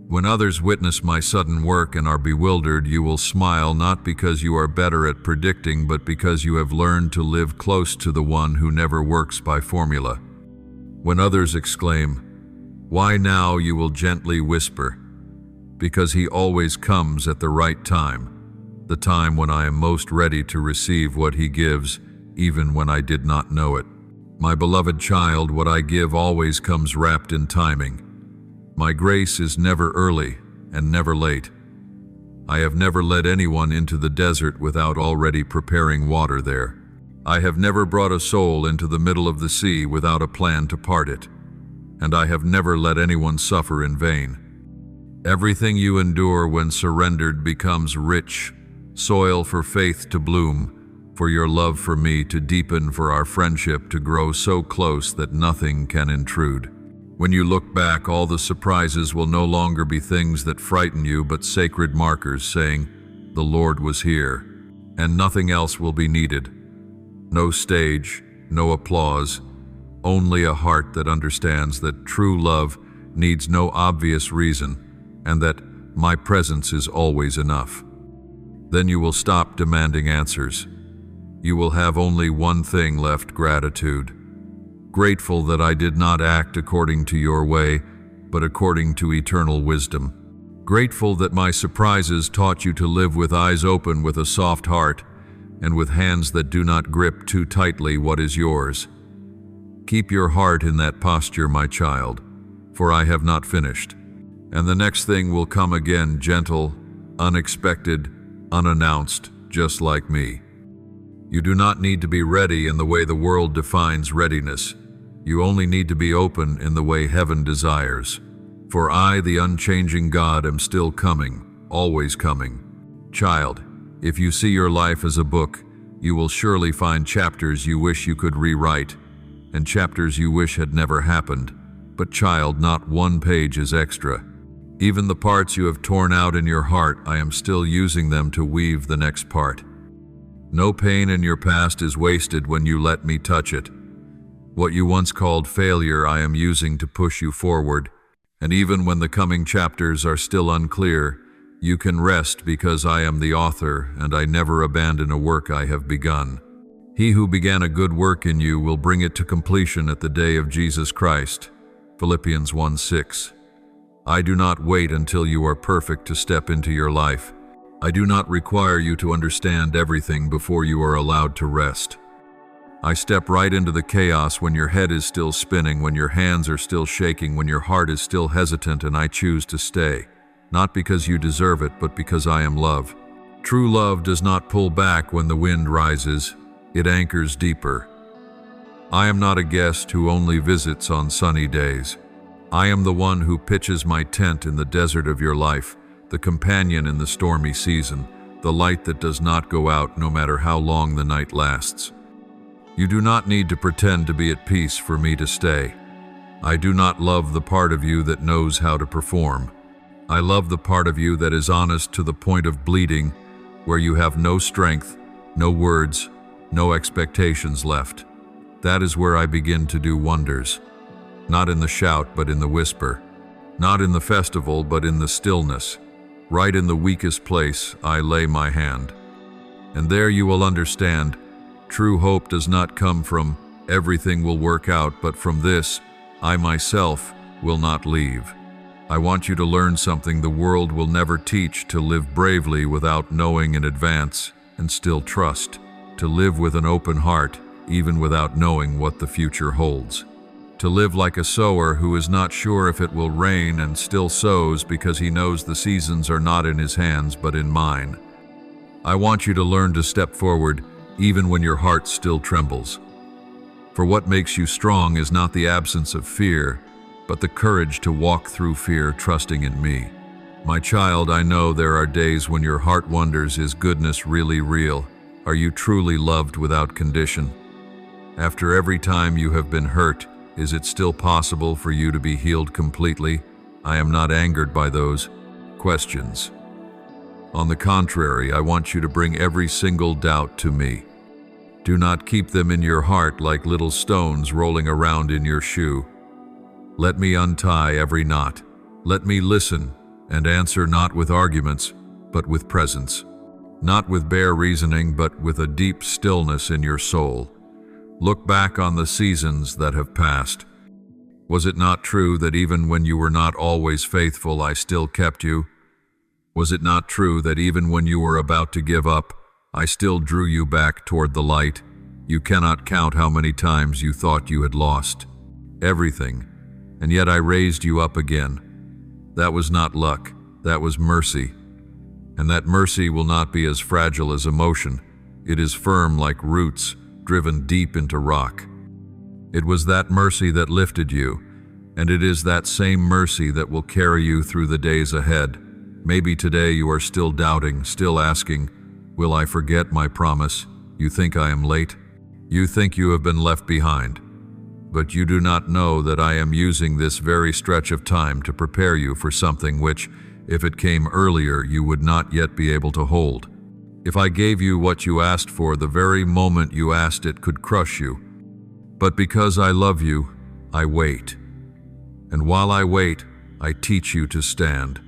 When others witness my sudden work and are bewildered, you will smile, not because you are better at predicting, but because you have learned to live close to the one who never works by formula. When others exclaim, "Why now?" you will gently whisper, "Because he always comes at the right time, the time when I am most ready to receive what he gives, even when I did not know it." My beloved child, what I give always comes wrapped in timing. My grace is never early and never late. I have never led anyone into the desert without already preparing water there. I have never brought a soul into the middle of the sea without a plan to part it. And I have never let anyone suffer in vain. Everything you endure when surrendered becomes rich, soil for faith to bloom, for your love for me to deepen, for our friendship to grow so close that nothing can intrude. When you look back, all the surprises will no longer be things that frighten you, but sacred markers saying, "The Lord was here," and nothing else will be needed. No stage, no applause, only a heart that understands that true love needs no obvious reason, and that my presence is always enough. Then you will stop demanding answers. You will have only one thing left: gratitude. Grateful that I did not act according to your way, but according to eternal wisdom. Grateful that my surprises taught you to live with eyes open, with a soft heart, and with hands that do not grip too tightly what is yours. Keep your heart in that posture, my child, for I have not finished. And the next thing will come again, gentle, unexpected, unannounced, just like me. You do not need to be ready in the way the world defines readiness. You only need to be open in the way heaven desires. For I, the unchanging God, am still coming, always coming. Child, if you see your life as a book, you will surely find chapters you wish you could rewrite, and chapters you wish had never happened. But child, not one page is extra. Even the parts you have torn out in your heart, I am still using them to weave the next part. No pain in your past is wasted when you let me touch it. What you once called failure, I am using to push you forward. And even when the coming chapters are still unclear, you can rest because I am the author and I never abandon a work I have begun. He who began a good work in you will bring it to completion at the day of Jesus Christ. Philippians 1:6. I do not wait until you are perfect to step into your life. I do not require you to understand everything before you are allowed to rest. I step right into the chaos when your head is still spinning, when your hands are still shaking, when your heart is still hesitant, and I choose to stay. Not because you deserve it, but because I am love. True love does not pull back when the wind rises. It anchors deeper. I am not a guest who only visits on sunny days. I am the one who pitches my tent in the desert of your life, the companion in the stormy season, the light that does not go out no matter how long the night lasts. You do not need to pretend to be at peace for me to stay. I do not love the part of you that knows how to perform. I love the part of you that is honest to the point of bleeding, where you have no strength, no words, no expectations left. That is where I begin to do wonders. Not in the shout, but in the whisper. Not in the festival, but in the stillness. Right in the weakest place, I lay my hand. And there you will understand, true hope does not come from everything will work out, but from this, I myself will not leave. I want you to learn something the world will never teach, to live bravely without knowing in advance, and still trust. To live with an open heart, even without knowing what the future holds. To live like a sower who is not sure if it will rain and still sows because he knows the seasons are not in his hands but in mine. I want you to learn to step forward even when your heart still trembles. For what makes you strong is not the absence of fear, but the courage to walk through fear, trusting in me. My child, I know there are days when your heart wonders, is goodness really real? Are you truly loved without condition? After every time you have been hurt, is it still possible for you to be healed completely? I am not angered by those questions. On the contrary, I want you to bring every single doubt to me. Do not keep them in your heart like little stones rolling around in your shoe. Let me untie every knot. Let me listen and answer, not with arguments, but with presence. Not with bare reasoning, but with a deep stillness in your soul. Look back on the seasons that have passed. Was it not true that even when you were not always faithful, I still kept you? Was it not true that even when you were about to give up, I still drew you back toward the light? You cannot count how many times you thought you had lost everything, and yet I raised you up again. That was not luck, that was mercy. And that mercy will not be as fragile as emotion. It is firm like roots, driven deep into rock. It was that mercy that lifted you, and it is that same mercy that will carry you through the days ahead. Maybe today you are still doubting, still asking, will I forget my promise? You think I am late? You think you have been left behind. But you do not know that I am using this very stretch of time to prepare you for something which, if it came earlier, you would not yet be able to hold. If I gave you what you asked for, the very moment you asked it could crush you. But because I love you, I wait. And while I wait, I teach you to stand.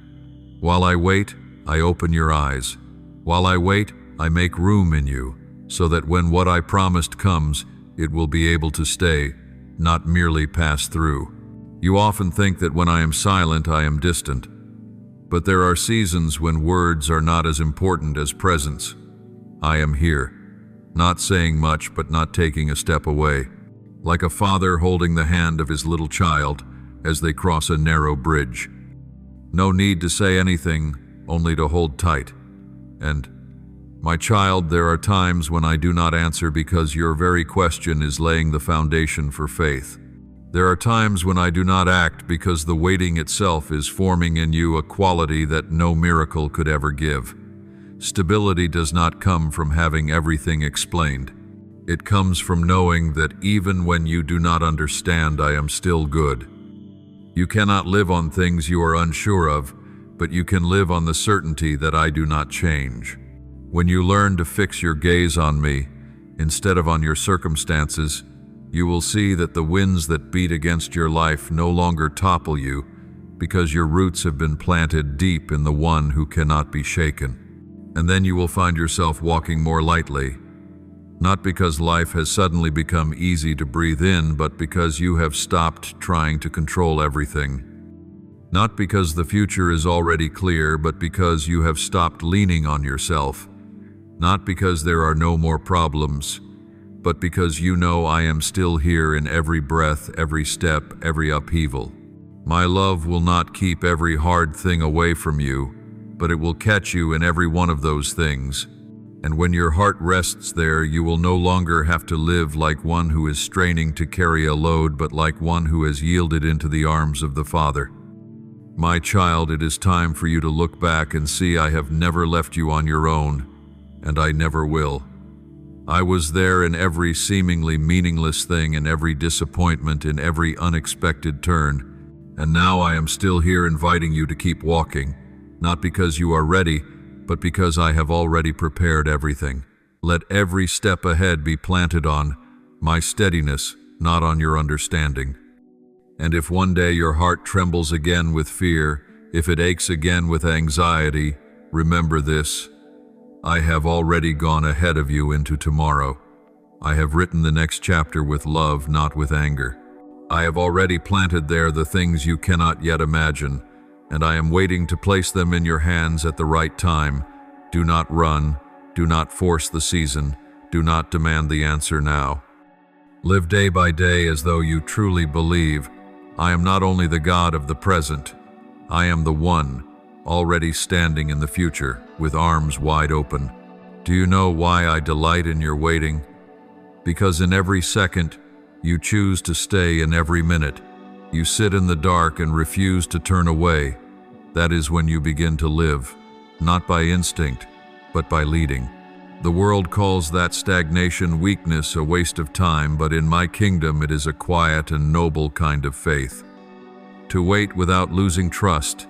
While I wait, I open your eyes. While I wait, I make room in you, so that when what I promised comes, it will be able to stay, not merely pass through. You often think that when I am silent, I am distant. But there are seasons when words are not as important as presence. I am here. not saying much but not taking a step away, like a father holding the hand of his little child as they cross a narrow bridge. No need to say anything, only to hold tight. And, my child, there are times when I do not answer because your very question is laying the foundation for faith. There are times when I do not act because the waiting itself is forming in you a quality that no miracle could ever give. Stability does not come from having everything explained. It comes from knowing that even when you do not understand, I am still good. You cannot live on things you are unsure of, but you can live on the certainty that I do not change. When you learn to fix your gaze on me, instead of on your circumstances, you will see that the winds that beat against your life no longer topple you, because your roots have been planted deep in the one who cannot be shaken. And then you will find yourself walking more lightly, not because life has suddenly become easy to breathe in, but because you have stopped trying to control everything. Not because the future is already clear, but because you have stopped leaning on yourself. Not because there are no more problems, but because you know I am still here in every breath, every step, every upheaval. My love will not keep every hard thing away from you, but it will catch you in every one of those things. And when your heart rests there, you will no longer have to live like one who is straining to carry a load, but like one who has yielded into the arms of the Father. My child, it is time for you to look back and see I have never left you on your own, and I never will. I was there in every seemingly meaningless thing, in every disappointment, in every unexpected turn, and now I am still here inviting you to keep walking, not because you are ready, but because I have already prepared everything. Let every step ahead be planted on my steadiness, not on your understanding. And if one day your heart trembles again with fear, if it aches again with anxiety, remember this: I have already gone ahead of you into tomorrow. I have written the next chapter with love, not with anger. I have already planted there the things you cannot yet imagine, and I am waiting to place them in your hands at the right time. Do not run, do not force the season, do not demand the answer now. Live day by day as though you truly believe. I am not only the God of the present, I am the one already standing in the future with arms wide open. Do you know why I delight in your waiting? Because in every second, you choose to stay. In every minute, you sit in the dark and refuse to turn away. That is when you begin to live, not by instinct, but by leading. The world calls that stagnation, weakness, a waste of time, but in my kingdom it is a quiet and noble kind of faith. To wait without losing trust,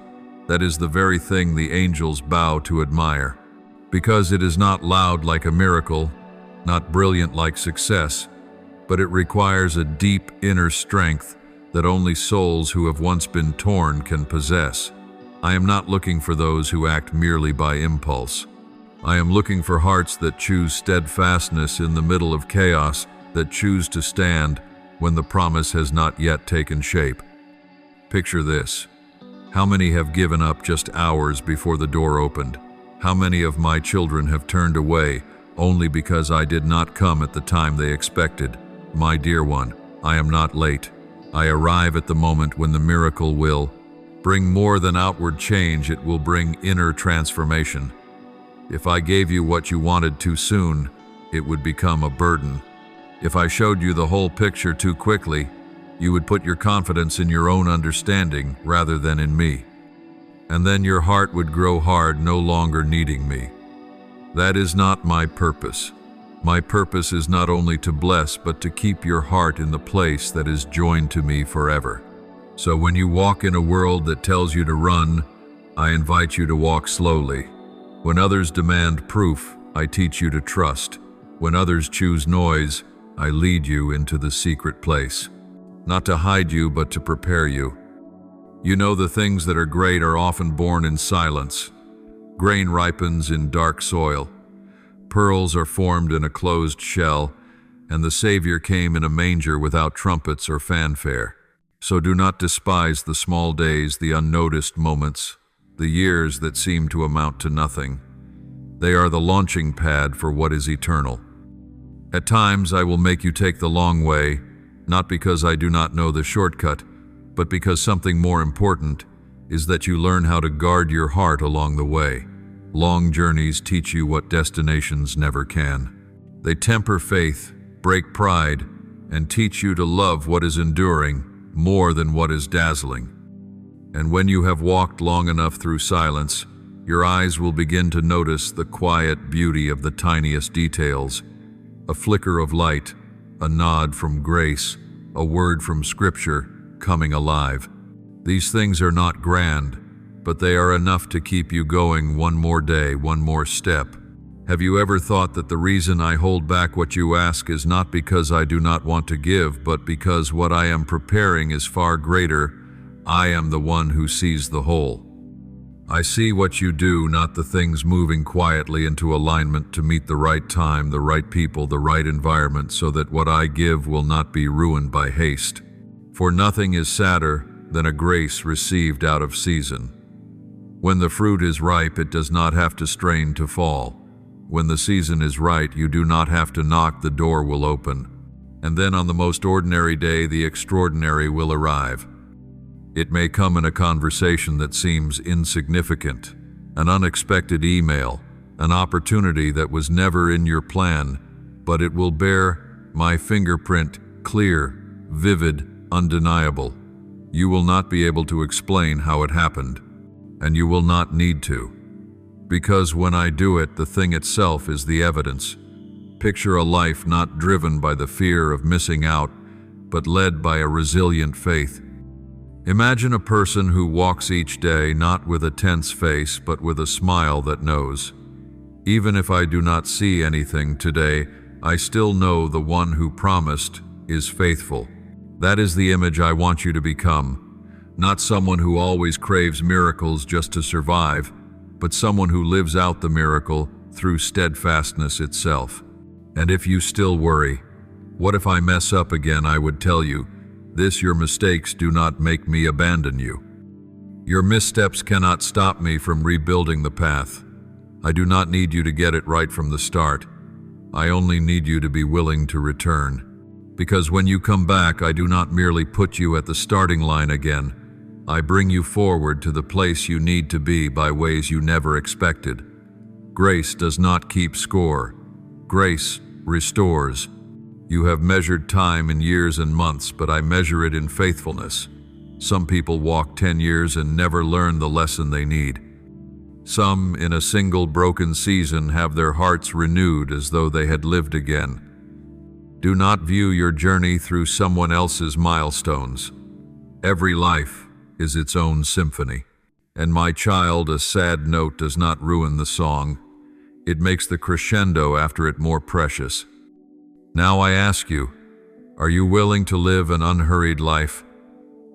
that is the very thing the angels bow to admire. Because it is not loud like a miracle, not brilliant like success, but it requires a deep inner strength that only souls who have once been torn can possess. I am not looking for those who act merely by impulse. I am looking for hearts that choose steadfastness in the middle of chaos, that choose to stand when the promise has not yet taken shape. Picture this. How many have given up just hours before the door opened? How many of my children have turned away only because I did not come at the time they expected? My dear one, I am not late. I arrive at the moment when the miracle will bring more than outward change, it will bring inner transformation. If I gave you what you wanted too soon, it would become a burden. If I showed you the whole picture too quickly, you would put your confidence in your own understanding rather than in me. And then your heart would grow hard, no longer needing me. That is not my purpose. My purpose is not only to bless, but to keep your heart in the place that is joined to me forever. So when you walk in a world that tells you to run, I invite you to walk slowly. When others demand proof, I teach you to trust. When others choose noise, I lead you into the secret place. Not to hide you, but to prepare you. You know, the things that are great are often born in silence. Grain ripens in dark soil. Pearls are formed in a closed shell, and the Savior came in a manger without trumpets or fanfare. So do not despise the small days, the unnoticed moments, the years that seem to amount to nothing. They are the launching pad for what is eternal. At times I will make you take the long way, not because I do not know the shortcut, but because something more important is that you learn how to guard your heart along the way. Long journeys teach you what destinations never can. They temper faith, break pride, and teach you to love what is enduring more than what is dazzling. And when you have walked long enough through silence, your eyes will begin to notice the quiet beauty of the tiniest details. A flicker of light, a nod from grace, a word from Scripture coming alive. These things are not grand, but they are enough to keep you going one more day, one more step. Have you ever thought that the reason I hold back what you ask is not because I do not want to give, but because what I am preparing is far greater? I am the one who sees the whole. I see what you do, not the things moving quietly into alignment to meet the right time, the right people, the right environment, so that what I give will not be ruined by haste. For nothing is sadder than a grace received out of season. When the fruit is ripe, it does not have to strain to fall. When the season is right, you do not have to knock, the door will open. And then on the most ordinary day, the extraordinary will arrive. It may come in a conversation that seems insignificant, an unexpected email, an opportunity that was never in your plan, but it will bear my fingerprint, clear, vivid, undeniable. You will not be able to explain how it happened, and you will not need to. Because when I do it, the thing itself is the evidence. Picture a life not driven by the fear of missing out, but led by a resilient faith. Imagine a person who walks each day not with a tense face, but with a smile that knows, even if I do not see anything today, I still know the one who promised is faithful. That is the image I want you to become. Not someone who always craves miracles just to survive, but someone who lives out the miracle through steadfastness itself. And if you still worry, what if I mess up again, I would tell you, your mistakes do not make me abandon you. Your missteps cannot stop me from rebuilding the path. I do not need you to get it right from the start. I only need you to be willing to return. Because when you come back, I do not merely put you at the starting line again. I bring you forward to the place you need to be by ways you never expected. Grace does not keep score. Grace restores. You have measured time in years and months, but I measure it in faithfulness. Some people walk 10 years and never learn the lesson they need. Some, in a single broken season, have their hearts renewed as though they had lived again. Do not view your journey through someone else's milestones. Every life is its own symphony. And my child, a sad note does not ruin the song. It makes the crescendo after it more precious. Now I ask you, are you willing to live an unhurried life?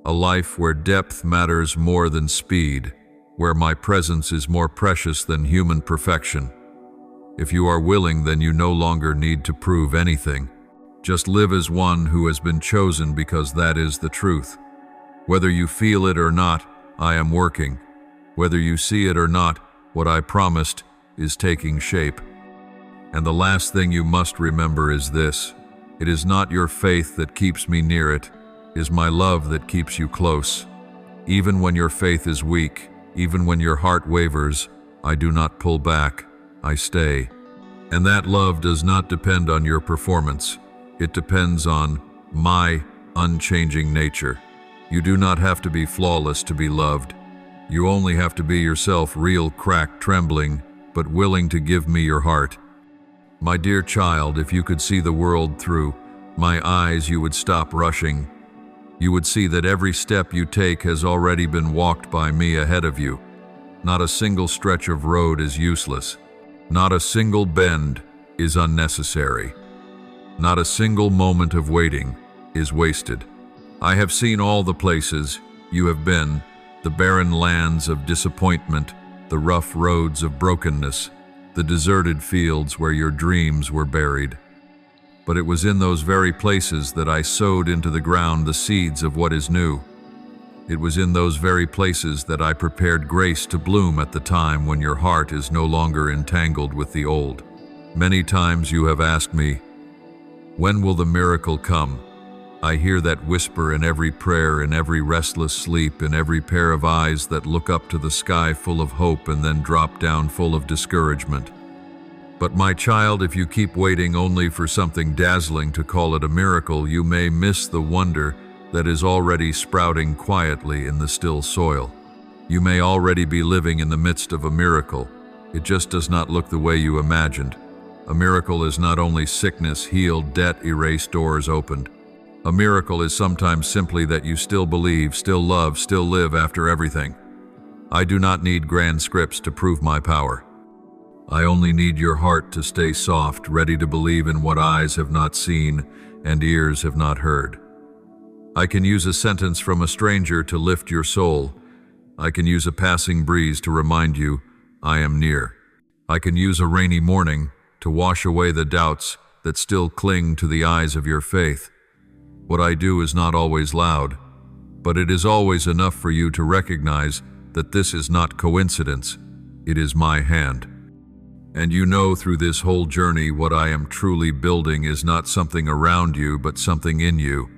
A life where depth matters more than speed, where my presence is more precious than human perfection. If you are willing, then you no longer need to prove anything. Just live as one who has been chosen, because that is the truth. Whether you feel it or not, I am working. Whether you see it or not, what I promised is taking shape. And the last thing you must remember is this: it is not your faith that keeps me near it, it is my love that keeps you close. Even when your faith is weak, even when your heart wavers, I do not pull back, I stay. And that love does not depend on your performance. It depends on my unchanging nature. You do not have to be flawless to be loved. You only have to be yourself, real, cracked, trembling, but willing to give me your heart. My dear child, if you could see the world through my eyes, you would stop rushing. You would see that every step you take has already been walked by me ahead of you. Not a single stretch of road is useless. Not a single bend is unnecessary. Not a single moment of waiting is wasted. I have seen all the places you have been, the barren lands of disappointment, the rough roads of brokenness, the deserted fields where your dreams were buried. But it was in those very places that I sowed into the ground the seeds of what is new. It was in those very places that I prepared grace to bloom at the time when your heart is no longer entangled with the old. Many times you have asked me, When will the miracle come? I hear that whisper in every prayer, in every restless sleep, in every pair of eyes that look up to the sky full of hope and then drop down full of discouragement. But my child, if you keep waiting only for something dazzling to call it a miracle, you may miss the wonder that is already sprouting quietly in the still soil. You may already be living in the midst of a miracle. It just does not look the way you imagined. A miracle is not only sickness healed, debt erased, doors opened. A miracle is sometimes simply that you still believe, still love, still live after everything. I do not need grand scripts to prove my power. I only need your heart to stay soft, ready to believe in what eyes have not seen and ears have not heard. I can use a sentence from a stranger to lift your soul. I can use a passing breeze to remind you, I am near. I can use a rainy morning to wash away the doubts that still cling to the eyes of your faith. What I do is not always loud, but it is always enough for you to recognize that this is not coincidence. It is my hand. And you know through this whole journey what I am truly building is not something around you, but something in you.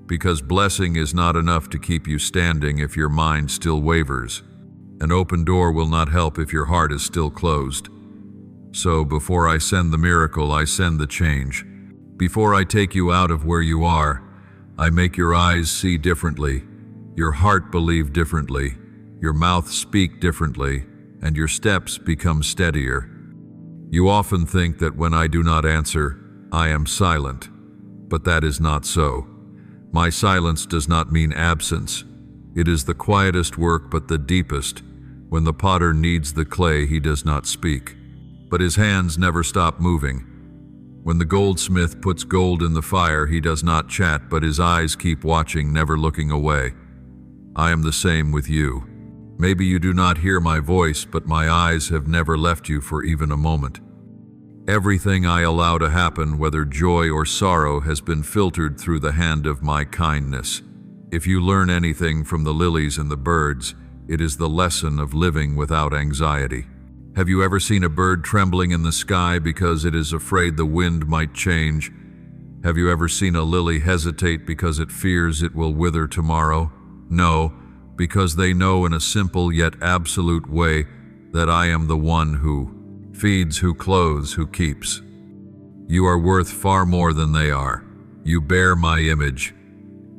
Because blessing is not enough to keep you standing if your mind still wavers. An open door will not help if your heart is still closed. So before I send the miracle, I send the change. Before I take you out of where you are, I make your eyes see differently, your heart believe differently, your mouth speak differently, and your steps become steadier. You often think that when I do not answer, I am silent, but that is not so. My silence does not mean absence. It is the quietest work but the deepest. When the potter kneads the clay, he does not speak, but his hands never stop moving. When the goldsmith puts gold in the fire, he does not chat, but his eyes keep watching, never looking away. I am the same with you. Maybe you do not hear my voice, but my eyes have never left you for even a moment. Everything I allow to happen, whether joy or sorrow, has been filtered through the hand of my kindness. If you learn anything from the lilies and the birds, it is the lesson of living without anxiety. Have you ever seen a bird trembling in the sky because it is afraid the wind might change? Have you ever seen a lily hesitate because it fears it will wither tomorrow? No, because they know in a simple yet absolute way that I am the one who feeds, who clothes, who keeps. You are worth far more than they are. You bear my image.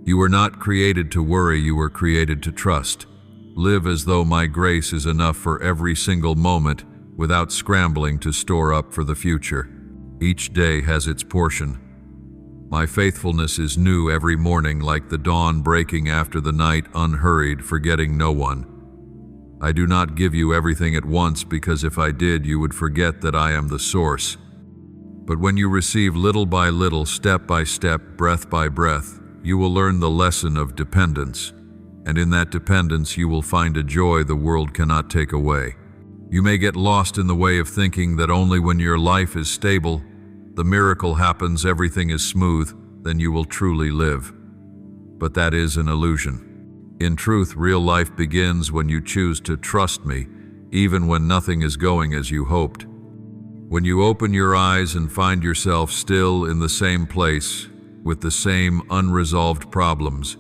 You were not created to worry, you were created to trust. Live as though my grace is enough for every single moment without scrambling to store up for the future. Each day has its portion. My faithfulness is new every morning, like the dawn breaking after the night, unhurried, forgetting no one. I do not give you everything at once, because if I did, you would forget that I am the source. But when you receive little by little, step by step, breath by breath, you will learn the lesson of dependence. And in that dependence, you will find a joy the world cannot take away. You may get lost in the way of thinking that only when your life is stable, the miracle happens, everything is smooth, then you will truly live. But that is an illusion. In truth, real life begins when you choose to trust me, even when nothing is going as you hoped. When you open your eyes and find yourself still in the same place, with the same unresolved problems,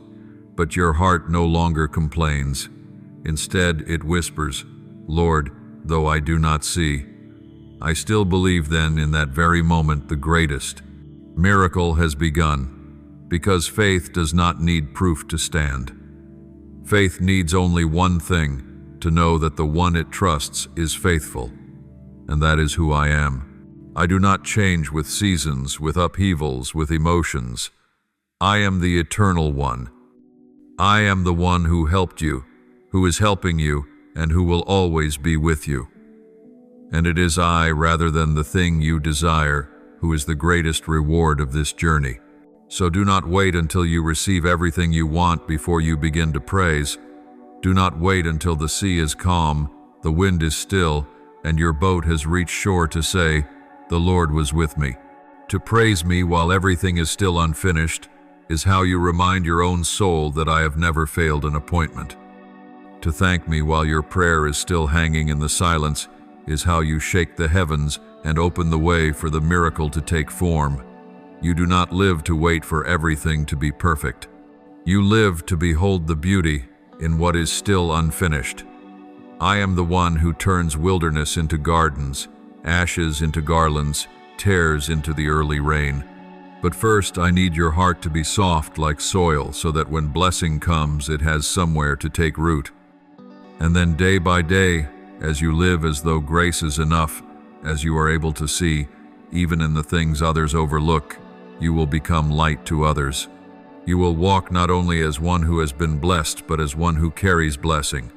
but your heart no longer complains. Instead, it whispers, Lord, though I do not see, I still believe. Then, in that very moment, the greatest miracle has begun, because faith does not need proof to stand. Faith needs only one thing, to know that the one it trusts is faithful, and that is who I am. I do not change with seasons, with upheavals, with emotions. I am the eternal one. I am the one who helped you, who is helping you, and who will always be with you. And it is I, rather than the thing you desire, who is the greatest reward of this journey. So do not wait until you receive everything you want before you begin to praise. Do not wait until the sea is calm, the wind is still, and your boat has reached shore to say, the Lord was with me. To praise me while everything is still unfinished is how you remind your own soul that I have never failed an appointment. To thank me while your prayer is still hanging in the silence is how you shake the heavens and open the way for the miracle to take form. You do not live to wait for everything to be perfect. You live to behold the beauty in what is still unfinished. I am the one who turns wilderness into gardens, ashes into garlands, tears into the early rain. But first, I need your heart to be soft like soil so that when blessing comes, it has somewhere to take root. And then day by day, as you live as though grace is enough, as you are able to see, even in the things others overlook, you will become light to others. You will walk not only as one who has been blessed, but as one who carries blessing.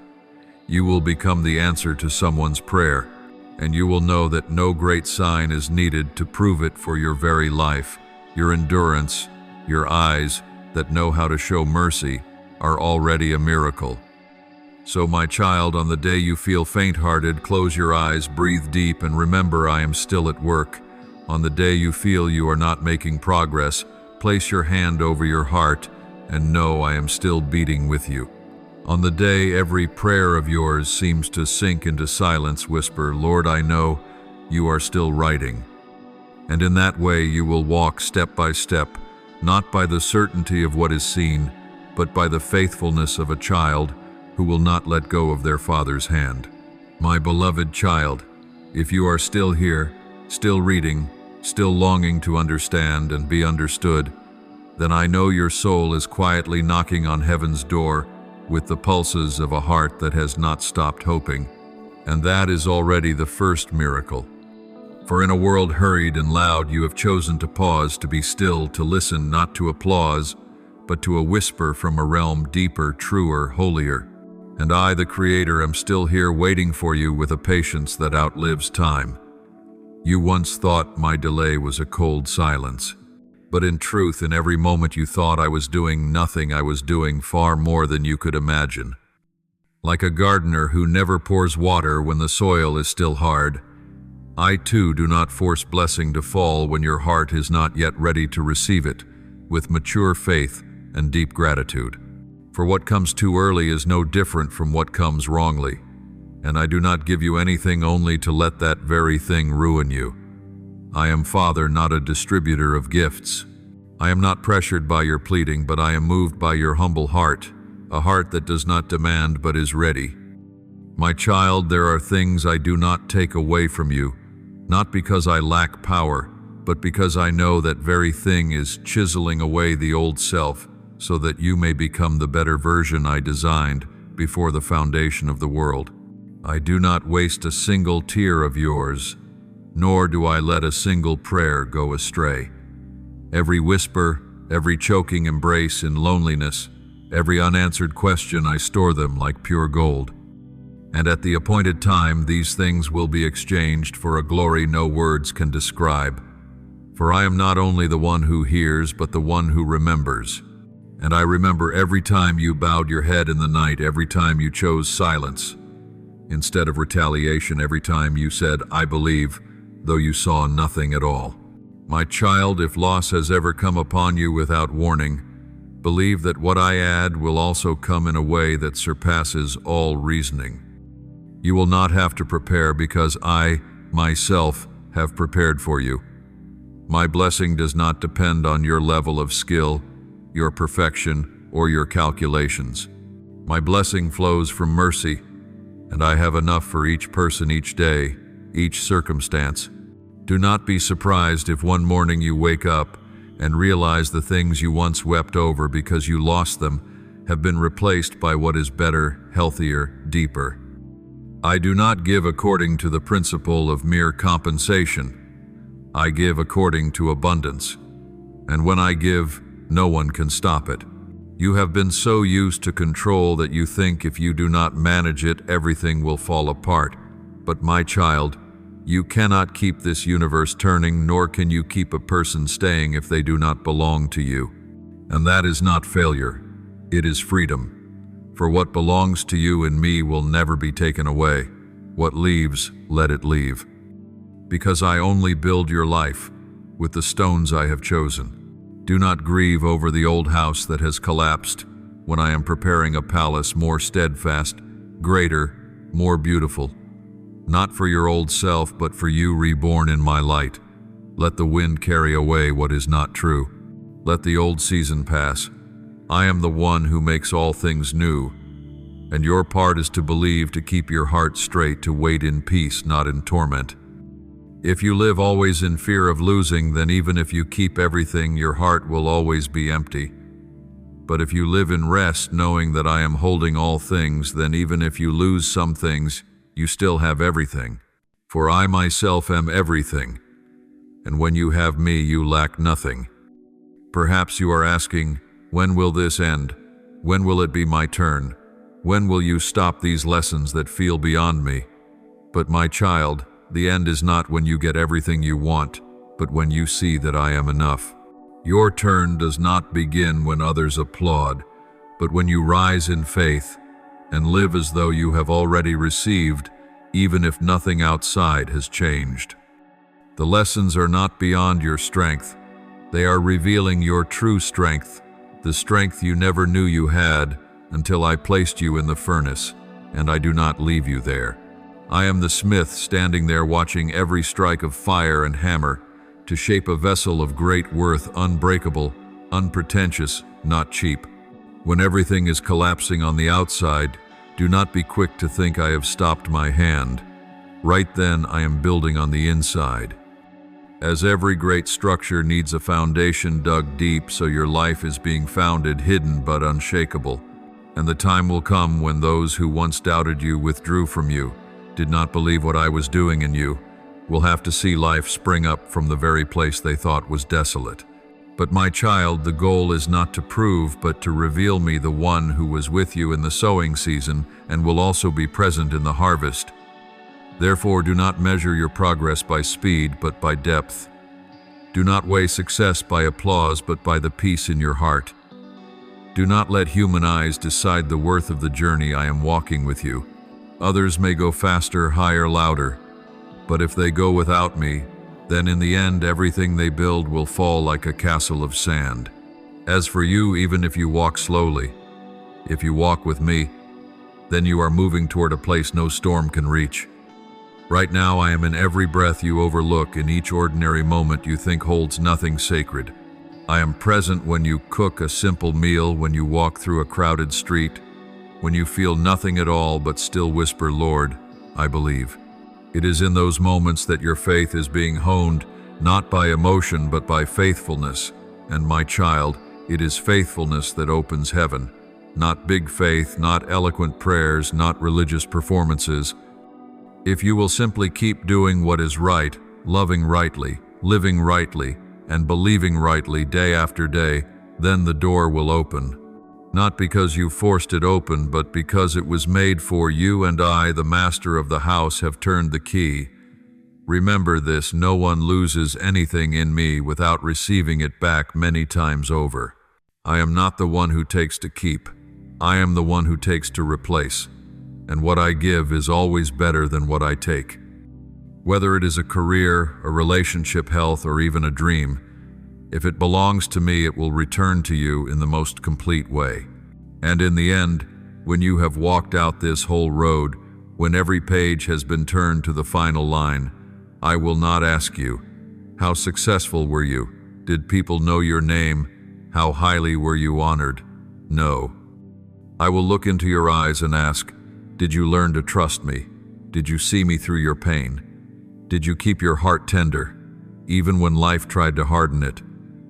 You will become the answer to someone's prayer, and you will know that no great sign is needed to prove it for your very life. Your endurance, your eyes that know how to show mercy, are already a miracle. So, my child, on the day you feel faint-hearted, close your eyes, breathe deep, and remember I am still at work. On the day you feel you are not making progress, place your hand over your heart and know I am still beating with you. On the day every prayer of yours seems to sink into silence, whisper, Lord, I know you are still writing. And in that way you will walk step by step, not by the certainty of what is seen, but by the faithfulness of a child who will not let go of their father's hand. My beloved child, if you are still here, still reading, still longing to understand and be understood, then I know your soul is quietly knocking on heaven's door with the pulses of a heart that has not stopped hoping. And that is already the first miracle. For in a world hurried and loud, you have chosen to pause, to be still, to listen not to applause, but to a whisper from a realm deeper, truer, holier. And I, the Creator, am still here waiting for you with a patience that outlives time. You once thought my delay was a cold silence. But in truth, in every moment you thought I was doing nothing, I was doing far more than you could imagine. Like a gardener who never pours water when the soil is still hard, I too do not force blessing to fall when your heart is not yet ready to receive it, with mature faith and deep gratitude. For what comes too early is no different from what comes wrongly, and I do not give you anything only to let that very thing ruin you. I am Father, not a distributor of gifts. I am not pressured by your pleading, but I am moved by your humble heart, a heart that does not demand but is ready. My child, there are things I do not take away from you, not because I lack power, but because I know that very thing is chiseling away the old self so that you may become the better version I designed before the foundation of the world. I do not waste a single tear of yours, nor do I let a single prayer go astray. Every whisper, every choking embrace in loneliness, every unanswered question, I store them like pure gold. And at the appointed time, these things will be exchanged for a glory no words can describe. For I am not only the one who hears, but the one who remembers. And I remember every time you bowed your head in the night, every time you chose silence instead of retaliation, every time you said, I believe, though you saw nothing at all. My child, if loss has ever come upon you without warning, believe that what I add will also come in a way that surpasses all reasoning. You will not have to prepare because I, myself, have prepared for you. My blessing does not depend on your level of skill, your perfection, or your calculations. My blessing flows from mercy, and I have enough for each person each day, each circumstance. Do not be surprised if one morning you wake up and realize the things you once wept over because you lost them have been replaced by what is better, healthier, deeper. I do not give according to the principle of mere compensation. I give according to abundance. And when I give, no one can stop it. You have been so used to control that you think if you do not manage it, everything will fall apart. But my child, you cannot keep this universe turning, nor can you keep a person staying if they do not belong to you. And that is not failure. It is freedom. For what belongs to you and me will never be taken away. What leaves, let it leave. Because I only build your life with the stones I have chosen. Do not grieve over the old house that has collapsed when I am preparing a palace more steadfast, greater, more beautiful. Not for your old self, but for you reborn in my light. Let the wind carry away what is not true. Let the old season pass. I am the one who makes all things new, and your part is to believe, to keep your heart straight, to wait in peace, not in torment. If you live always in fear of losing, then even if you keep everything, your heart will always be empty. But if you live in rest, knowing that I am holding all things, then even if you lose some things, you still have everything. For I myself am everything, and when you have me, you lack nothing. Perhaps you are asking, when will this end? When will it be my turn? When will you stop these lessons that feel beyond me? But my child, the end is not when you get everything you want, but when you see that I am enough. Your turn does not begin when others applaud, but when you rise in faith and live as though you have already received, even if nothing outside has changed. The lessons are not beyond your strength. They are revealing your true strength, the strength you never knew you had until I placed you in the furnace, and I do not leave you there. I am the smith standing there watching every strike of fire and hammer to shape a vessel of great worth, unbreakable, unpretentious, not cheap. When everything is collapsing on the outside, do not be quick to think I have stopped my hand. Right then, I am building on the inside. As every great structure needs a foundation dug deep, so your life is being founded, hidden but unshakable. And the time will come when those who once doubted you, withdrew from you, did not believe what I was doing in you, will have to see life spring up from the very place they thought was desolate. But my child, the goal is not to prove, but to reveal me, the one who was with you in the sowing season and will also be present in the harvest. Therefore, do not measure your progress by speed, but by depth. Do not weigh success by applause, but by the peace in your heart. Do not let human eyes decide the worth of the journey I am walking with you. Others may go faster, higher, louder, but if they go without me, then in the end everything they build will fall like a castle of sand. As for you, even if you walk slowly, if you walk with me, then you are moving toward a place no storm can reach. Right now I am in every breath you overlook, in each ordinary moment you think holds nothing sacred. I am present when you cook a simple meal, when you walk through a crowded street, when you feel nothing at all but still whisper, Lord, I believe. It is in those moments that your faith is being honed, not by emotion but by faithfulness. And my child, it is faithfulness that opens heaven. Not big faith, not eloquent prayers, not religious performances. If you will simply keep doing what is right, loving rightly, living rightly, and believing rightly day after day, then the door will open. Not because you forced it open, but because it was made for you, and I, the master of the house, have turned the key. Remember this, no one loses anything in me without receiving it back many times over. I am not the one who takes to keep. I am the one who takes to replace. And what I give is always better than what I take. Whether it is a career, a relationship, health, or even a dream, if it belongs to me, it will return to you in the most complete way. And in the end, when you have walked out this whole road, when every page has been turned to the final line, I will not ask you, how successful were you? Did people know your name? How highly were you honored? No. I will look into your eyes and ask, did you learn to trust me? Did you see me through your pain? Did you keep your heart tender, even when life tried to harden it?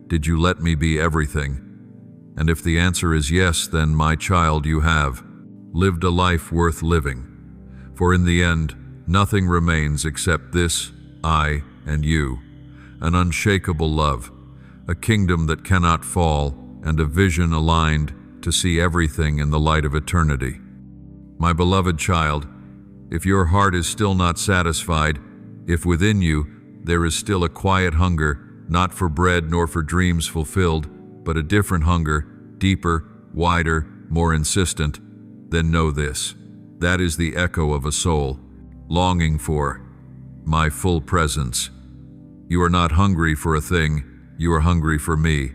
Did you let me be everything? And if the answer is yes, then my child, you have lived a life worth living. For in the end, nothing remains except this, I and you, an unshakable love, a kingdom that cannot fall, and a vision aligned to see everything in the light of eternity. My beloved child, if your heart is still not satisfied, if within you there is still a quiet hunger, not for bread nor for dreams fulfilled, but a different hunger, deeper, wider, more insistent, then know this. That is the echo of a soul, longing for my full presence. You are not hungry for a thing, you are hungry for me.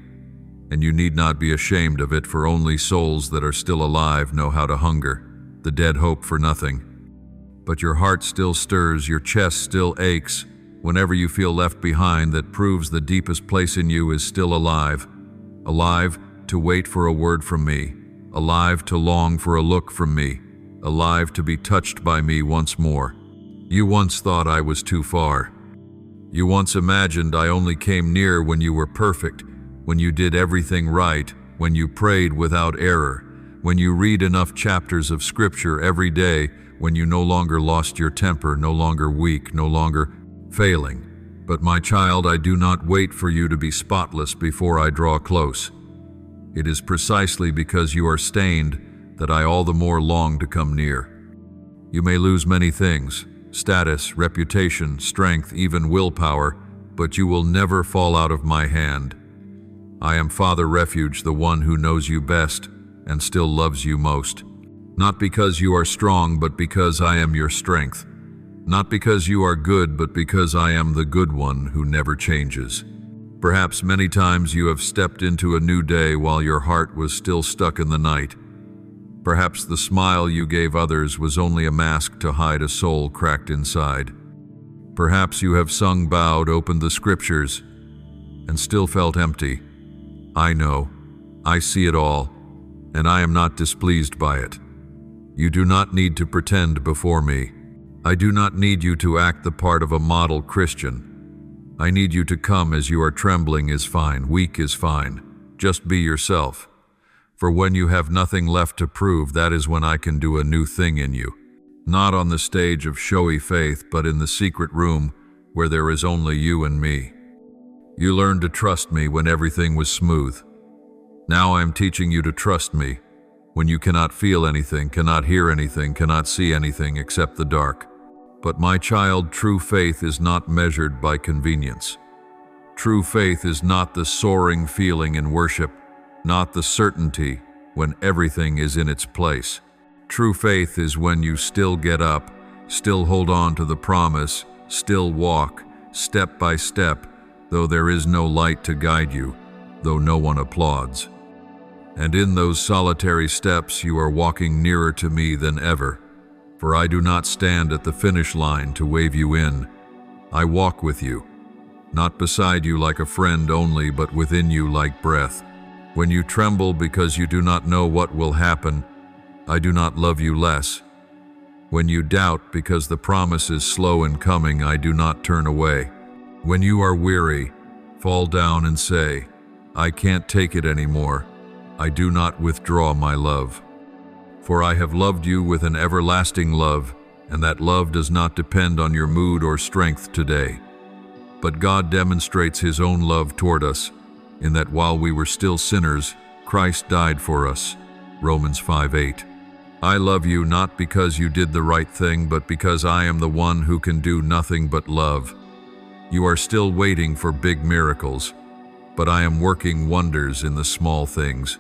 And you need not be ashamed of it, for only souls that are still alive know how to hunger. The dead hope for nothing. But your heart still stirs, your chest still aches, whenever you feel left behind, that proves the deepest place in you is still alive. Alive to wait for a word from me, alive to long for a look from me, alive to be touched by me once more. You once thought I was too far. You once imagined I only came near when you were perfect, when you did everything right, when you prayed without error, when you read enough chapters of scripture every day, when you no longer lost your temper, no longer weak, no longer failing. But my child, I do not wait for you to be spotless before I draw close. It is precisely because you are stained that I all the more long to come near. You may lose many things, status, reputation, strength, even willpower, but you will never fall out of my hand. I am Father Refuge, the one who knows you best and still loves you most. Not because you are strong, but because I am your strength. Not because you are good, but because I am the good one who never changes. Perhaps many times you have stepped into a new day while your heart was still stuck in the night. Perhaps the smile you gave others was only a mask to hide a soul cracked inside. Perhaps you have sung, bowed, opened the scriptures, and still felt empty. I know, I see it all, and I am not displeased by it. You do not need to pretend before me. I do not need you to act the part of a model Christian. I need you to come as you are. Trembling is fine, weak is fine. Just be yourself. For when you have nothing left to prove, that is when I can do a new thing in you. Not on the stage of showy faith, but in the secret room where there is only you and me. You learned to trust me when everything was smooth. Now I am teaching you to trust me when you cannot feel anything, cannot hear anything, cannot see anything except the dark. But my child, true faith is not measured by convenience. True faith is not the soaring feeling in worship, not the certainty when everything is in its place. True faith is when you still get up, still hold on to the promise, still walk, step by step, though there is no light to guide you, though no one applauds. And in those solitary steps you are walking nearer to me than ever. For I do not stand at the finish line to wave you in. I walk with you, not beside you like a friend only, but within you like breath. When you tremble because you do not know what will happen, I do not love you less. When you doubt because the promise is slow in coming, I do not turn away. When you are weary, fall down and say, I can't take it anymore. I do not withdraw my love. For I have loved you with an everlasting love, and that love does not depend on your mood or strength today. But God demonstrates His own love toward us, in that while we were still sinners, Christ died for us. Romans 5:8. I love you not because you did the right thing, but because I am the one who can do nothing but love. You are still waiting for big miracles, but I am working wonders in the small things.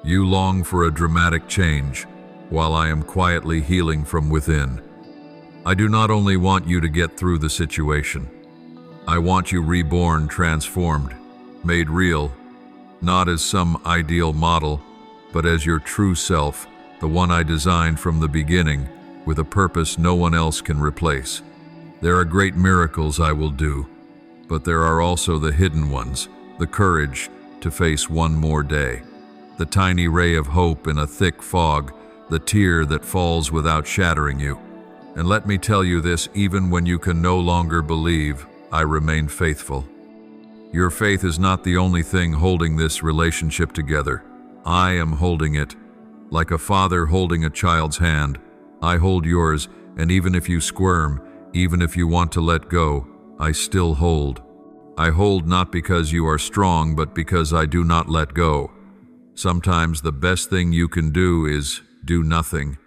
You long for a dramatic change, while I am quietly healing from within. I do not only want you to get through the situation. I want you reborn, transformed, made real, not as some ideal model, but as your true self, the one I designed from the beginning, with a purpose no one else can replace. There are great miracles I will do, but there are also the hidden ones, the courage to face one more day, the tiny ray of hope in a thick fog, the tear that falls without shattering you. And let me tell you this, even when you can no longer believe, I remain faithful. Your faith is not the only thing holding this relationship together. I am holding it. Like a father holding a child's hand, I hold yours, and even if you squirm, even if you want to let go, I still hold. I hold not because you are strong, but because I do not let go. Sometimes the best thing you can do is do nothing.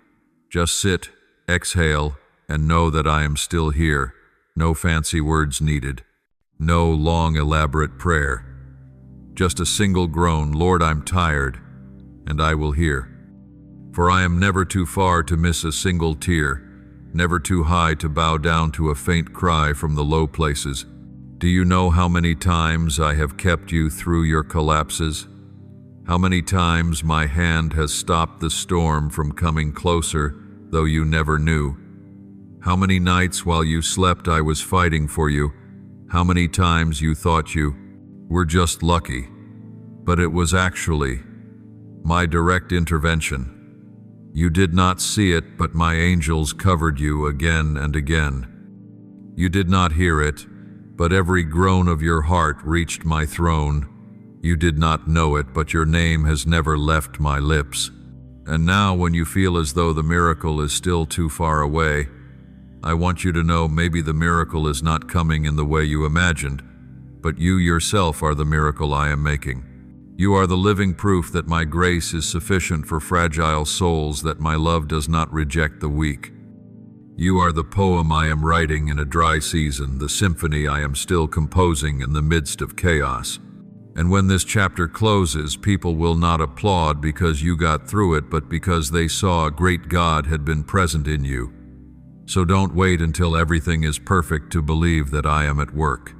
Just sit, exhale, and know that I am still here. No fancy words needed. No long, elaborate prayer. Just a single groan, Lord, I'm tired, and I will hear. For I am never too far to miss a single tear, never too high to bow down to a faint cry from the low places. Do you know how many times I have kept you through your collapses? How many times my hand has stopped the storm from coming closer, though you never knew? How many nights while you slept I was fighting for you, How many times you thought you were just lucky, but it was actually my direct intervention. You did not see it, but my angels covered you again and again. You did not hear it, but every groan of your heart reached my throne. You did not know it, but your name has never left my lips. And now, when you feel as though the miracle is still too far away, I want you to know maybe the miracle is not coming in the way you imagined, but you yourself are the miracle I am making. You are the living proof that my grace is sufficient for fragile souls, that my love does not reject the weak. You are the poem I am writing in a dry season, the symphony I am still composing in the midst of chaos. And when this chapter closes, people will not applaud because you got through it, but because they saw a great God had been present in you. So don't wait until everything is perfect to believe that I am at work.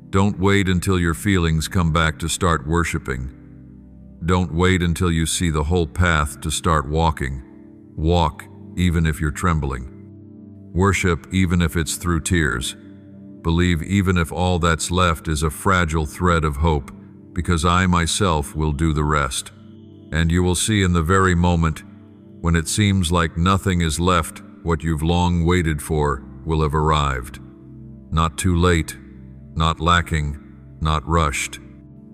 Don't wait until your feelings come back to start worshiping. Don't wait until you see the whole path to start walking. Walk, even if you're trembling. Worship, even if it's through tears. Believe, even if all that's left is a fragile thread of hope, because I myself will do the rest. And you will see in the very moment, when it seems like nothing is left, what you've long waited for will have arrived. Not too late, not lacking, not rushed,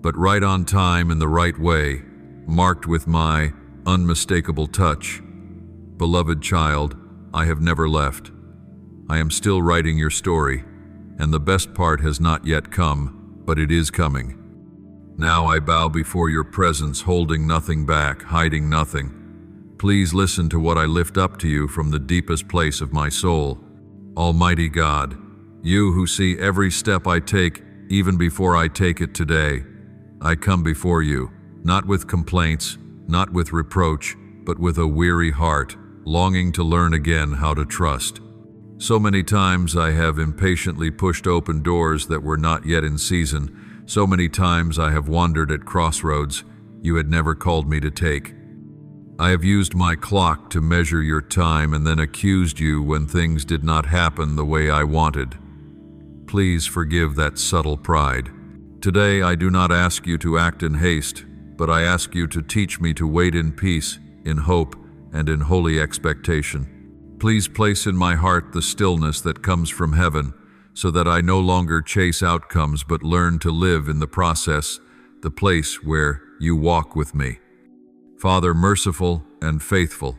but right on time in the right way, marked with my unmistakable touch. Beloved child, I have never left. I am still writing your story, and the best part has not yet come, but it is coming. Now I bow before your presence, holding nothing back, hiding nothing. Please listen to what I lift up to you from the deepest place of my soul. Almighty God, you who see every step I take, even before I take it today, I come before you, not with complaints, not with reproach, but with a weary heart, longing to learn again how to trust. So many times I have impatiently pushed open doors that were not yet in season. So many times I have wandered at crossroads you had never called me to take. I have used my clock to measure your time and then accused you when things did not happen the way I wanted. Please forgive that subtle pride. Today I do not ask you to act in haste, but I ask you to teach me to wait in peace, in hope, and in holy expectation. Please place in my heart the stillness that comes from heaven, so that I no longer chase outcomes but learn to live in the process, the place where you walk with me. Father, merciful and faithful,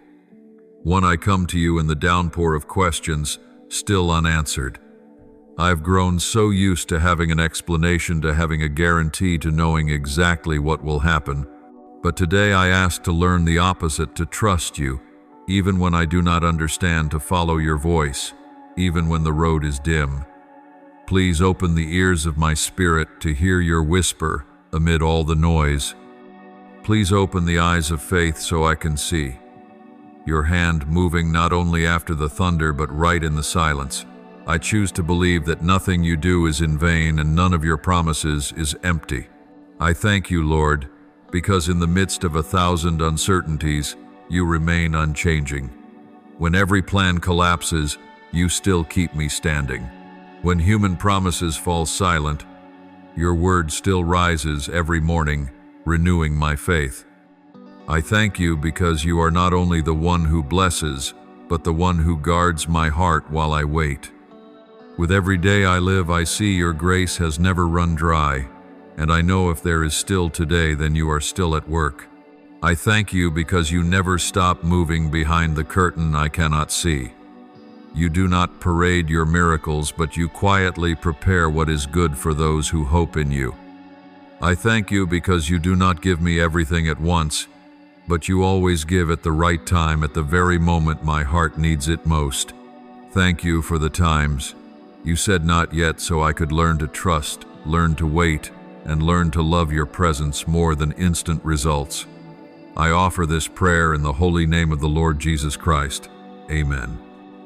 one, I come to you in the downpour of questions, still unanswered. I've grown so used to having an explanation, to having a guarantee, to knowing exactly what will happen. But today I ask to learn the opposite, to trust you, even when I do not understand, to follow your voice, even when the road is dim. Please open the ears of my spirit to hear your whisper amid all the noise. Please open the eyes of faith so I can see your hand moving not only after the thunder but right in the silence. I choose to believe that nothing you do is in vain and none of your promises is empty. I thank you, Lord, because in the midst of 1,000 uncertainties, you remain unchanging. When every plan collapses, you still keep me standing. When human promises fall silent, your word still rises every morning, renewing my faith. I thank you because you are not only the one who blesses, but the one who guards my heart while I wait. With every day I live, I see your grace has never run dry, and I know if there is still today, then you are still at work. I thank you because you never stop moving behind the curtain I cannot see. You do not parade your miracles, but you quietly prepare what is good for those who hope in you. I thank you because you do not give me everything at once, but you always give at the right time, at the very moment my heart needs it most. Thank you for the times you said not yet, so I could learn to trust, learn to wait, and learn to love your presence more than instant results. I offer this prayer in the holy name of the Lord Jesus Christ. Amen.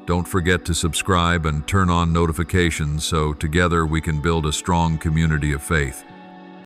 Don't forget to subscribe and turn on notifications so together we can build a strong community of faith.